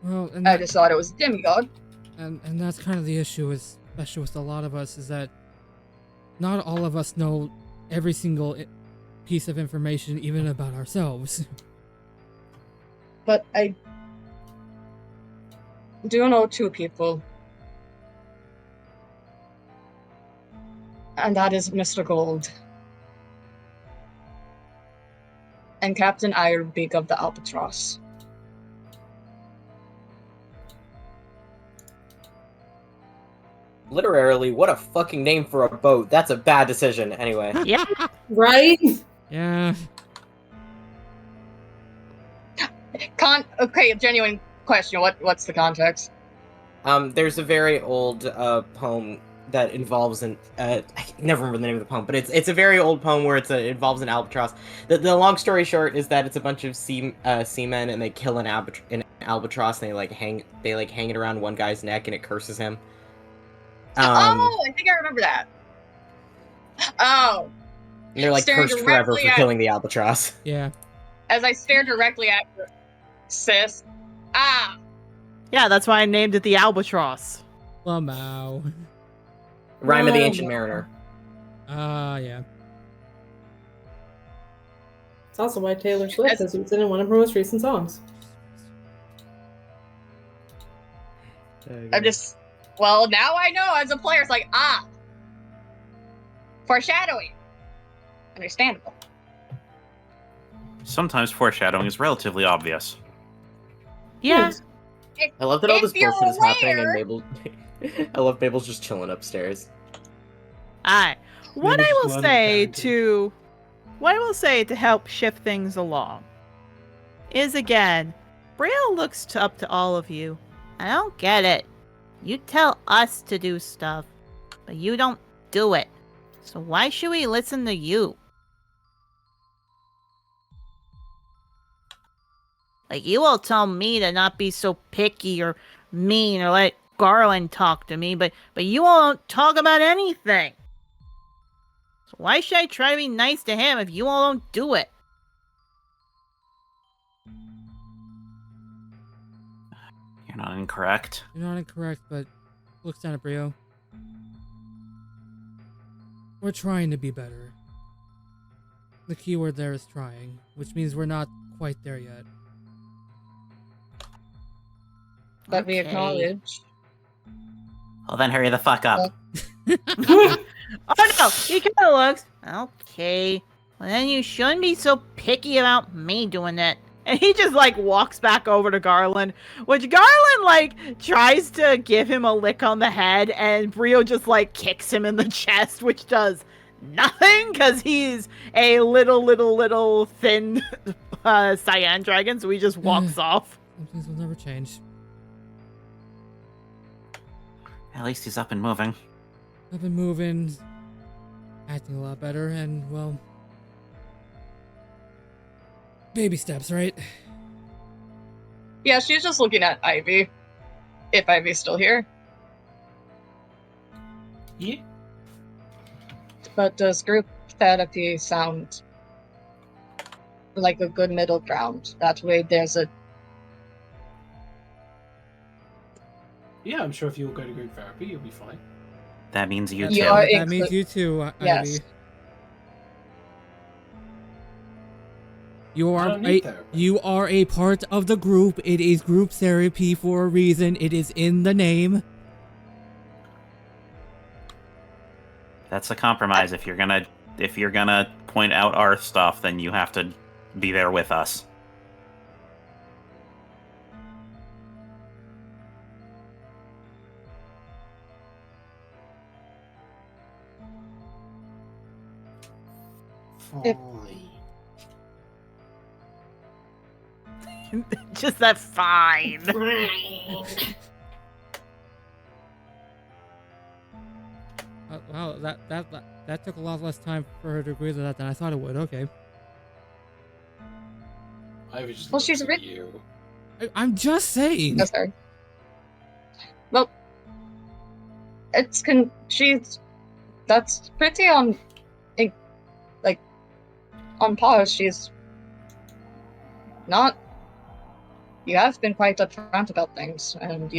Well, and I just thought it was a demigod. and that's kind of the issue, especially with a lot of us, is that not all of us know every single piece of information, even about ourselves. But I do know two people. And that is Mr. Gold. And Captain Ironbeak of the Albatross. Literally, what a fucking name for a boat. That's a bad decision. Anyway. Yeah. Right? Yeah. Okay, genuine question. What's the context? There's a very old poem that involves an I can never remember the name of the poem, but it's a very old poem where it involves an albatross. The long story short is that it's a bunch of seamen and they kill an albatross and they hang it around one guy's neck and it curses him. Oh, I think I remember that. Oh. And they're like Staring cursed forever directly for at- killing the albatross. Yeah. As I stare directly at her, sis. Ah. Yeah, that's why I named it the Albatross. Lamau. Rhyme of the Oh, Ancient no. Mariner. Yeah. It's also why Taylor Swift has used it in one of her most recent songs. I'm just. Well, now I know as a player, it's like, foreshadowing. Understandable. Sometimes foreshadowing is relatively obvious. Yeah. I love that all If this you're bullshit is happening and aware- Mabel. I love Mabel's just chilling upstairs. Alright. What Maybe I just will let say it to help shift things along is again, Braille looks up to all of you. I don't get it. You tell us to do stuff, but you don't do it. So why should we listen to you? Like, you all tell me to not be so picky or mean or let Garland talk to me, but you all don't talk about anything. So why should I try to be nice to him if you all don't do it? You're not incorrect. You're not incorrect, but looks down at Brio. We're trying to be better. The key word there is trying, which means we're not quite there yet. But we Okay. acknowledge. Well, then hurry the fuck up. Oh no, he kind of looks. Okay. Well, then you shouldn't be so picky about me doing that. And he just walks back over to Garland, which Garland tries to give him a lick on the head, and Brio just kicks him in the chest, which does nothing because he's a little thin cyan dragon, so he just walks off. Some things will never change. At least he's up and moving. I've been moving, acting a lot better, and well, baby steps, right? Yeah, she's just looking at Ivy. If Ivy's still here. Yeah. But does group therapy sound like a good middle ground? That way there's a... Yeah, I'm sure if you'll go to group therapy, you'll be fine. That means you That's- too. You are that means you too, Yes. Ivy. You I are don't need therapy. you are a part of the group. It is group therapy for a reason. It is in the name. That's a compromise. If you're gonna point out our stuff, then you have to be there with us. Fine. If- just that fine. Wow, that took a lot less time for her to agree to that than I thought it would. Okay. Ivy just Well, looks she's at rich. you. I'm just saying. Oh, sorry. Well, that's pretty on, like, on pause. She's not. You have been quite upfront about things, and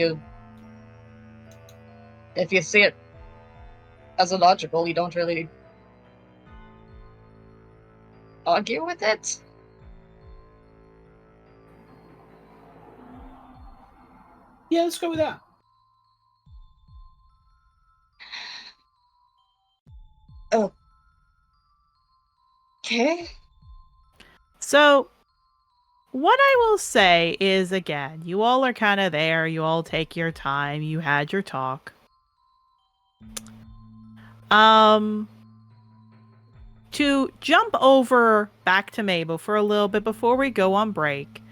if you see it as illogical, you don't really argue with it. Yeah, let's go with that. Okay. So, what I will say is, again, you all are kind of there. You all take your time. You had your talk. To jump over back to Mabel for a little bit before we go on break.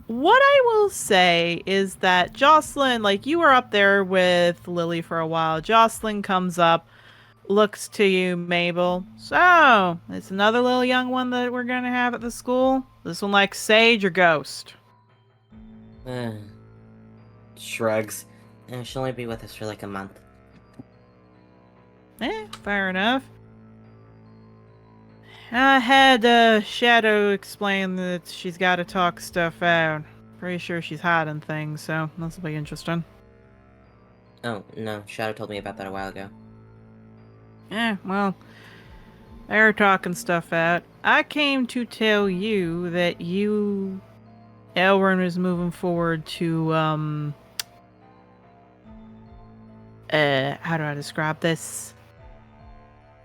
What I will say is that Jocelyn, like, you were up there with Lily for a while. Jocelyn comes up, looks to you, Mabel. So, it's another little young one that we're gonna have at the school? This one like Sage or Ghost? Shrugs. She'll only be with us for like a month. Fair enough. I had Shadow explain that she's got to talk stuff out. Pretty sure she's hiding things, so this'll be interesting. Oh, no. Shadow told me about that a while ago. Well, they're talking stuff out. I came to tell you that Elrond is moving forward to, how do I describe this?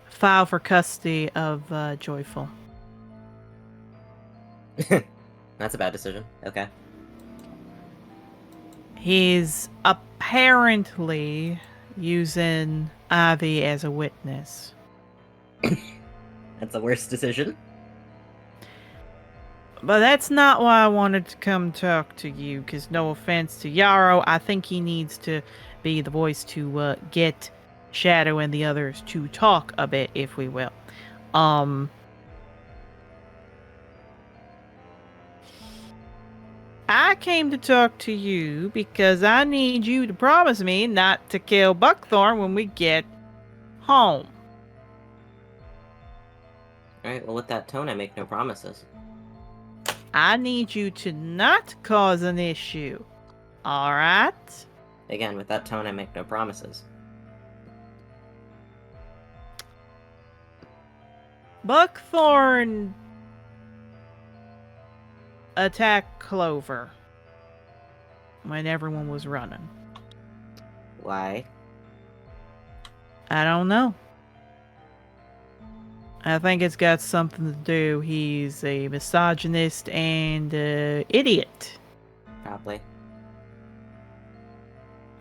File for custody of, Joyful. That's a bad decision. Okay. He's apparently using Ivy as a witness. That's the worst decision. But that's not why I wanted to come talk to you, because no offense to Yarrow, I think he needs to be the voice to get Shadow and the others to talk a bit, if we will. I came to talk to you because I need you to promise me not to kill Buckthorn when we get home. Alright, well, with that tone, I make no promises. I need you to not cause an issue. Alright? Again, with that tone, I make no promises. Buckthorn attacked Clover when everyone was running. Why? I don't know. I think it's got something to do. He's a misogynist and idiot. Probably.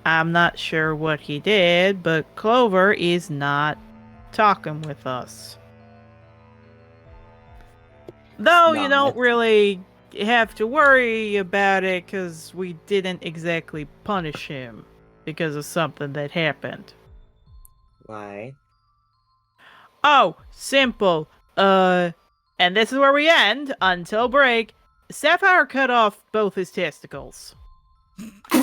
I'm not sure what he did, but Clover is not talking with us. Though you don't really have to worry about it because we didn't exactly punish him because of something that happened. Why? Oh, simple. And this is where we end until break. Sapphire cut off both his testicles. they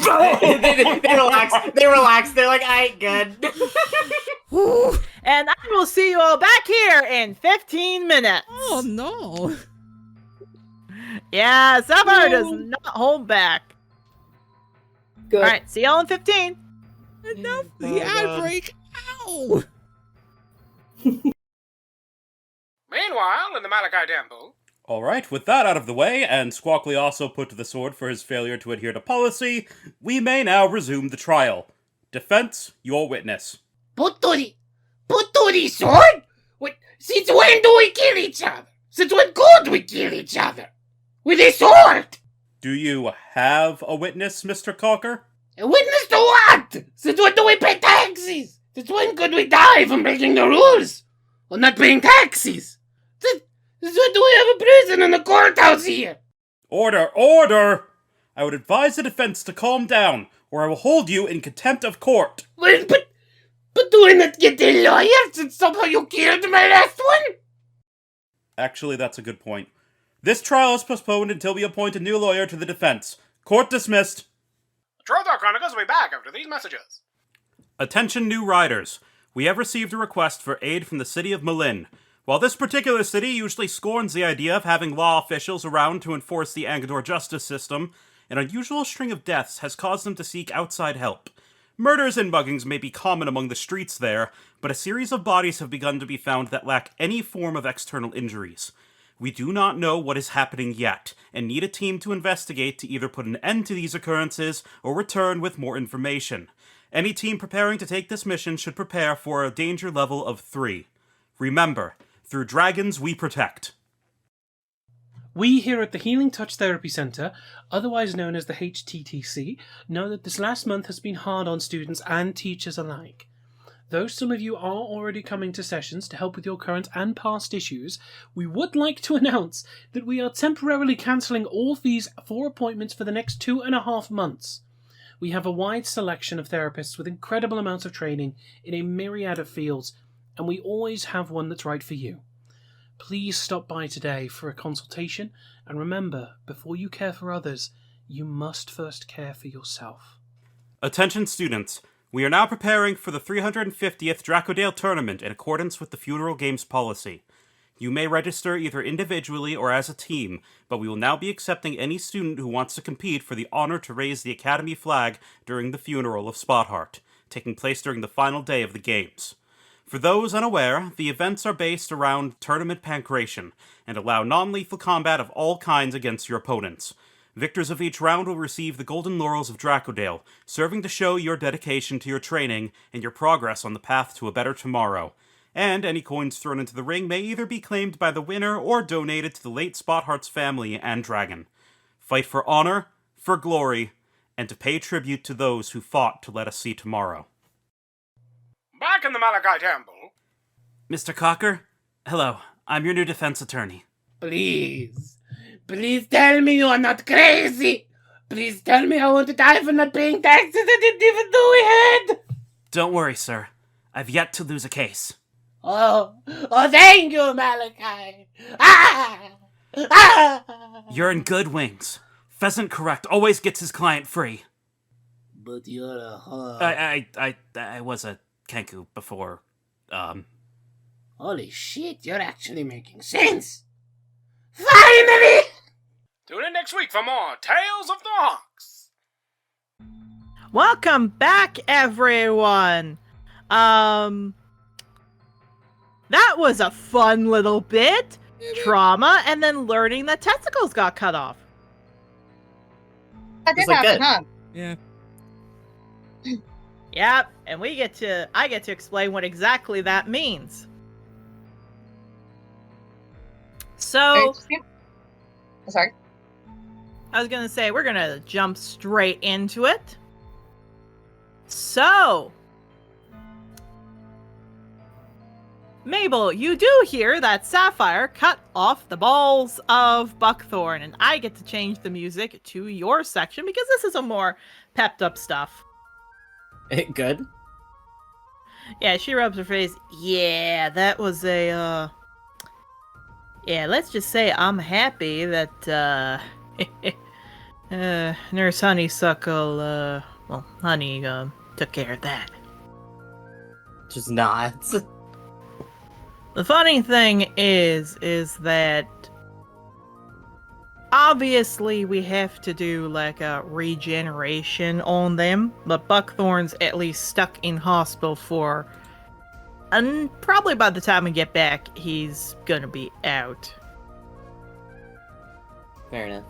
relax. They relax. They're like, I ain't good. And I will see you all back here in 15 minutes. Oh no. Yeah, Sapphire does not hold back. Good. Alright, see y'all in 15. Enough the ad break. Ow. Meanwhile, in the Malachi Temple. Alright, with that out of the way, and Squawkly also put to the sword for his failure to adhere to policy, we may now resume the trial. Defense, your witness. Put to the sword? What? Since when do we kill each other? Since when could we kill each other? With a sword! Do you have a witness, Mr. Cocker? A witness to what? Since when do we pay taxes? Since when could we die from breaking the rules? Or not paying taxes? So do we have a prison in the courthouse here? Order! Order! I would advise the defense to calm down, or I will hold you in contempt of court. Well, but do I not get a lawyer since somehow you killed my last one? Actually, that's a good point. This trial is postponed until we appoint a new lawyer to the defense. Court dismissed. Trothar Chronicles will be back after these messages. Attention new riders. We have received a request for aid from the city of Malin. While this particular city usually scorns the idea of having law officials around to enforce the Angador justice system, an unusual string of deaths has caused them to seek outside help. Murders and muggings may be common among the streets there, but a series of bodies have begun to be found that lack any form of external injuries. We do not know what is happening yet, and need a team to investigate to either put an end to these occurrences or return with more information. Any team preparing to take this mission should prepare for a danger level of 3. Remember, through dragons we protect. We here at the Healing Touch Therapy Centre, otherwise known as the HTTC, know that this last month has been hard on students and teachers alike. Though some of you are already coming to sessions to help with your current and past issues, we would like to announce that we are temporarily cancelling all fees for appointments for the next 2.5 months. We have a wide selection of therapists with incredible amounts of training in a myriad of fields, and we always have one that's right for you. Please stop by today for a consultation, and remember, before you care for others, you must first care for yourself. Attention students, we are now preparing for the 350th Dracodale tournament in accordance with the Funeral Games policy. You may register either individually or as a team, but we will now be accepting any student who wants to compete for the honor to raise the Academy flag during the funeral of Spotheart, taking place during the final day of the games. For those unaware, the events are based around tournament pancration, and allow non-lethal combat of all kinds against your opponents. Victors of each round will receive the Golden Laurels of Dracodale, serving to show your dedication to your training and your progress on the path to a better tomorrow. And any coins thrown into the ring may either be claimed by the winner or donated to the late Spotheart's family and dragon. Fight for honor, for glory, and to pay tribute to those who fought to let us see tomorrow. Back in the Malachi Temple. Mr. Cocker? Hello, I'm your new defense attorney. Please. Please tell me you are not crazy. Please tell me I want to die for not paying taxes I didn't even know we had. Don't worry, sir. I've yet to lose a case. Oh, thank you, Malachi. Ah! You're in good wings. Pheasant Correct always gets his client free. But you're a whore. I was a Kenku before, Holy shit, you're actually making sense. Finally! Tune in next week for more Tales of the Hawks. Welcome back, everyone. That was a fun little bit. Trauma, and then learning that testicles got cut off. That did It's like happen, good. huh? Yeah. Yep, and I get to explain what exactly that means. So, Sorry. I was gonna say, we're gonna jump straight into it. So, Mabel, you do hear that Sapphire cut off the balls of Buckthorn, and I get to change the music to your section because this is a more pepped up stuff. Good. Yeah, she rubs her face. Yeah, that was a, yeah, let's just say I'm happy that, Nurse Honeysuckle, well, Honey, took care of that. Just nods. The funny thing is that obviously we have to do like a regeneration on them, but Buckthorn's at least stuck in hospital for, and probably by the time we get back, he's gonna be out. Fair enough.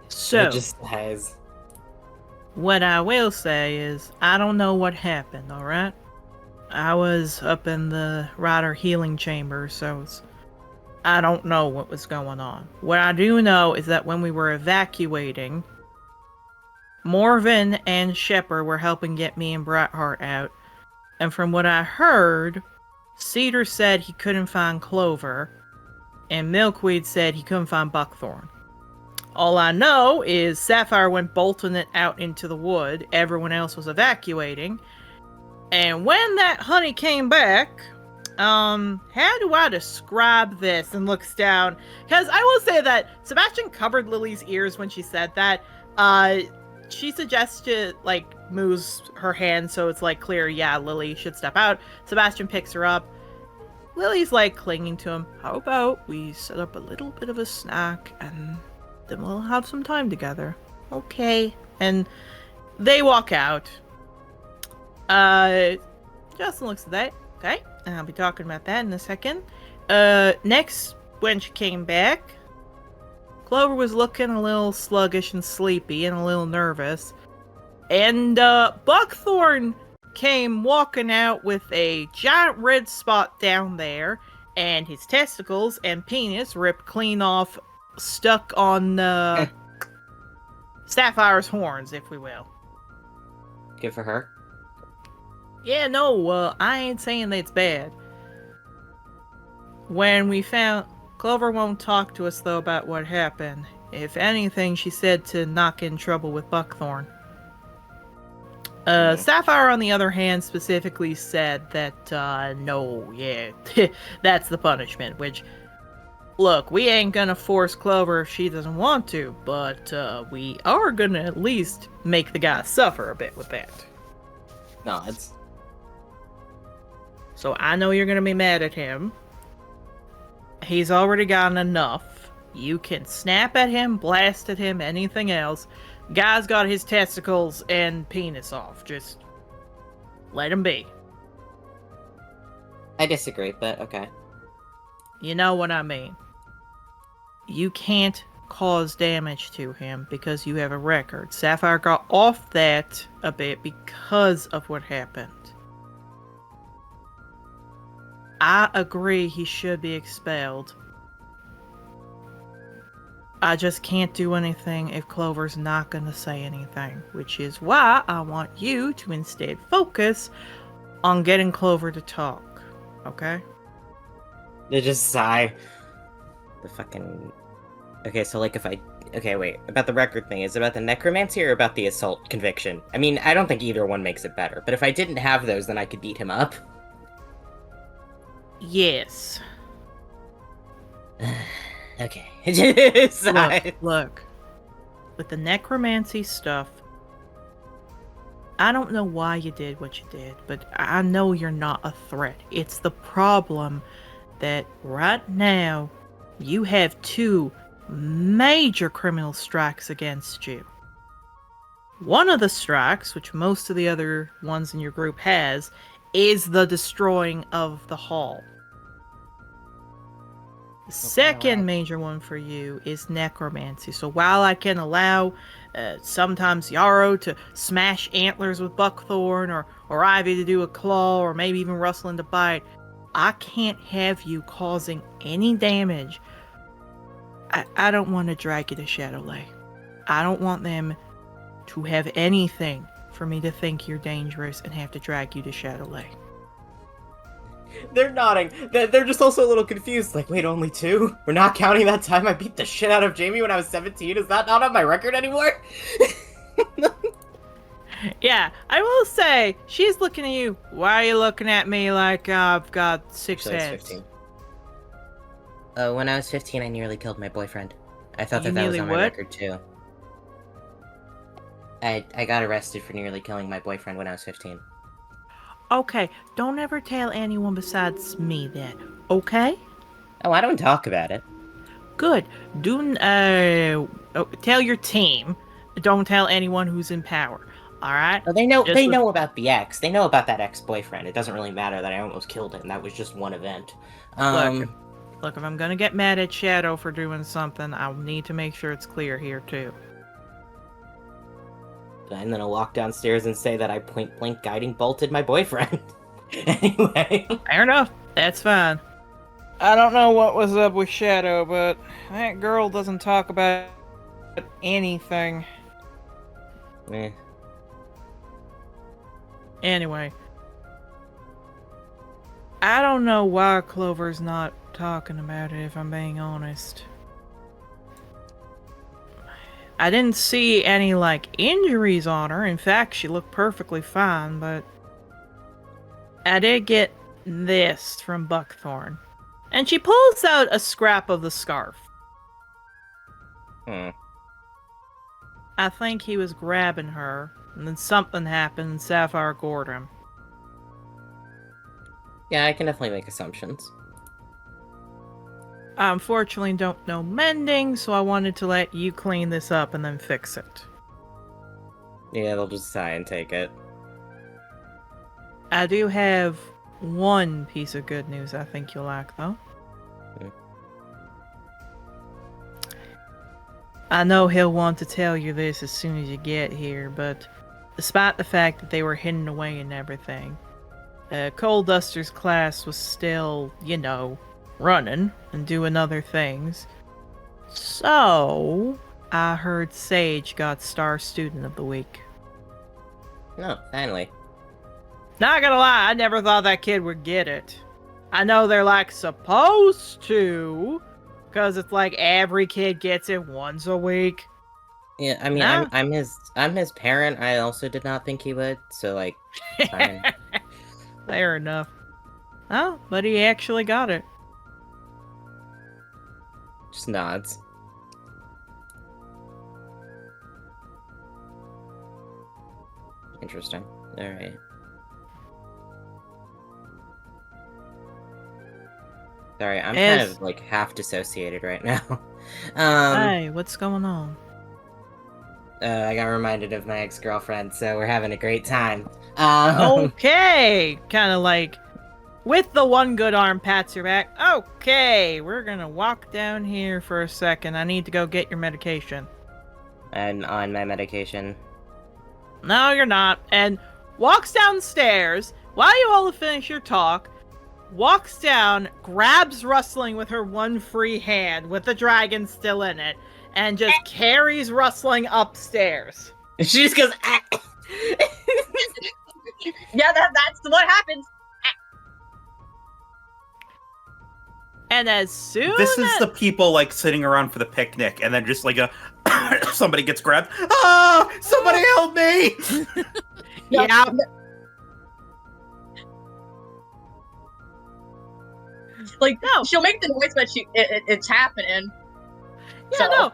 So, It just has. what I will say is, I don't know what happened, alright? I was up in the Rider healing chamber, so I don't know what was going on. What I do know is that when we were evacuating, Morven and Shepard were helping get me and Brightheart out. And from what I heard, Cedar said he couldn't find Clover, and Milkweed said he couldn't find Buckthorn. All I know is Sapphire went bolting it out into the wood. Everyone else was evacuating. And when that honey came back, how do I describe this? And looks down. Because I will say that Sebastian covered Lily's ears when she said that. She suggested, like, moves her hand so it's, like, clear, yeah, Lily should step out. Sebastian picks her up. Lily's, like, clinging to him. How about we set up a little bit of a snack and then we'll have some time together. Okay. And they walk out. Justin looks at that. Okay. And I'll be talking about that in a second. Next, when she came back, Clover was looking a little sluggish and sleepy and a little nervous. And Buckthorn came walking out with a giant red spot down there, and his testicles and penis ripped clean off, stuck on Sapphire's horns, if we will. Good for her. Yeah, no, I ain't saying that it's bad. When we found... Clover won't talk to us, though, about what happened. If anything, she said to not get in trouble with Buckthorn. Sapphire, on the other hand, specifically said that, no, yeah, that's the punishment, which, look, we ain't gonna force Clover if she doesn't want to, but, we are gonna at least make the guy suffer a bit with that. No, it's... So I know you're gonna be mad at him. He's already gotten enough. You can snap at him, blast at him, anything else. Guy's got his testicles and penis off. Just let him be. I disagree, but okay. You know what I mean. You can't cause damage to him because you have a record. Sapphire got off that a bit because of what happened. I agree he should be expelled. I just can't do anything if Clover's not going to say anything, which is why I want you to instead focus on getting Clover to talk, okay? They just sigh. The fucking... Okay, so like if I... Okay, wait. About the record thing, is it about the necromancy or about the assault conviction? I mean, I don't think either one makes it better, but if I didn't have those, then I could beat him up. Yes. Okay. Look. With the necromancy stuff, I don't know why you did what you did, but I know you're not a threat. It's the problem that right now you have 2 major criminal strikes against you. One of the strikes, which most of the other ones in your group has, is the destroying of the hall. The second major one for you is necromancy. So while I can allow sometimes Yarrow to smash antlers with Buckthorn, or Ivy to do a claw, or maybe even Rustling to bite, I can't have you causing any damage. I don't want to drag you to Shadowlay. I don't want them to have anything for me to think you're dangerous and have to drag you to Shadowlay. They're nodding. They're just also a little confused. Like, wait, only 2? We're not counting that time I beat the shit out of Jamie when I was 17? Is that not on my record anymore? Yeah, I will say, she's looking at you. Why are you looking at me like I've got 6 Actually, heads? 15. When I was 15, I nearly killed my boyfriend. I thought You that was nearly on my what? record, too. I got arrested for nearly killing my boyfriend when I was 15. Okay, don't ever tell anyone besides me then, okay? Oh, I don't talk about it. Good. Tell your team. Don't tell anyone who's in power. Alright? Oh, they know Just they with- know about the ex. They know about that ex-boyfriend. It doesn't really matter that I almost killed him. That was just one event. Look, if I'm gonna get mad at Shadow for doing something, I'll need to make sure it's clear here, too. And then I'll walk downstairs and say that I point-blank guiding bolted my boyfriend. Anyway. Fair enough. That's fine. I don't know what was up with Shadow, but that girl doesn't talk about anything. Eh. Anyway. I don't know why Clover's not talking about it, if I'm being honest. I didn't see any, like, injuries on her. In fact, she looked perfectly fine, but I did get this from Buckthorn. And she pulls out a scrap of the scarf. Hmm. I think he was grabbing her, and then something happened and Sapphire gored him. Yeah, I can definitely make assumptions. I unfortunately don't know mending, so I wanted to let you clean this up and then fix it. Yeah, they'll just sigh and take it. I do have one piece of good news I think you'll like, though. Hmm. I know he'll want to tell you this as soon as you get here, but despite the fact that they were hidden away and everything, Coal Duster's class was still, you know, running and doing other things. So, I heard Sage got Star Student of the Week. No, finally. Not gonna lie, I never thought that kid would get it. I know they're like supposed to, because it's like every kid gets it once a week. Yeah, I mean, Nah. I'm his parent. I also did not think he would. So like, fine. Fair enough. Oh, but he actually got it. Just nods. Interesting. All right. Sorry, I'm kind of like half dissociated right now. Hey, what's going on? I got reminded of my ex-girlfriend, so we're having a great time. Okay, kind of like with the one good arm pats your back. Okay, we're gonna walk down here for a second. I need to go get your medication. And on my medication. No, you're not. And walks downstairs while you all finish your talk. Walks down, grabs Rustling with her one free hand with the dragon still in it, and just carries Rustling upstairs. She just goes, ah! Yeah, that's what happens. And as soon This is as... the people like sitting around for the picnic, and then just like somebody gets grabbed. Ah! Somebody help me! Yeah. Like, No. she'll make the noise, but it's happening. Yeah, So- no.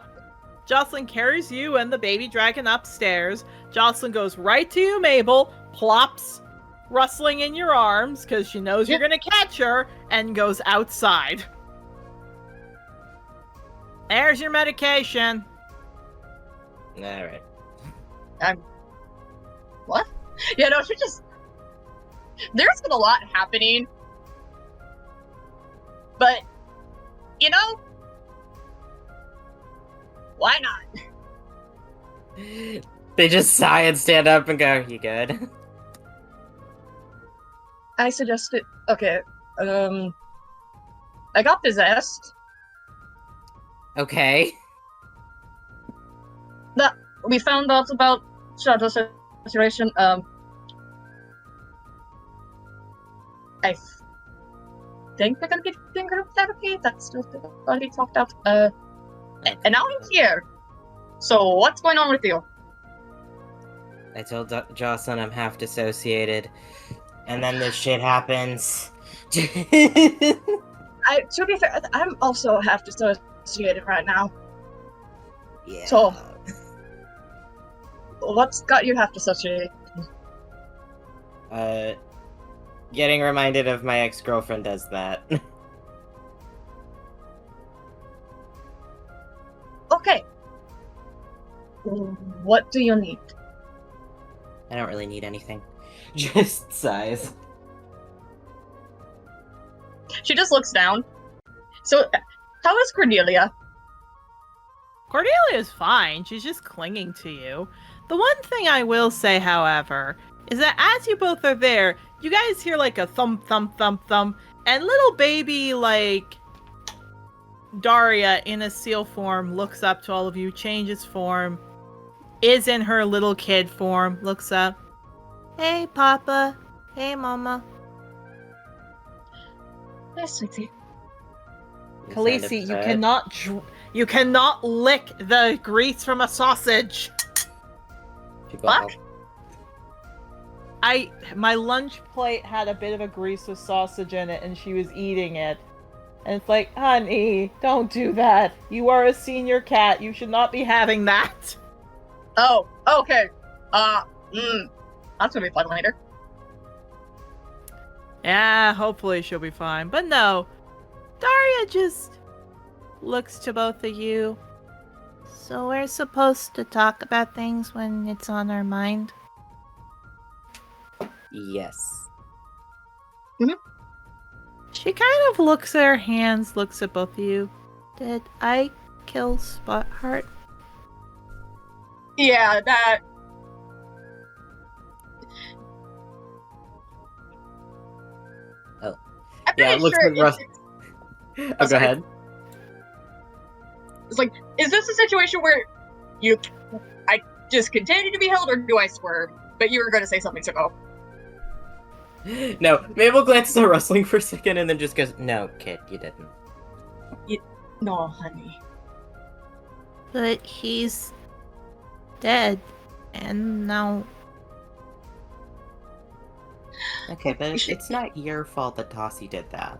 Jocelyn carries you and the baby dragon upstairs. Jocelyn goes right to you, Mabel, plops Rustling in your arms because she knows you're gonna catch her, and goes outside. There's your medication. Alright. What? Yeah, no, she just... There's been a lot happening. But, you know, why not? They just sigh and stand up and go, you good? I suggested, okay, I got possessed. Okay. We found out about shadow situation, I think we're gonna be doing group therapy, that's still already talked out, and now I'm here. So, what's going on with you? I told Jocelyn I'm half dissociated, and then this shit happens. To be fair, I'm also half dissociated right now. Yeah. So, what's got you half dissociated? Getting reminded of my ex-girlfriend does that. Okay. What do you need? I don't really need anything. Just sighs. She just looks down. So, how is Cordelia? Cordelia's fine. She's just clinging to you. The one thing I will say, however, is that as you both are there, you guys hear like a thump, thump, thump, thump, and little baby, like, Daria in a seal form looks up to all of you, changes form, is in her little kid form, looks up. Hey, Papa. Hey, Mama. Yes, sweetie. You sound Khaleesi, upset. you cannot lick the grease from a sausage. She got Fuck. My lunch plate had a bit of a grease with sausage in it, and she was eating it. And it's like, honey, don't do that. You are a senior cat. You should not be having that. Oh, okay. That's gonna be fun later. Yeah, hopefully she'll be fine. But no, Daria just looks to both of you. So we're supposed to talk about things when it's on our mind? Yes. She kind of looks at her hands, looks at both of you. Did I kill Spotheart? Yeah, that. Oh. I'm Yeah, pretty it looks sure like Russ. it's- Oh, go sorry. ahead. It's like, is this a situation where I just continue to be held, or do I swerve? But you were going to say something, so go. No, Mabel glances at Rustling for a second and then just goes, "No, kid, you didn't." No, honey. But he's dead. And now... Okay, but it's not your fault that Tossie did that.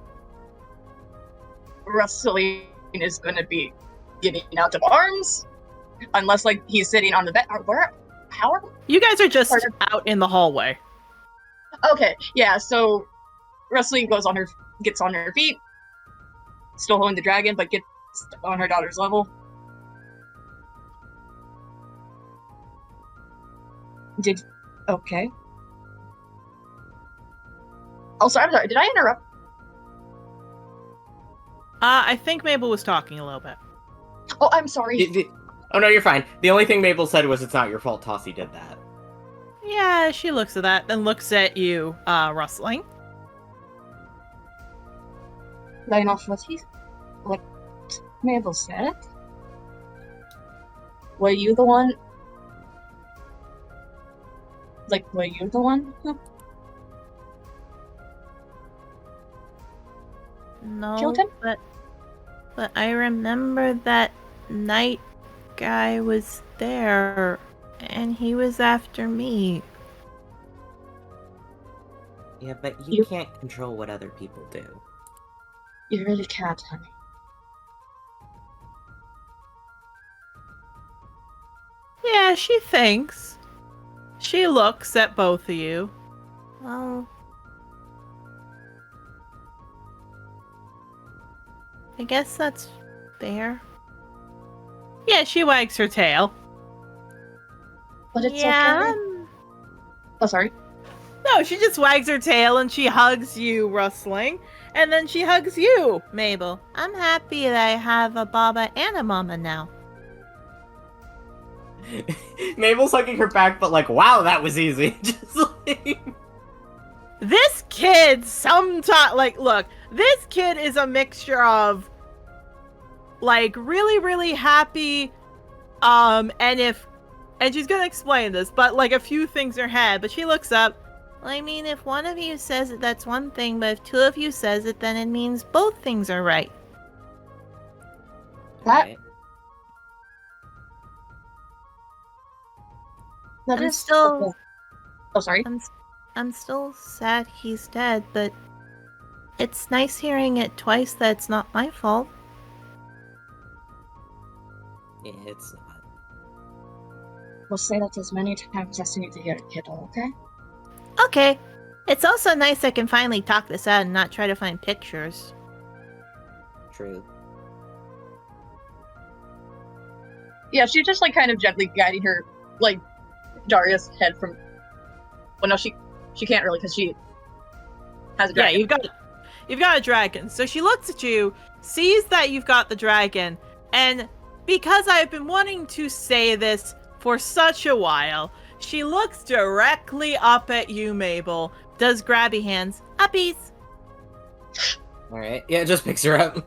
Rustling is going to be getting out of arms, unless, like, he's sitting on the bed. Where? How are... You guys are just out in the hallway. Okay, yeah, so Rustling gets on her feet, still holding the dragon, but gets on her daughter's level. Okay. Also, I'm sorry, did I interrupt? I think Mabel was talking a little bit. Oh, I'm sorry. Oh no, you're fine. The only thing Mabel said was it's not your fault Tossie did that. Yeah, she looks at that, then looks at you, Rustling. Line off what Mabel said? Were you the one? Like, were you the one? No, Killed him? but I remember that night guy was there, and he was after me. Yeah, but you can't control what other people do. You really can't, honey. Yeah, she thinks. She looks at both of you. Well, I guess that's fair. Yeah, she wags her tail. But it's yeah. okay. Oh, sorry. No, she just wags her tail and she hugs you, Rustling. And then she hugs you, Mabel. I'm happy that I have a Baba and a Mama now. Mabel's hugging her back, but like, wow, that was easy. Just like... This kid sometimes, like, look, this kid is a mixture of, like, really, really happy, and she's gonna explain this, but, like, a few things in her head, but she looks up. Well, I mean, if one of you says it, that's one thing, but if two of you says it, then it means both things are right. That I'm is still... okay. Oh, sorry. I'm still sad he's dead, but it's nice hearing it twice that it's not my fault. Yeah, it's not. We'll say that as many times as you need to hear it, kiddo, okay? Okay. It's also nice I can finally talk this out and not try to find pictures. True. Yeah, she's just, like, kind of gently guiding her, like, Daria's head from... Well, no, she can't really, because she has a dragon. Yeah, you've got a dragon. So she looks at you, sees that you've got the dragon, and because I've been wanting to say this for such a while, she looks directly up at you, Mabel, does grabby hands, uppies. Alright, yeah, just picks her up.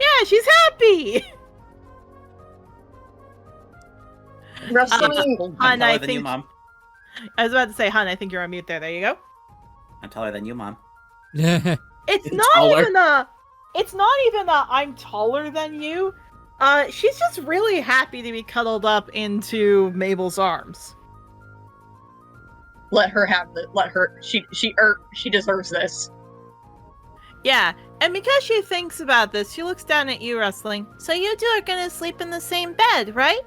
Yeah, she's happy. Wrestling. Hun, taller I than you, think Mom. I was about to say, Hun, I think you're on mute there. There you go. I'm taller than you, Mom. Yeah. It's You're not taller. even a. It's not even a. I'm taller than you. She's just really happy to be cuddled up into Mabel's arms. Let her have the. Let her. She deserves this. Yeah, and because she thinks about this, she looks down at you, Rustling. So you two are gonna sleep in the same bed, right?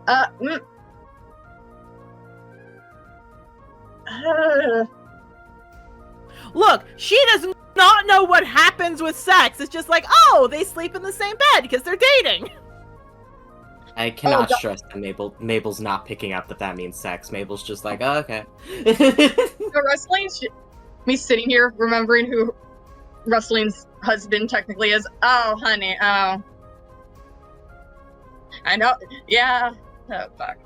Mm. Look, she does not know what happens with sex. It's just like, oh, they sleep in the same bed because they're dating. I cannot God. stress that Mabel's not picking up that means sex. Mabel's just like, oh, okay. The wrestling. Me sitting here remembering who Rustling's husband technically is. Oh, honey. Oh. I know. Yeah. Oh, fuck.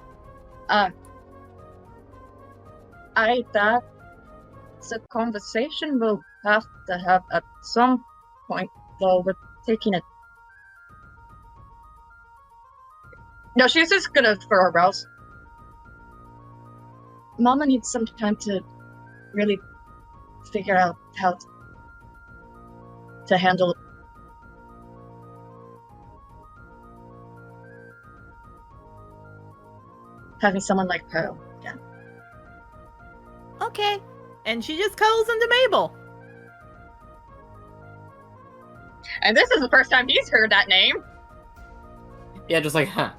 That's a conversation we'll have to have at some point, though. We're taking it. No, she's just gonna throw a rouse. Mama needs some time to really figure out how to handle it. Having someone like her. Yeah. Okay. And she just cuddles into Mabel. And this is the first time he's heard that name. Yeah, just like, huh.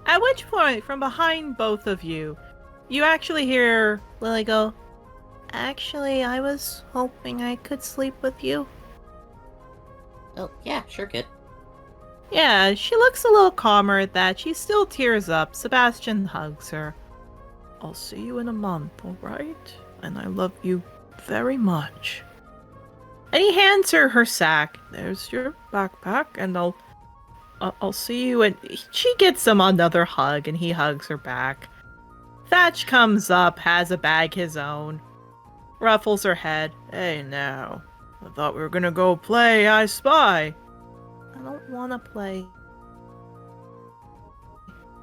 At which point, from behind both of you, you actually hear Lily go, actually, I was hoping I could sleep with you. Oh, yeah, sure, kid. Yeah, she looks a little calmer at that. She still tears up. Sebastian hugs her. I'll see you in a month, alright? And I love you very much. And he hands her her sack. There's your backpack, and I'll see you. And she gets him another hug, and he hugs her back. Thatch comes up, has a bag his own. Ruffles her head. Hey, now. I thought we were gonna go play I Spy. I don't want to play.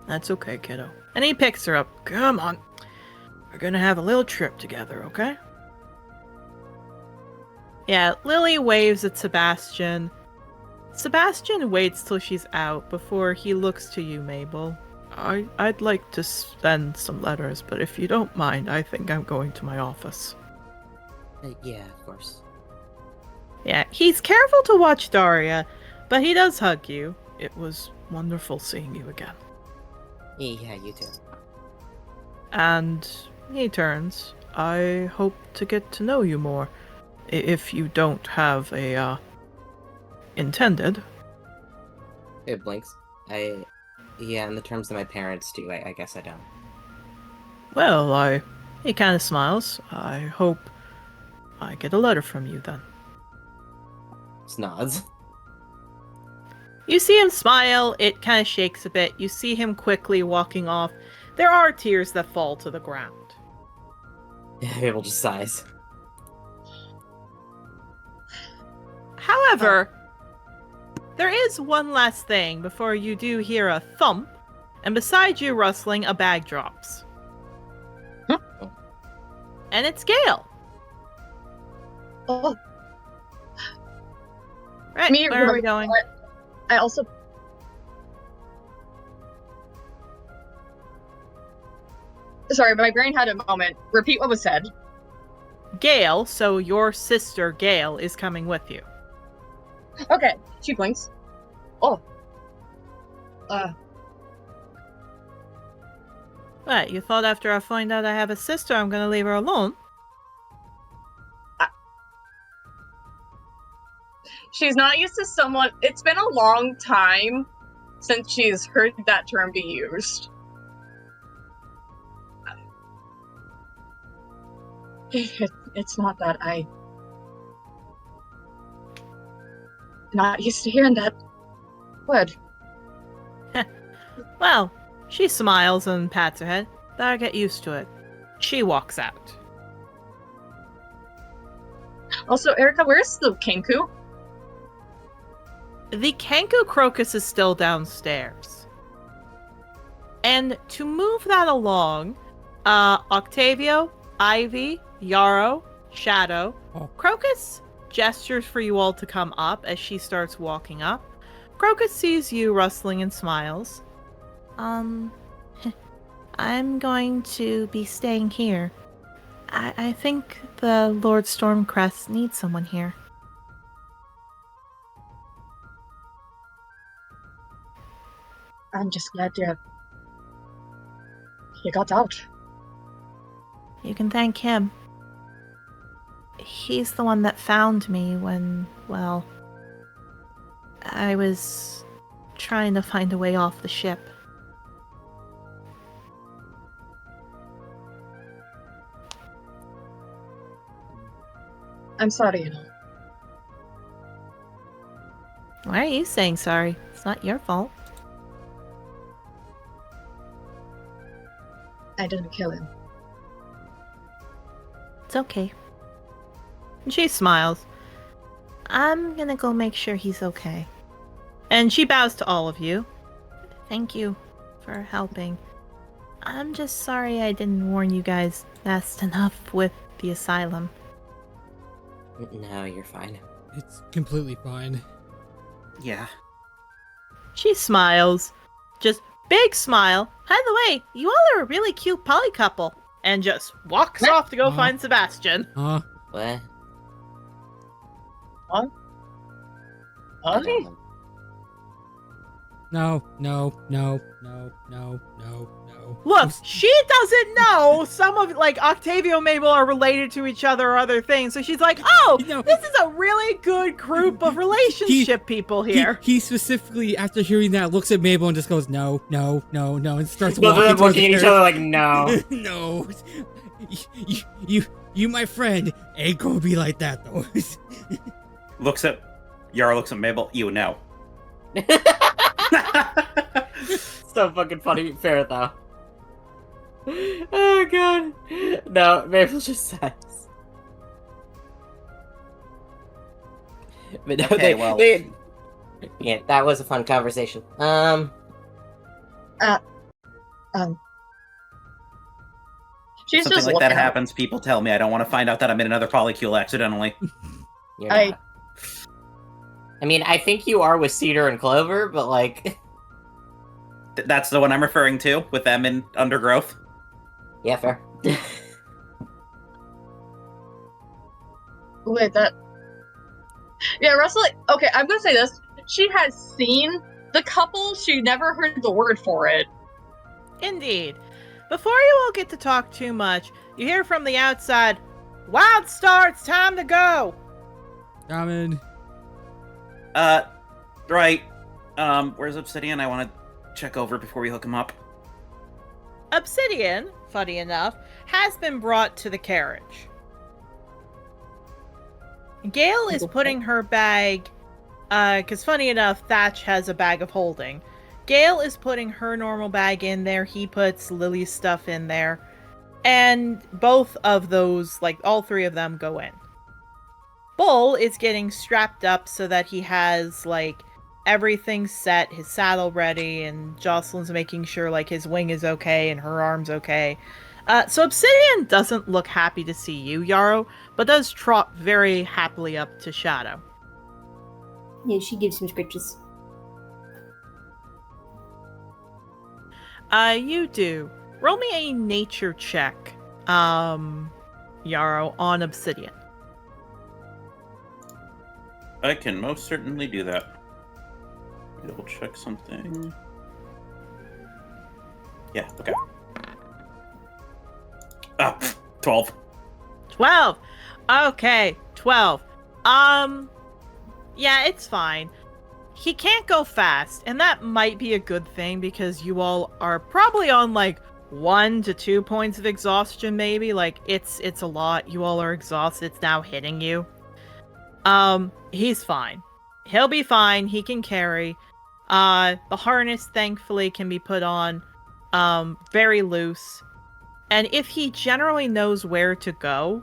That's okay, kiddo. And he picks her up. Come on. We're gonna have a little trip together, okay? Yeah, Lily waves at Sebastian. Sebastian waits till she's out before he looks to you, Mabel. I'd like to send some letters, but if you don't mind, I think I'm going to my office. Yeah, of course. Yeah, he's careful to watch Daria, but he does hug you. It was wonderful seeing you again. Yeah, you too. And he turns. I hope to get to know you more. If you don't have a, intended. It blinks. Yeah, in the terms that my parents do, I guess I don't. Well, he kind of smiles. I hope I get a letter from you then. Just nods. You see him smile, it kind of shakes a bit. You see him quickly walking off. There are tears that fall to the ground. Mabel just sighs. However, there is one last thing before you do hear a thump, and beside you, Rustling, a bag drops. Huh? And it's Gale. Oh, Right, me, where are we going? I also. Sorry, my brain had a moment. Repeat what was said. Gale, so your sister Gale is coming with you. Okay, she blinks. Oh. What, you thought after I find out I have a sister I'm gonna leave her alone? She's not used to someone. It's been a long time since she's heard that term be used. It's not that I. Not used to hearing that word. Well, she smiles and pats her head. Better get used to it. She walks out. Also, Erica, where's the Kenku? The Kenku Crocus is still downstairs. And to move that along, Octavio, Ivy, Yarrow, Shadow, Crocus gestures for you all to come up as she starts walking up. Crocus sees you rustling and smiles. I'm going to be staying here. I think the Lord Stormcrest needs someone here. I'm just glad you got out. You can thank him. He's the one that found me when, well, I was trying to find a way off the ship. I'm sorry, you know. Why are you saying sorry? It's not your fault. I didn't kill him. It's okay. And she smiles. I'm gonna go make sure he's okay. And she bows to all of you. Thank you for helping. I'm just sorry I didn't warn you guys fast enough with the asylum. No, you're fine. It's completely fine. Yeah. She smiles. Just big smile. By the way, you all are a really cute poly couple. And just walks off to go find Sebastian. Huh? What? Okay. No. Look, she doesn't know some of, like, Octavio and Mabel are related to each other or other things. So she's like, oh, No. this is a really good group of relationship people here. He specifically, after hearing that, looks at Mabel and just goes, no, and starts Both of walking them towards looking the at each stairs. other like, no. No. You, my friend, ain't gonna be like that, though. Yara looks at Mabel. You know. So fucking funny. Fair, though. Oh, God. No, Mabel just says. But no, Okay, yeah, that was a fun conversation. She's Something just like that looking happens. People tell me I don't want to find out that I'm in another polycule accidentally. You're not. I mean, I think you are with Cedar and Clover, but like... That's the one I'm referring to, with them in Undergrowth. Yeah, fair. Wait, that... Yeah, Russell, okay, I'm gonna say this. She has seen the couple, she never heard the word for it. Indeed. Before you all get to talk too much, you hear from the outside, Wildstar, it's time to go! Ramen. Right. Where's Obsidian? I want to check over before we hook him up. Obsidian, funny enough, has been brought to the carriage. Gale is putting her bag, because funny enough, Thatch has a bag of holding. Gale is putting her normal bag in there, he puts Lily's stuff in there, and both of those, like, all three of them go in. Bull is getting strapped up so that he has, like, everything set, his saddle ready, and Jocelyn's making sure, like, his wing is okay and her arm's okay. So Obsidian doesn't look happy to see you, Yarrow, but does trot very happily up to Shadow. Yeah, she gives him scritches. You do. Roll me a nature check, Yarrow, on Obsidian. I can most certainly do that. Double check something. Yeah, okay. 12. 12! Okay, 12. Yeah, it's fine. He can't go fast, and that might be a good thing because you all are probably on like 1 to 2 points of exhaustion, maybe. Like, it's a lot. You all are exhausted. It's now hitting you. He's fine. He'll be fine. He can carry. The harness, thankfully, can be put on, very loose. And if he generally knows where to go,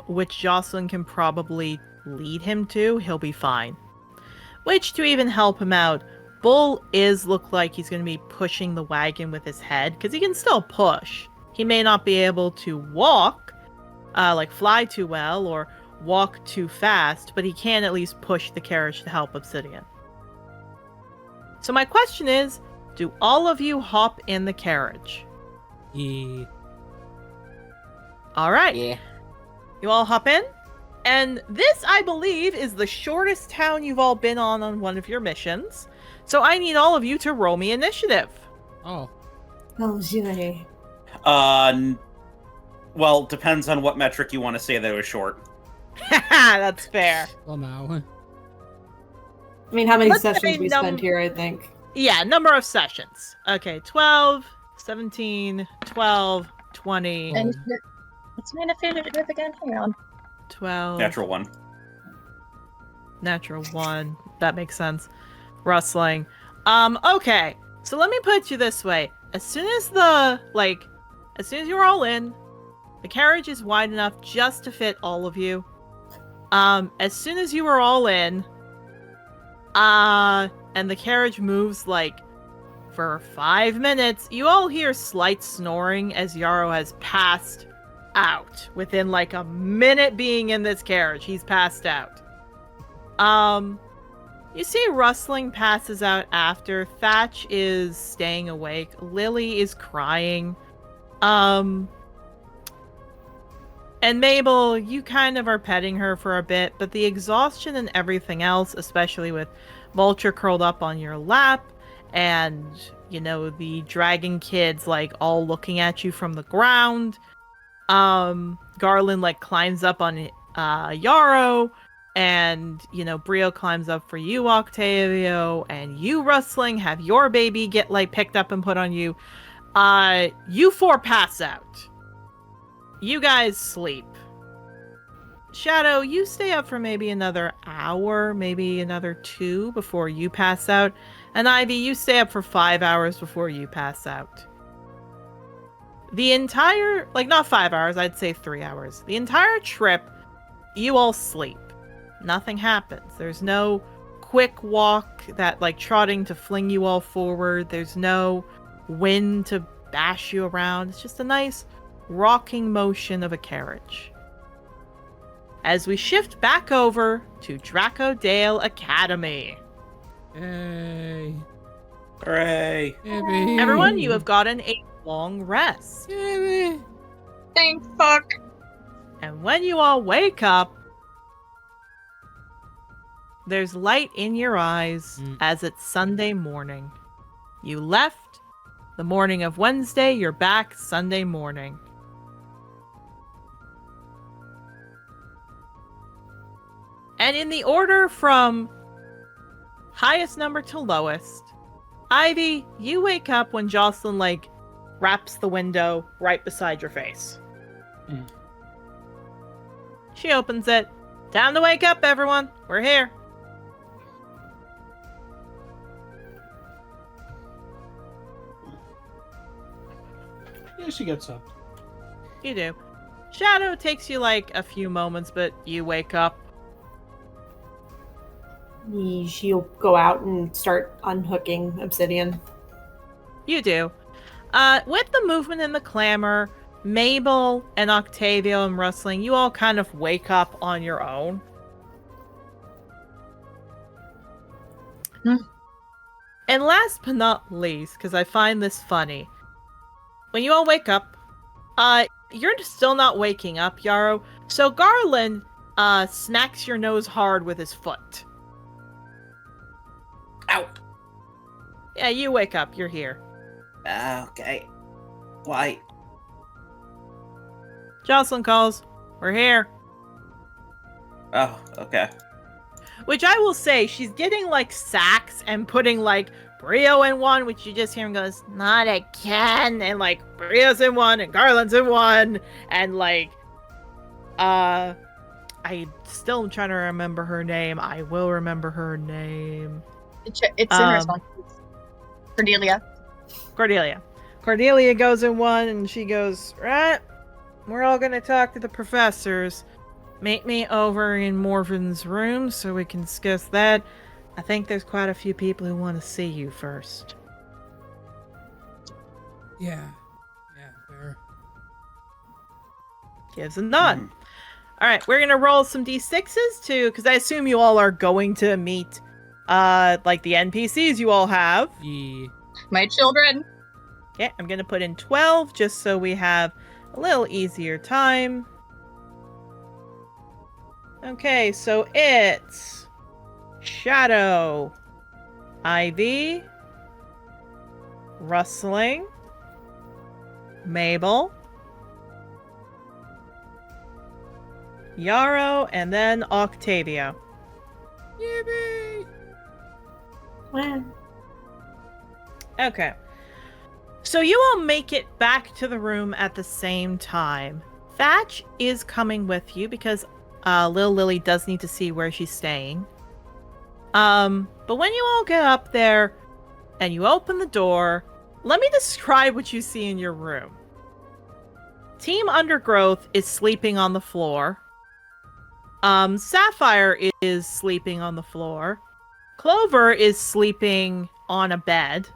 which Jocelyn can probably lead him to, he'll be fine. Which, to even help him out, Bull look like he's going to be pushing the wagon with his head, because he can still push. He may not be able to walk, like fly too well, or walk too fast, but he can at least push the carriage to help Obsidian. So my question is, do all of you hop in the carriage? Yeah. All right. Yeah. You all hop in? And this, I believe, is the shortest town you've all been on one of your missions. So I need all of you to roll me initiative. Oh. Oh, yeah. Well, depends on what metric you want to say that it was short. That's fair. Somehow. I mean, how many Let's say sessions we spent here, I think. Yeah, number of sessions. Okay, 12, 17, 12, 20, Oh. And what's my initiative again? Hang on. 12. Natural one. Natural 1. That makes sense. Rustling. Okay. So let me put it to you this way. As soon as you're all in, the carriage is wide enough just to fit all of you. As soon as you are all in, and the carriage moves, like, for 5 minutes, you all hear slight snoring as Yarrow has passed out. Within, like, a minute being in this carriage, he's passed out. You see Rustling passes out after. Thatch is staying awake. Lily is crying. And Mabel, you kind of are petting her for a bit, but the exhaustion and everything else, especially with Vulture curled up on your lap, and, you know, the dragon kids, like, all looking at you from the ground. Garland, like, climbs up on Yarrow, and, you know, Brio climbs up for you, Octavio, and you, Rustling, have your baby get, like, picked up and put on you. You 4 pass out. You guys sleep. Shadow, you stay up for maybe another hour, maybe another 2 before you pass out. And Ivy, you stay up for 5 hours before you pass out. The entire, like, not 5 hours, I'd say 3 hours. The entire trip, you all sleep. Nothing happens. There's no quick walk that, like, trotting to fling you all forward. There's no wind to bash you around. It's just a nice rocking motion of a carriage. As we shift back over to Dracodale Academy. Yay. Hooray! Yippee. Everyone, you have gotten a long rest. Yippee. Thank fuck. And when you all wake up, there's light in your eyes as it's Sunday morning. You left the morning of Wednesday, you're back Sunday morning. And in the order from highest number to lowest, Ivy, you wake up when Jocelyn, like, wraps the window right beside your face. She opens it. Time to wake up, everyone. We're here. Yeah, she gets up. You do. Shadow takes you, like, a few moments, but you wake up. She'll go out and start unhooking Obsidian. You do. With the movement and the clamor, Mabel and Octavio and Rustling, you all kind of wake up on your own. And last but not least, because I find this funny, when you all wake up, you're still not waking up, Yarrow, so Garland smacks your nose hard with his foot. Ow! Yeah, you wake up. You're here. Okay. Why? Jocelyn calls. We're here. Oh, okay. Which I will say, she's getting, like, sacks and putting, like, Brio in one, which you just hear him goes, not again, and, like, Brio's in one, and Garland's in one, and, like, I still am trying to remember her name. I will remember her name. It's in response. Cordelia. Cordelia goes in one, and she goes, right, we're all gonna talk to the professors. Meet me over in Morven's room so we can discuss that. I think there's quite a few people who want to see you first. Yeah. Yeah, fair. Gives a nod. All right, we're gonna roll some d6s too, because I assume you all are going to meet, like the NPCs you all have. Yeah. My children. Okay, I'm gonna put in 12 just so we have a little easier time. Okay, so it's Shadow, Ivy, Rustling, Mabel, Yarrow, and then Octavia. Yippee! Well, Okay. So you all make it back to the room at the same time. Thatch is coming with you because Lil Lily does need to see where she's staying. But when you all get up there and you open the door, let me describe what you see in your room. Team Undergrowth is sleeping on the floor. Sapphire is sleeping on the floor. Clover is sleeping on a bed.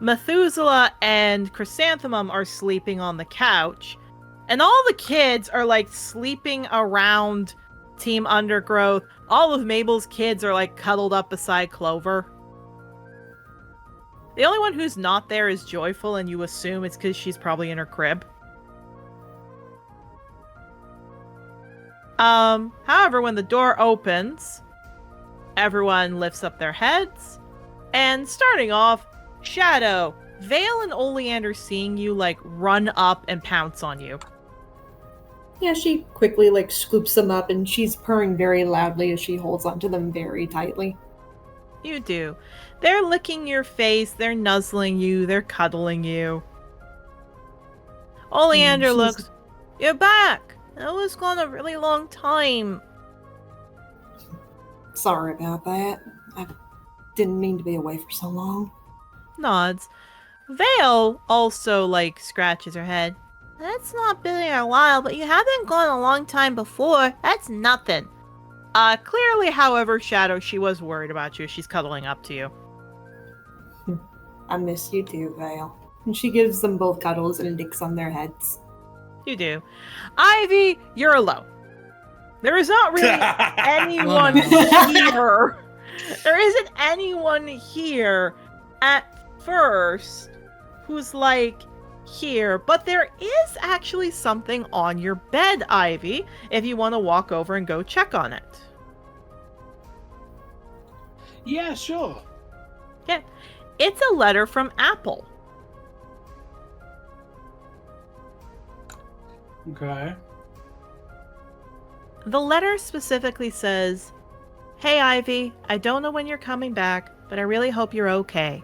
Methuselah and Chrysanthemum are sleeping on the couch. And all the kids are like sleeping around Team Undergrowth. All of Mabel's kids are like cuddled up beside Clover. The only one who's not there is Joyful, and you assume it's because she's probably in her crib. However, when the door opens, everyone lifts up their heads, and starting off, Shadow, Vale, and Oleander seeing you, like, run up and pounce on you. yeah, she quickly like scoops them up, and she's purring very loudly as she holds onto them very tightly. You do. They're licking your face, they're nuzzling you, they're cuddling you. Oleander she's- looks, "You're back! That was gone a really long time." Sorry about that. I didn't mean to be away for so long. Nods. Vale also, like, scratches her head. "That's not been here a while, but you haven't gone a long time before. That's nothing." Clearly, however, Shadow, she was worried about you. She's cuddling up to you. I miss you too, Vale. And she gives them both cuddles and licks on their heads. You do. Ivy, you're alone. There is not really anyone here. There isn't anyone here at first who's like here, but there is actually something on your bed, Ivy, if you want to walk over and go check on it. Yeah, sure. Yeah. It's a letter from Apple. Okay. The letter specifically says, "Hey Ivy, I don't know when you're coming back, but I really hope you're okay.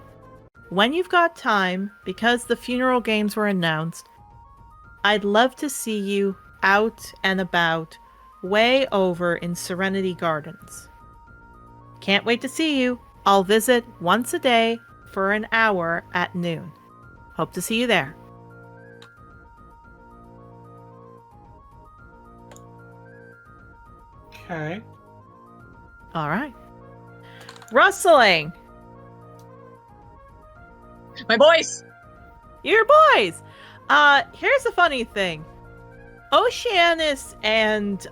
When you've got time, because the funeral games were announced, I'd love to see you out and about, way over in Serenity Gardens. Can't wait to see you. I'll visit once a day for an hour at noon. Hope to see you there." Okay. All right. Rustling. My boys! Your boys! Here's the funny thing. Oceanus and,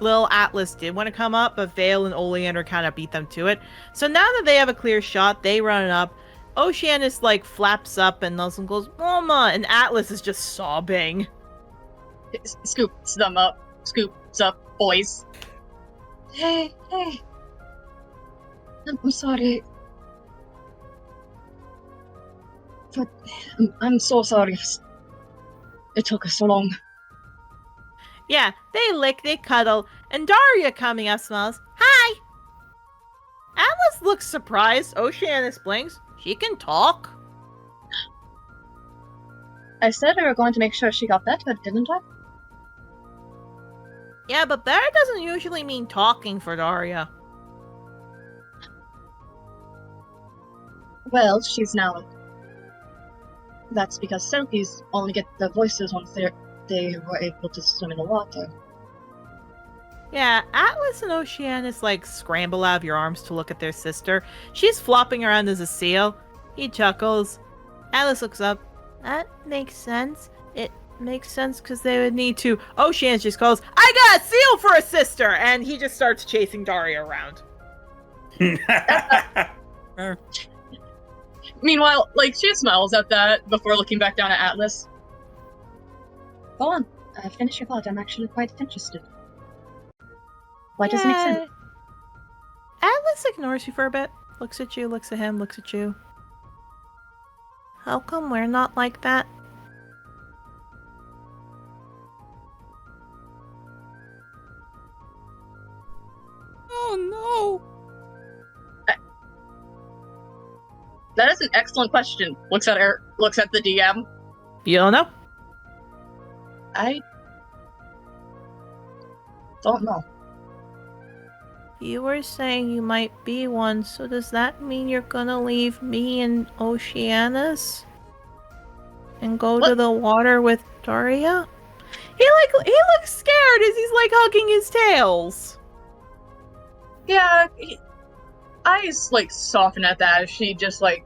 Lil Atlas did want to come up, but Vale and Oleander kind of beat them to it. So now that they have a clear shot, they run up. Oceanus, like, flaps up and Nuzzle goes, "Mama!" And Atlas is just sobbing. Scoops them up. Scoops up, boys. Hey. I'm sorry. But I'm so sorry. It took us so long. Yeah, they lick, they cuddle, and Daria coming up smiles. "Hi!" Atlas looks surprised. Oceanus blinks. She can talk. I said we were going to make sure she got better, didn't I? Yeah, but better doesn't usually mean talking for Daria. Well, she's now. That's because Selkies only get their voices once they were able to swim in the water. Yeah, Atlas and Oceanus like scramble out of your arms to look at their sister. She's flopping around as a seal. He chuckles. Atlas looks up. That makes sense. It makes sense because they would need to. Oceanus just calls, I got a seal for a sister! And he just starts chasing Daria around. Fair. Meanwhile, like, she smiles at that before looking back down at Atlas. Go on, finish your thought. I'm actually quite interested. Why does it make sense? Atlas ignores you for a bit. Looks at you, looks at him, looks at you. How come we're not like that? Oh That is an excellent question. Looks at the DM. You don't know? I don't know. You were saying you might be one, so does that mean you're gonna leave me and Oceanus? And go to the water with Daria? He looks scared as he's like hugging his tails. Yeah, eyes like soften at that as she just like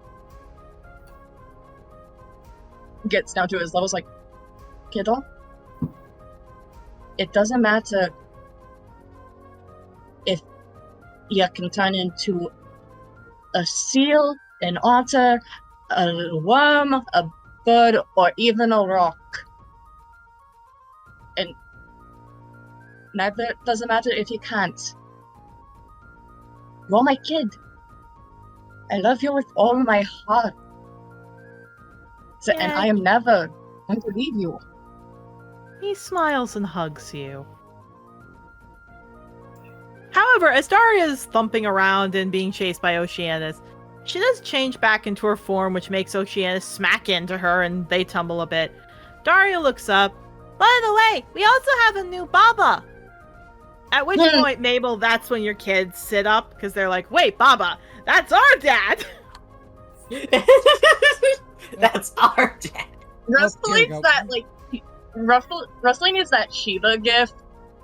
gets down to his levels like, kiddo, it doesn't matter if you can turn into a seal, an otter, a worm, a bird, or even a rock. And neither doesn't matter if you can't. You're my kid. I love you with all my heart. And I am never going to leave you. He smiles and hugs you. However, as Daria is thumping around and being chased by Oceanus, she does change back into her form, which makes Oceanus smack into her and they tumble a bit. Daria looks up. By the way, we also have a new Baba. At which point, Mabel, that's when your kids sit up because they're like, wait, Baba, that's our dad! That's our dad. Wrestling's that, like, wrestling is that Shiva gift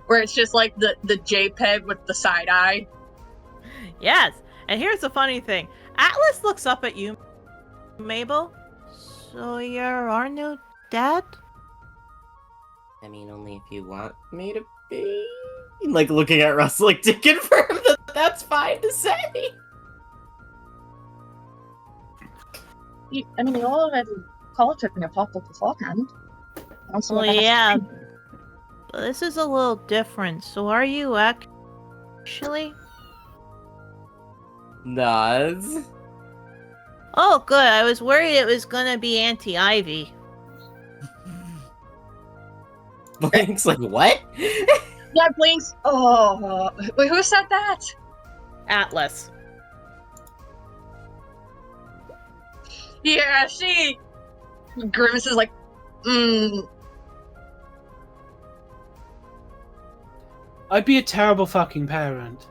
where it's just like the JPEG with the side eye. Yes, and here's the funny thing. Atlas looks up at you, Mabel. So you're our new dad? I mean, only if you want me to be. Like, looking at Russ, like, to confirm that that's fine to say. You already called it in your pop-up beforehand. Well, yeah. But this is a little different. So are you actually? Nods. Oh, good. I was worried it was gonna be Auntie Ivy. Blink's like, what? Yeah, Blinks. Oh, wait, who said that? Atlas. Yeah, she grimaces like, I'd be a terrible fucking parent.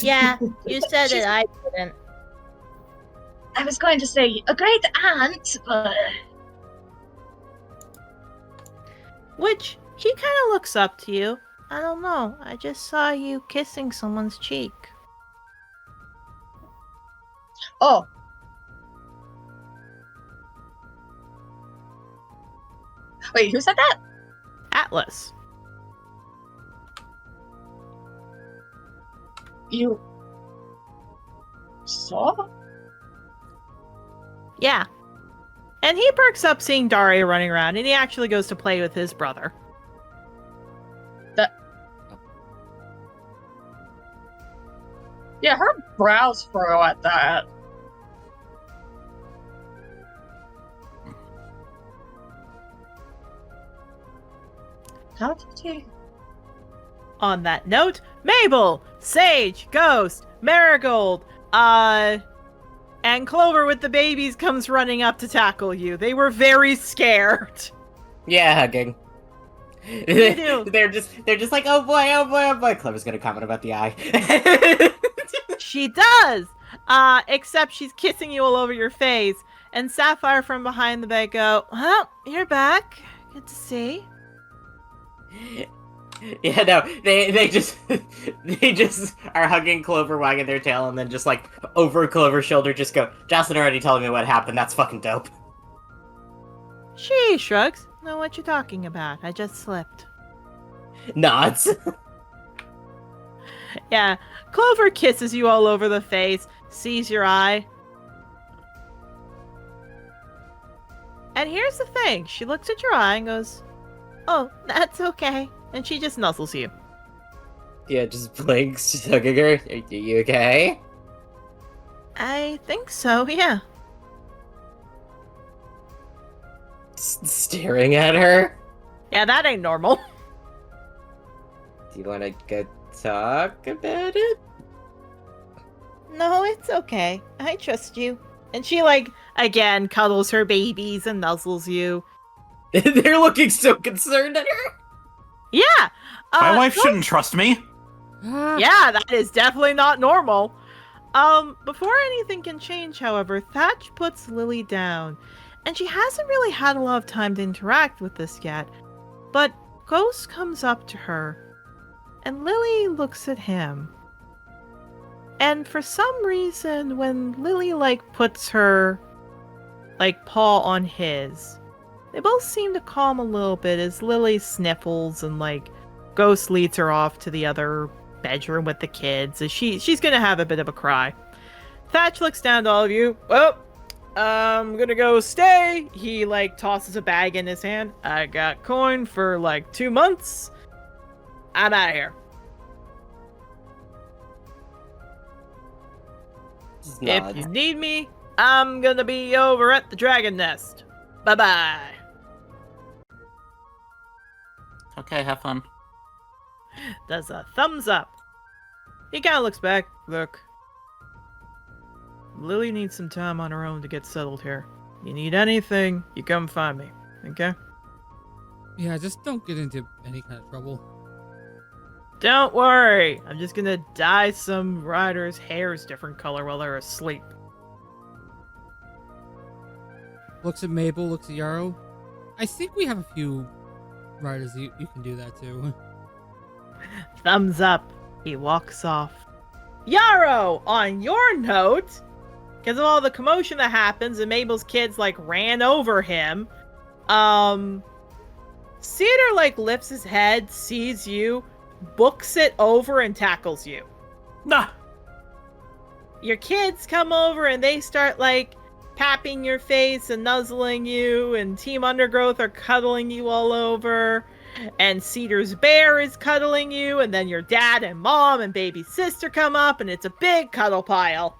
Yeah, you said it. I didn't. I was going to say a great aunt, but Which, he kind of looks up to you. I don't know. I just saw you kissing someone's cheek. oh. Wait, who said that? Atlas. You saw? Yeah. And he perks up seeing Daria running around, and he actually goes to play with his brother. Yeah, her brows furrow at that. How did you? On that note, Mabel, Sage, Ghost, Marigold, and Clover with the babies comes running up to tackle you. They were very scared. Yeah, hugging. do. They're just like, oh boy, oh boy, oh boy. Clover's gonna comment about the eye. She does! Except she's kissing you all over your face. And Sapphire from behind the bed go, well, you're back. Good to see. Yeah, no, they just they just are hugging Clover, wagging their tail, and then just like over Clover's shoulder, just go. Jocelyn already told me what happened. That's fucking dope. She shrugs. Know what you're talking about. I just slipped. Nods. Yeah, Clover kisses you all over the face, sees your eye. And here's the thing. She looks at your eye and goes, "Oh, that's okay." And she just nuzzles you. Yeah, just blinks, just hugging her. Are you okay? I think so, yeah. Staring at her. Yeah, that ain't normal. Do you want to go talk about it? No, it's okay. I trust you. And she, like, again, cuddles her babies and nuzzles you. They're looking so concerned at her. Yeah! My wife shouldn't trust me. Yeah, that is definitely not normal. Before anything can change, however, Thatch puts Lily down. And she hasn't really had a lot of time to interact with this yet. But Ghost comes up to her, and Lily looks at him. And for some reason, when Lily, like, puts her, like, paw on his, they both seem to calm a little bit as Lily sniffles and, like, Ghost leads her off to the other bedroom with the kids as she's gonna have a bit of a cry. Thatch looks down to all of you. Well, I'm gonna go stay. He, like, tosses a bag in his hand. I got coin for, like, 2 months. I'm out of here. If you need me, I'm gonna be over at the Dragon Nest. Bye-bye. Okay, have fun. Does a thumbs up. He kind of looks back. Look. Lily needs some time on her own to get settled here. You need anything, you come find me. Okay? Yeah, just don't get into any kind of trouble. Don't worry. I'm just gonna dye some riders' hairs different color while they're asleep. Looks at Mabel, looks at Yarrow. I think we have a few riders you can do that too. Thumbs up. He walks off. Yarrow, on your note, because of all the commotion that happens and Mabel's kids, like, ran over him, Cedar, like, lifts his head, sees you, books it over, and tackles you. Nah. Your kids come over and they start, like, papping your face and nuzzling you, and Team Undergrowth are cuddling you all over, and Cedar's bear is cuddling you, and then your dad and mom and baby sister come up, and it's a big cuddle pile.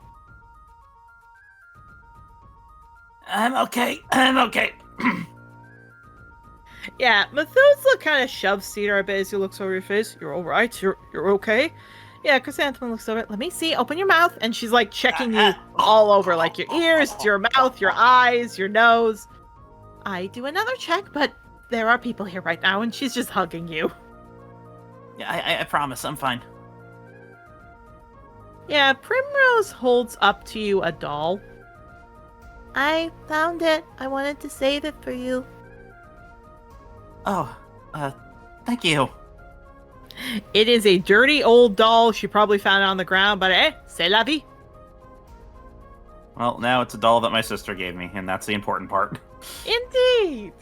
I'm okay. I'm okay. Yeah, Methuselah kind of shoves Cedar a bit as he looks over your face. You're alright? You're okay? Yeah, Chrysanthemum looks over it. Let me see. Open your mouth. And she's, like, checking you all over, like, your ears, your mouth, your eyes, your nose. I do another check, but there are people here right now, and she's just hugging you. Yeah, I promise. I'm fine. Yeah, Primrose holds up to you a doll. I found it. I wanted to save it for you. Oh, thank you. It is a dirty old doll. She probably found it on the ground, but c'est la vie. Well, now it's a doll that my sister gave me, and that's the important part. Indeed.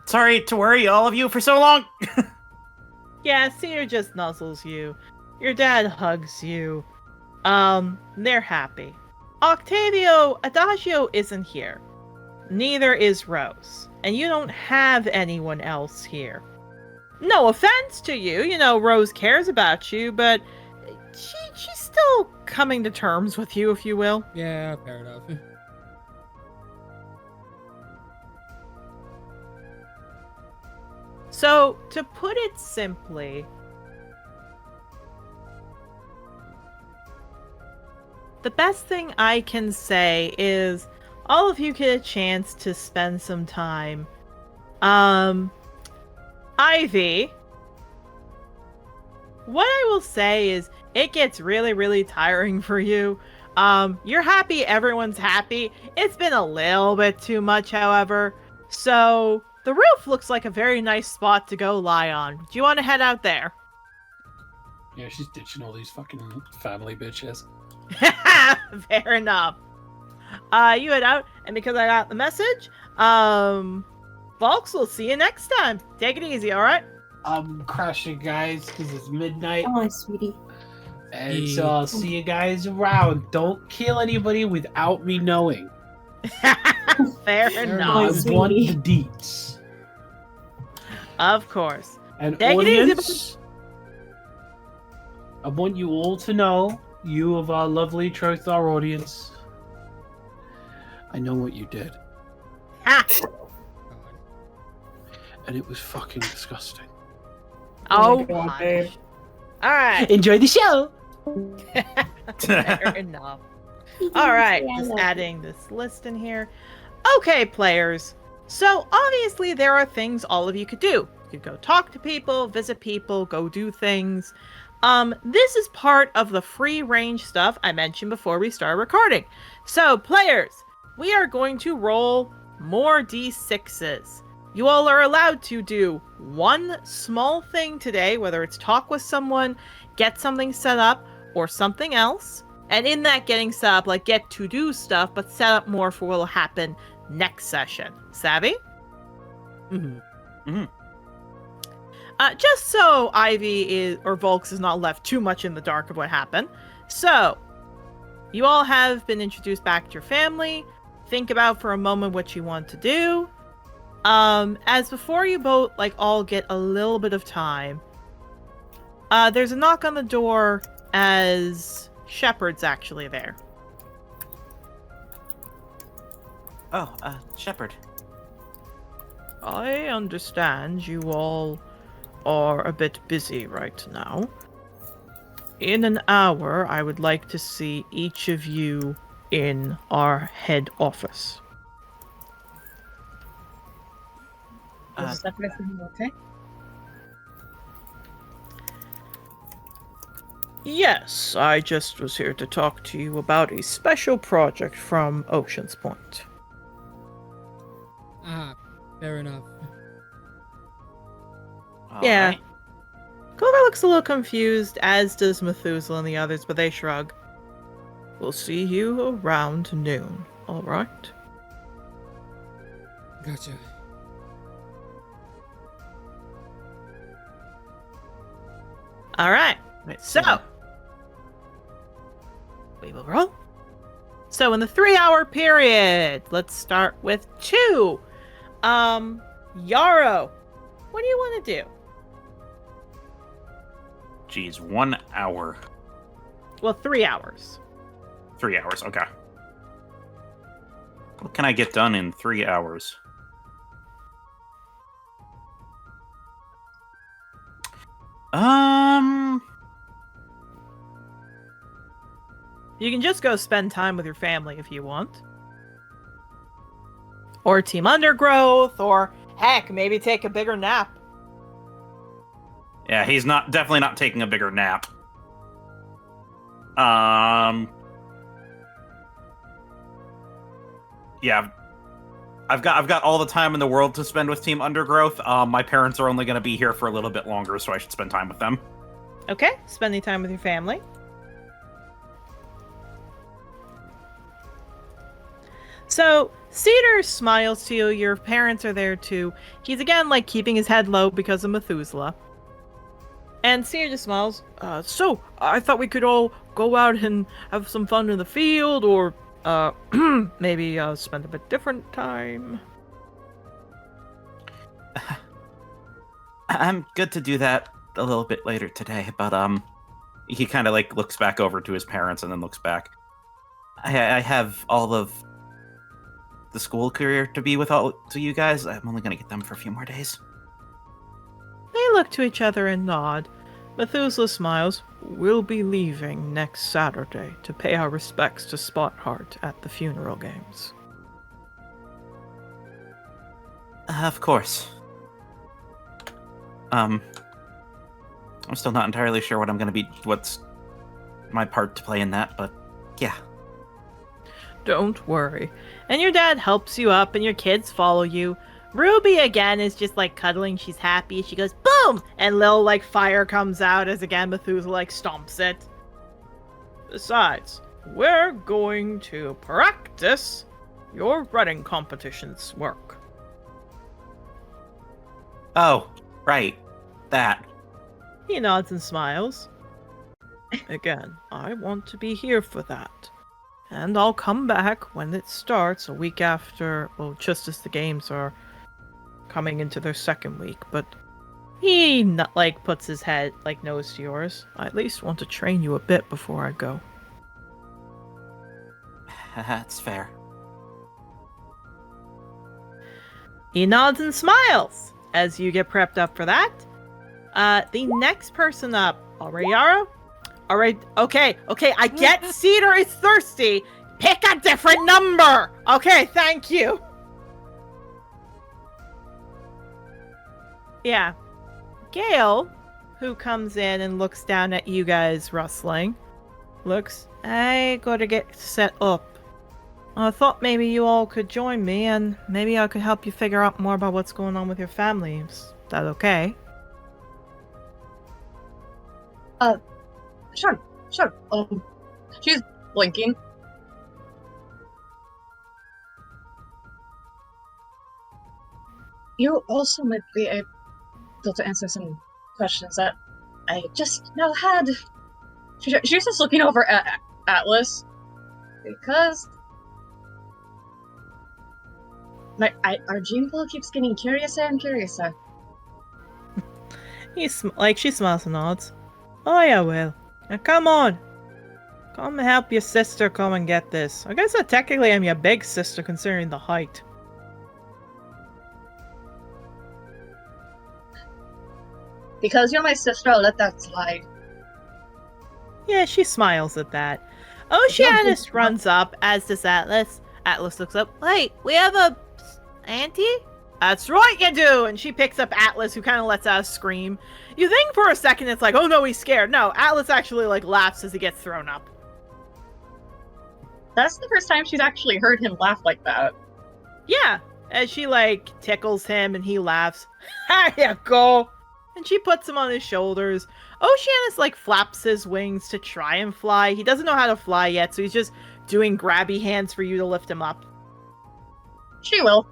Sorry to worry all of you for so long. Yeah, Cedar just nuzzles you. Your dad hugs you. They're happy. Adagio isn't here. Neither is Rose. And you don't have anyone else here. No offense to you, Rose cares about you, but she's still coming to terms with you, if you will. Yeah, fair enough. So, to put it simply, the best thing I can say is all of you get a chance to spend some time. Ivy, what I will say is it gets really, really tiring for you. You're happy, everyone's happy. It's been a little bit too much, however. So the roof looks like a very nice spot to go lie on. Do you want to head out there? Yeah, she's ditching all these fucking family bitches. Fair enough. You head out, and because I got the message, Volks, we'll see you next time. Take it easy, alright? I'm crashing, guys, because it's midnight. Oh, sweetie. And so I'll see you guys around. Don't kill anybody without me knowing. Fair I enough. want the deets. Of course. And Take it easy, audience, I want you all to know, you of our lovely Trothar audience, I know what you did. Ha! And it was fucking disgusting. Oh, God, gosh. babe. Alright. Enjoy the show! Fair enough. Alright, just adding this list in here. Okay, players. So, obviously, there are things all of you could do. You could go talk to people, visit people, go do things. This is part of the free range stuff I mentioned before we start recording. So, players, we are going to roll more d6s. You all are allowed to do one small thing today, whether it's talk with someone, get something set up, or something else. And in that getting set up, like get to do stuff, but set up more for what will happen next session. Savvy? Just so Ivy or Volks is not left too much in the dark of what happened. So, you all have been introduced back to your family. Think about for a moment what you want to do. As before you both all get a little bit of time, there's a knock on the door as Shepard's actually there. Oh, Shepard. I understand you all are a bit busy right now. In an hour, I would like to see each of you in our head office. Is everything okay? Yes, I just was here to talk to you about a special project from Ocean's Point. Ah, fair enough. Yeah. Alright. Clover looks a little confused, as does Methuselah and the others, but they shrug. We'll see you around noon, alright? Gotcha. Alright, Wait, so we will roll. So in the 3-hour period, let's start with 2. Yarrow, what do you want to do? Geez, 1 hour. Well, 3 hours. 3 hours, okay. What can I get done in 3 hours? You can just go spend time with your family if you want. Or Team Undergrowth, or heck, maybe take a bigger nap. Yeah, he's definitely not taking a bigger nap. Yeah, I've got all the time in the world to spend with Team Undergrowth. My parents are only going to be here for a little bit longer, so I should spend time with them. Okay, spending time with your family. So, Cedar smiles to you. Your parents are there too. He's again, keeping his head low because of Methuselah. And Cedar just smiles. So, I thought we could all go out and have some fun in the field, or, maybe, spend a bit different time. I'm good to do that a little bit later today, but, he kind of, looks back over to his parents and then looks back. I have all of the school career to be with all to you guys. I'm only gonna get them for a few more days. They look to each other and nod. Methuselah smiles. We'll be leaving next Saturday to pay our respects to Spotheart at the funeral games. Of course. I'm still not entirely sure what's my part to play in that, but yeah. Don't worry. And your dad helps you up, and your kids follow you. Ruby again is just like cuddling. She's happy. She goes boom, and little like fire comes out as again Methuselah like stomps it. Besides, we're going to practice your running competitions work. Oh, right. That. He nods and smiles. Again, I want to be here for that. And I'll come back when it starts a week after, well, just as the games are coming into their second week, but he puts his head nose to yours. I at least want to train you a bit before I go. That's fair. He nods and smiles as you get prepped up for that. The next person up, Ariara. All right, okay, I get Cedar is thirsty. Pick a different number. Okay, thank you. Yeah. Gale, who comes in and looks down at you guys rustling, I gotta get set up. I thought maybe you all could join me, and maybe I could help you figure out more about what's going on with your family. Is that okay? Sure. She's blinking. You also might be able to answer some questions that I just now had. She's just looking over at Atlas because our gene pool keeps getting curiouser and curiouser. She smiles and nods. Oh yeah, well. Now come on. Come and help your sister come and get this. I guess technically I'm your big sister considering the height. Because you're my sister, I'll let that slide. Yeah, she smiles at that. Oceanus runs up, as does Atlas. Atlas looks up. Wait, we have a auntie? That's right, you do! And she picks up Atlas, who kind of lets out a scream. You think for a second it's like, oh no, he's scared. No, Atlas actually laughs as he gets thrown up. That's the first time she's actually heard him laugh like that. Yeah, as she tickles him and he laughs. There you go! And she puts him on his shoulders. Oceanus flaps his wings to try and fly. He doesn't know how to fly yet, so he's just doing grabby hands for you to lift him up. She will.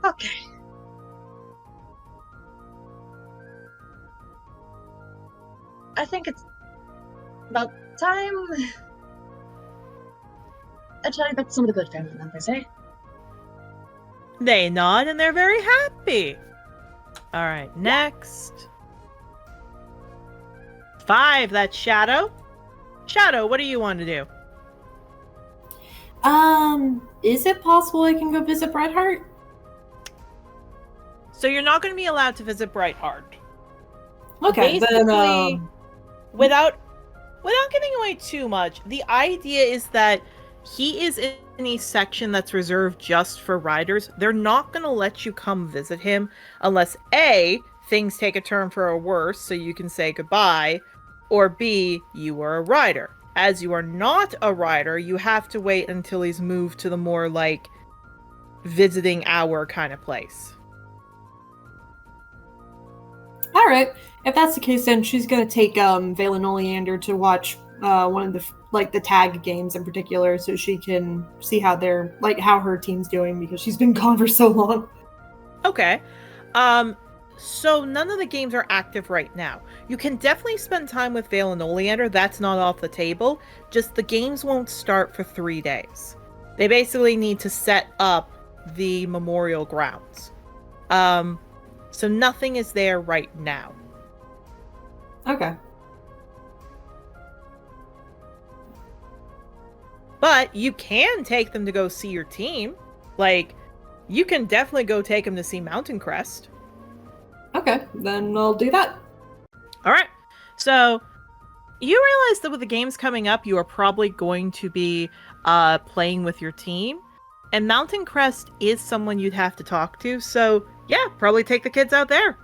Okay. I think it's about time I tell you about some of the good family members, eh? They nod and they're very happy. Alright, next. 5, that's Shadow. Shadow, what do you want to do? Is it possible I can go visit Brightheart? So you're not going to be allowed to visit Brightheart. Okay, Basically, then, without giving away too much, the idea is that he is in a section that's reserved just for riders. They're not going to let you come visit him unless A, things take a turn for a worse so you can say goodbye, or B, you are a rider. As you are not a rider, you have to wait until he's moved to the more visiting hour kind of place. all right. If that's the case, then she's gonna take Valen Oleander to watch one of the tag games in particular, so she can see how how her team's doing because she's been gone for so long. Okay. So none of the games are active right now. You can definitely spend time with Valen Oleander. That's not off the table. Just the games won't start for 3 days. They basically need to set up the memorial grounds. So nothing is there right now. Okay. But you can take them to go see your team. You can definitely go take them to see Mountain Crest. Okay, then I'll do that. Alright. So, you realize that with the games coming up, you are probably going to be playing with your team. And Mountain Crest is someone you'd have to talk to, so yeah, probably take the kids out there.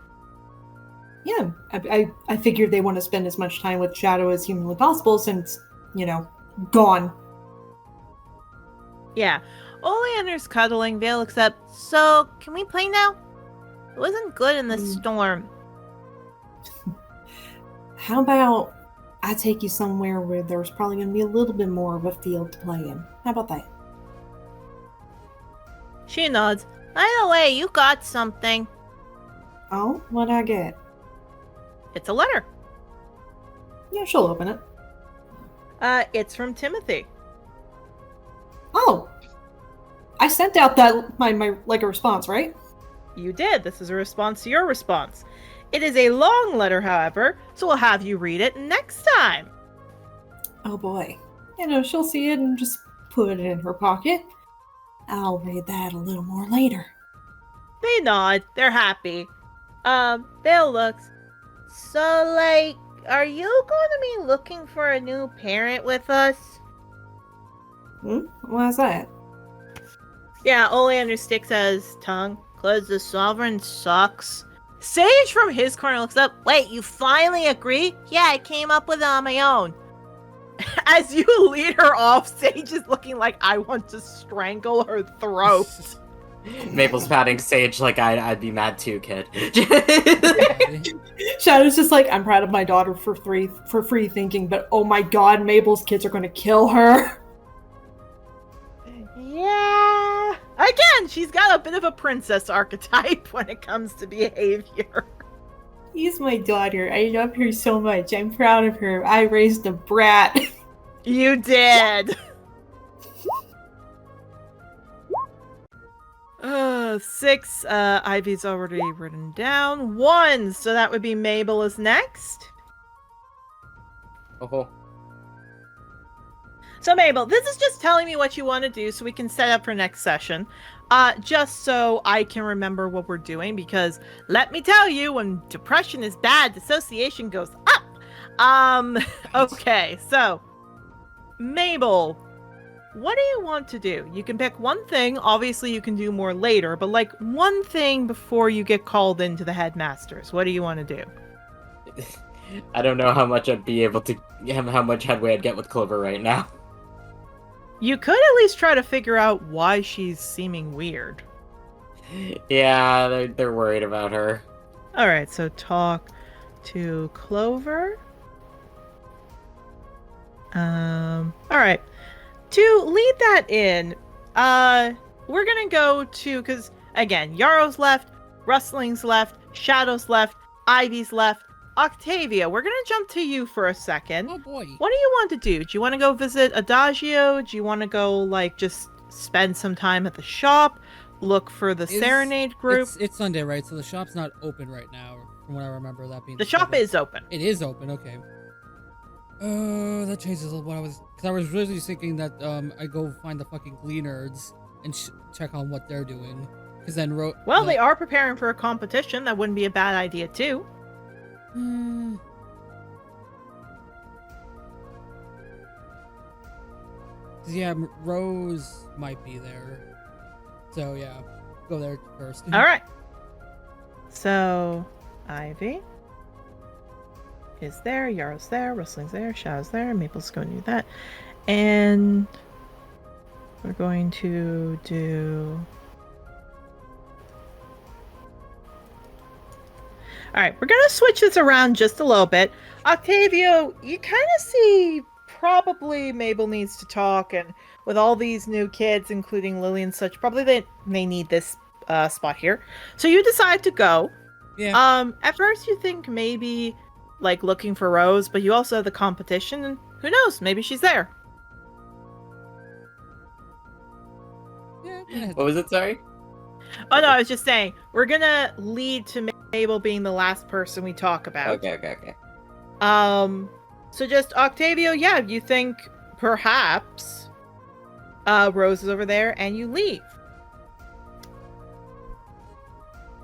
Yeah, I figured they want to spend as much time with Shadow as humanly possible since, gone. Yeah. Oleander's cuddling, Vale looks up. So, can we play now? It wasn't good in the storm. How about I take you somewhere where there's probably going to be a little bit more of a field to play in? How about that? She nods. By the way, you got something. Oh, what'd I get? It's a letter. Yeah, she'll open it. It's from Timothy. Oh! I sent out that, my a response, right? You did. This is a response to your response. It is a long letter, however, so we'll have you read it next time. Oh boy. She'll see it and just put it in her pocket. I'll read that a little more later. They nod. They're happy. Vale looks. So, are you going to be looking for a new parent with us? Why's that? Yeah, Oleander sticks out his tongue. 'Cause the Sovereign sucks. Sage from his corner looks up. Wait, you finally agree? Yeah, I came up with it on my own. As you lead her off, Sage is looking like I want to strangle her throat. Maple's patting Sage like I'd be mad too, kid. Shadow's just like, I'm proud of my daughter for free thinking, but oh my god, Mabel's kids are going to kill her. Yeah. Again, she's got a bit of a princess archetype when it comes to behavior. She's my daughter. I love her so much. I'm proud of her. I raised a brat. You did. 6. Ivy's already written down. 1. So that would be Mabel is next. Oh. So Mabel, this is just telling me what you want to do so we can set up for next session. Just so I can remember what we're doing, because let me tell you, when depression is bad, dissociation goes up. Okay, so Mabel, what do you want to do? You can pick one thing. Obviously, you can do more later, but one thing before you get called into the headmasters. What do you want to do? I don't know how much I'd be able to, how much headway I'd get with Clover right now. You could at least try to figure out why she's seeming weird. Yeah, they're worried about her. Alright, so talk to Clover. Alright. To lead that in, we're gonna go to, because, again, Yarrow's left, Rustling's left, Shadow's left, Ivy's left, Octavia, we're gonna jump to you for a second. Oh boy. What do you want to do? Do you want to go visit Adagio? Do you want to go, just spend some time at the shop? Look for the Serenade group? It's Sunday, right? So the shop's not open right now, from what I remember that being The shop is open. It is open, okay. That changes what I was... Because I was really thinking that, I go find the fucking Gleaners and check on what they're doing. Because then... Well, they are preparing for a competition. That wouldn't be a bad idea, too. Yeah, Rose might be there. So, yeah. Go there first. Alright. So, Ivy is there, Yarrow's there, Rustling's there, Shadow's there, Maple's going to do that. And we're going to do... Alright, we're going to switch this around just a little bit. Octavio, you kind of see probably Mabel needs to talk, and with all these new kids, including Lily and such, probably they need this spot here. So you decide to go. Yeah. At first you think maybe looking for Rose, but you also have the competition, and who knows, maybe she's there. Yeah. What was it, sorry? Oh no, I was just saying, we're gonna lead to Mabel being the last person we talk about. Okay. So just Octavio, yeah, you think perhaps Rose is over there, and you leave.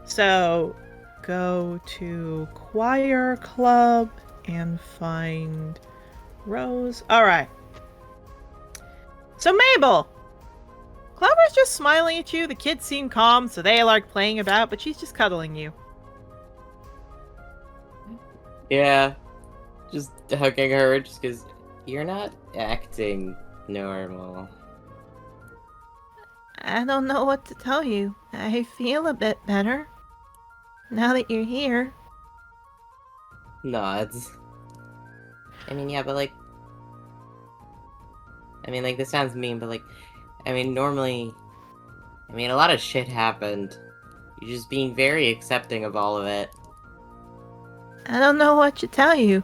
So go to Choir Club and find Rose. Alright. So Mabel, Clover's just smiling at you. The kids seem calm, so they like playing about, but she's just cuddling you. Yeah, just hugging her just because you're not acting normal. I don't know what to tell you. I feel a bit better. Now that you're here. Nods. I mean, yeah, but like... I mean, like, this sounds mean, but like... I mean, normally... I mean, a lot of shit happened. You're just being very accepting of all of it. I don't know what to tell you.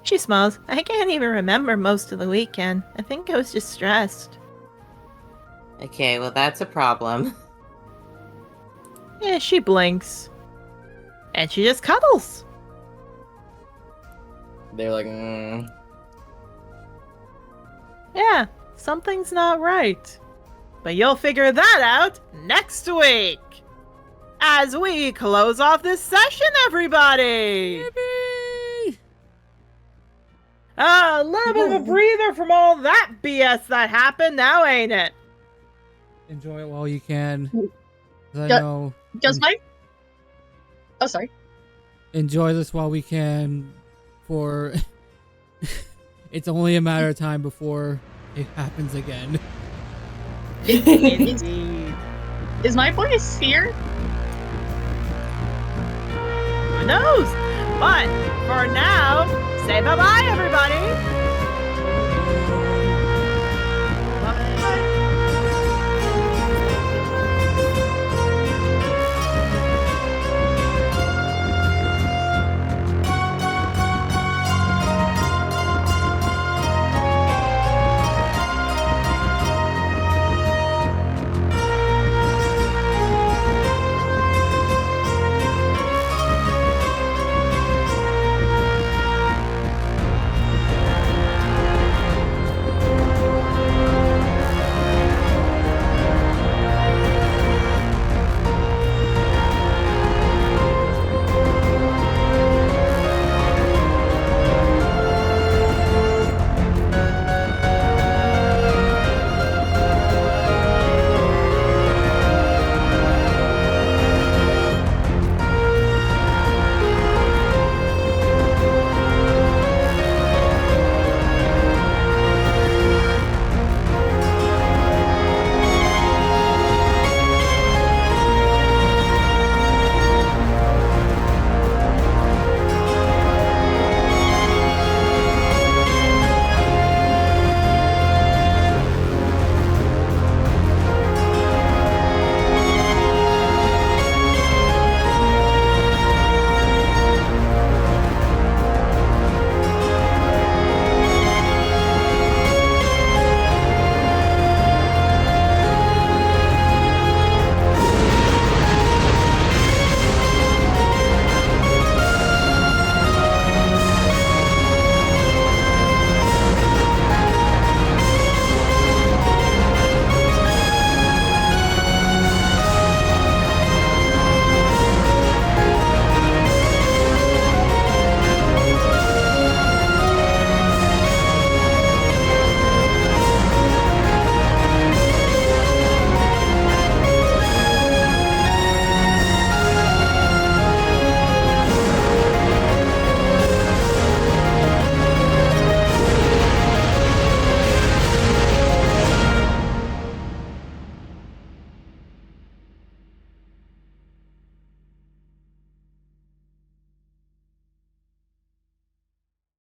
She smiles. I can't even remember most of the weekend. I think I was just stressed. Okay, well, that's a problem. Yeah, she blinks. And she just cuddles. They're like, Yeah, something's not right. But you'll figure that out next week. As we close off this session, everybody! Yippee! A little bit of a breather from all that BS that happened now, ain't it? Enjoy it while you can. 'Cause I Yeah. know. Does my... Oh, sorry. Enjoy this while we can, for it's only a matter of time before it happens again. Indeed. Is my voice here? Who knows? But for now, say bye-bye, everybody.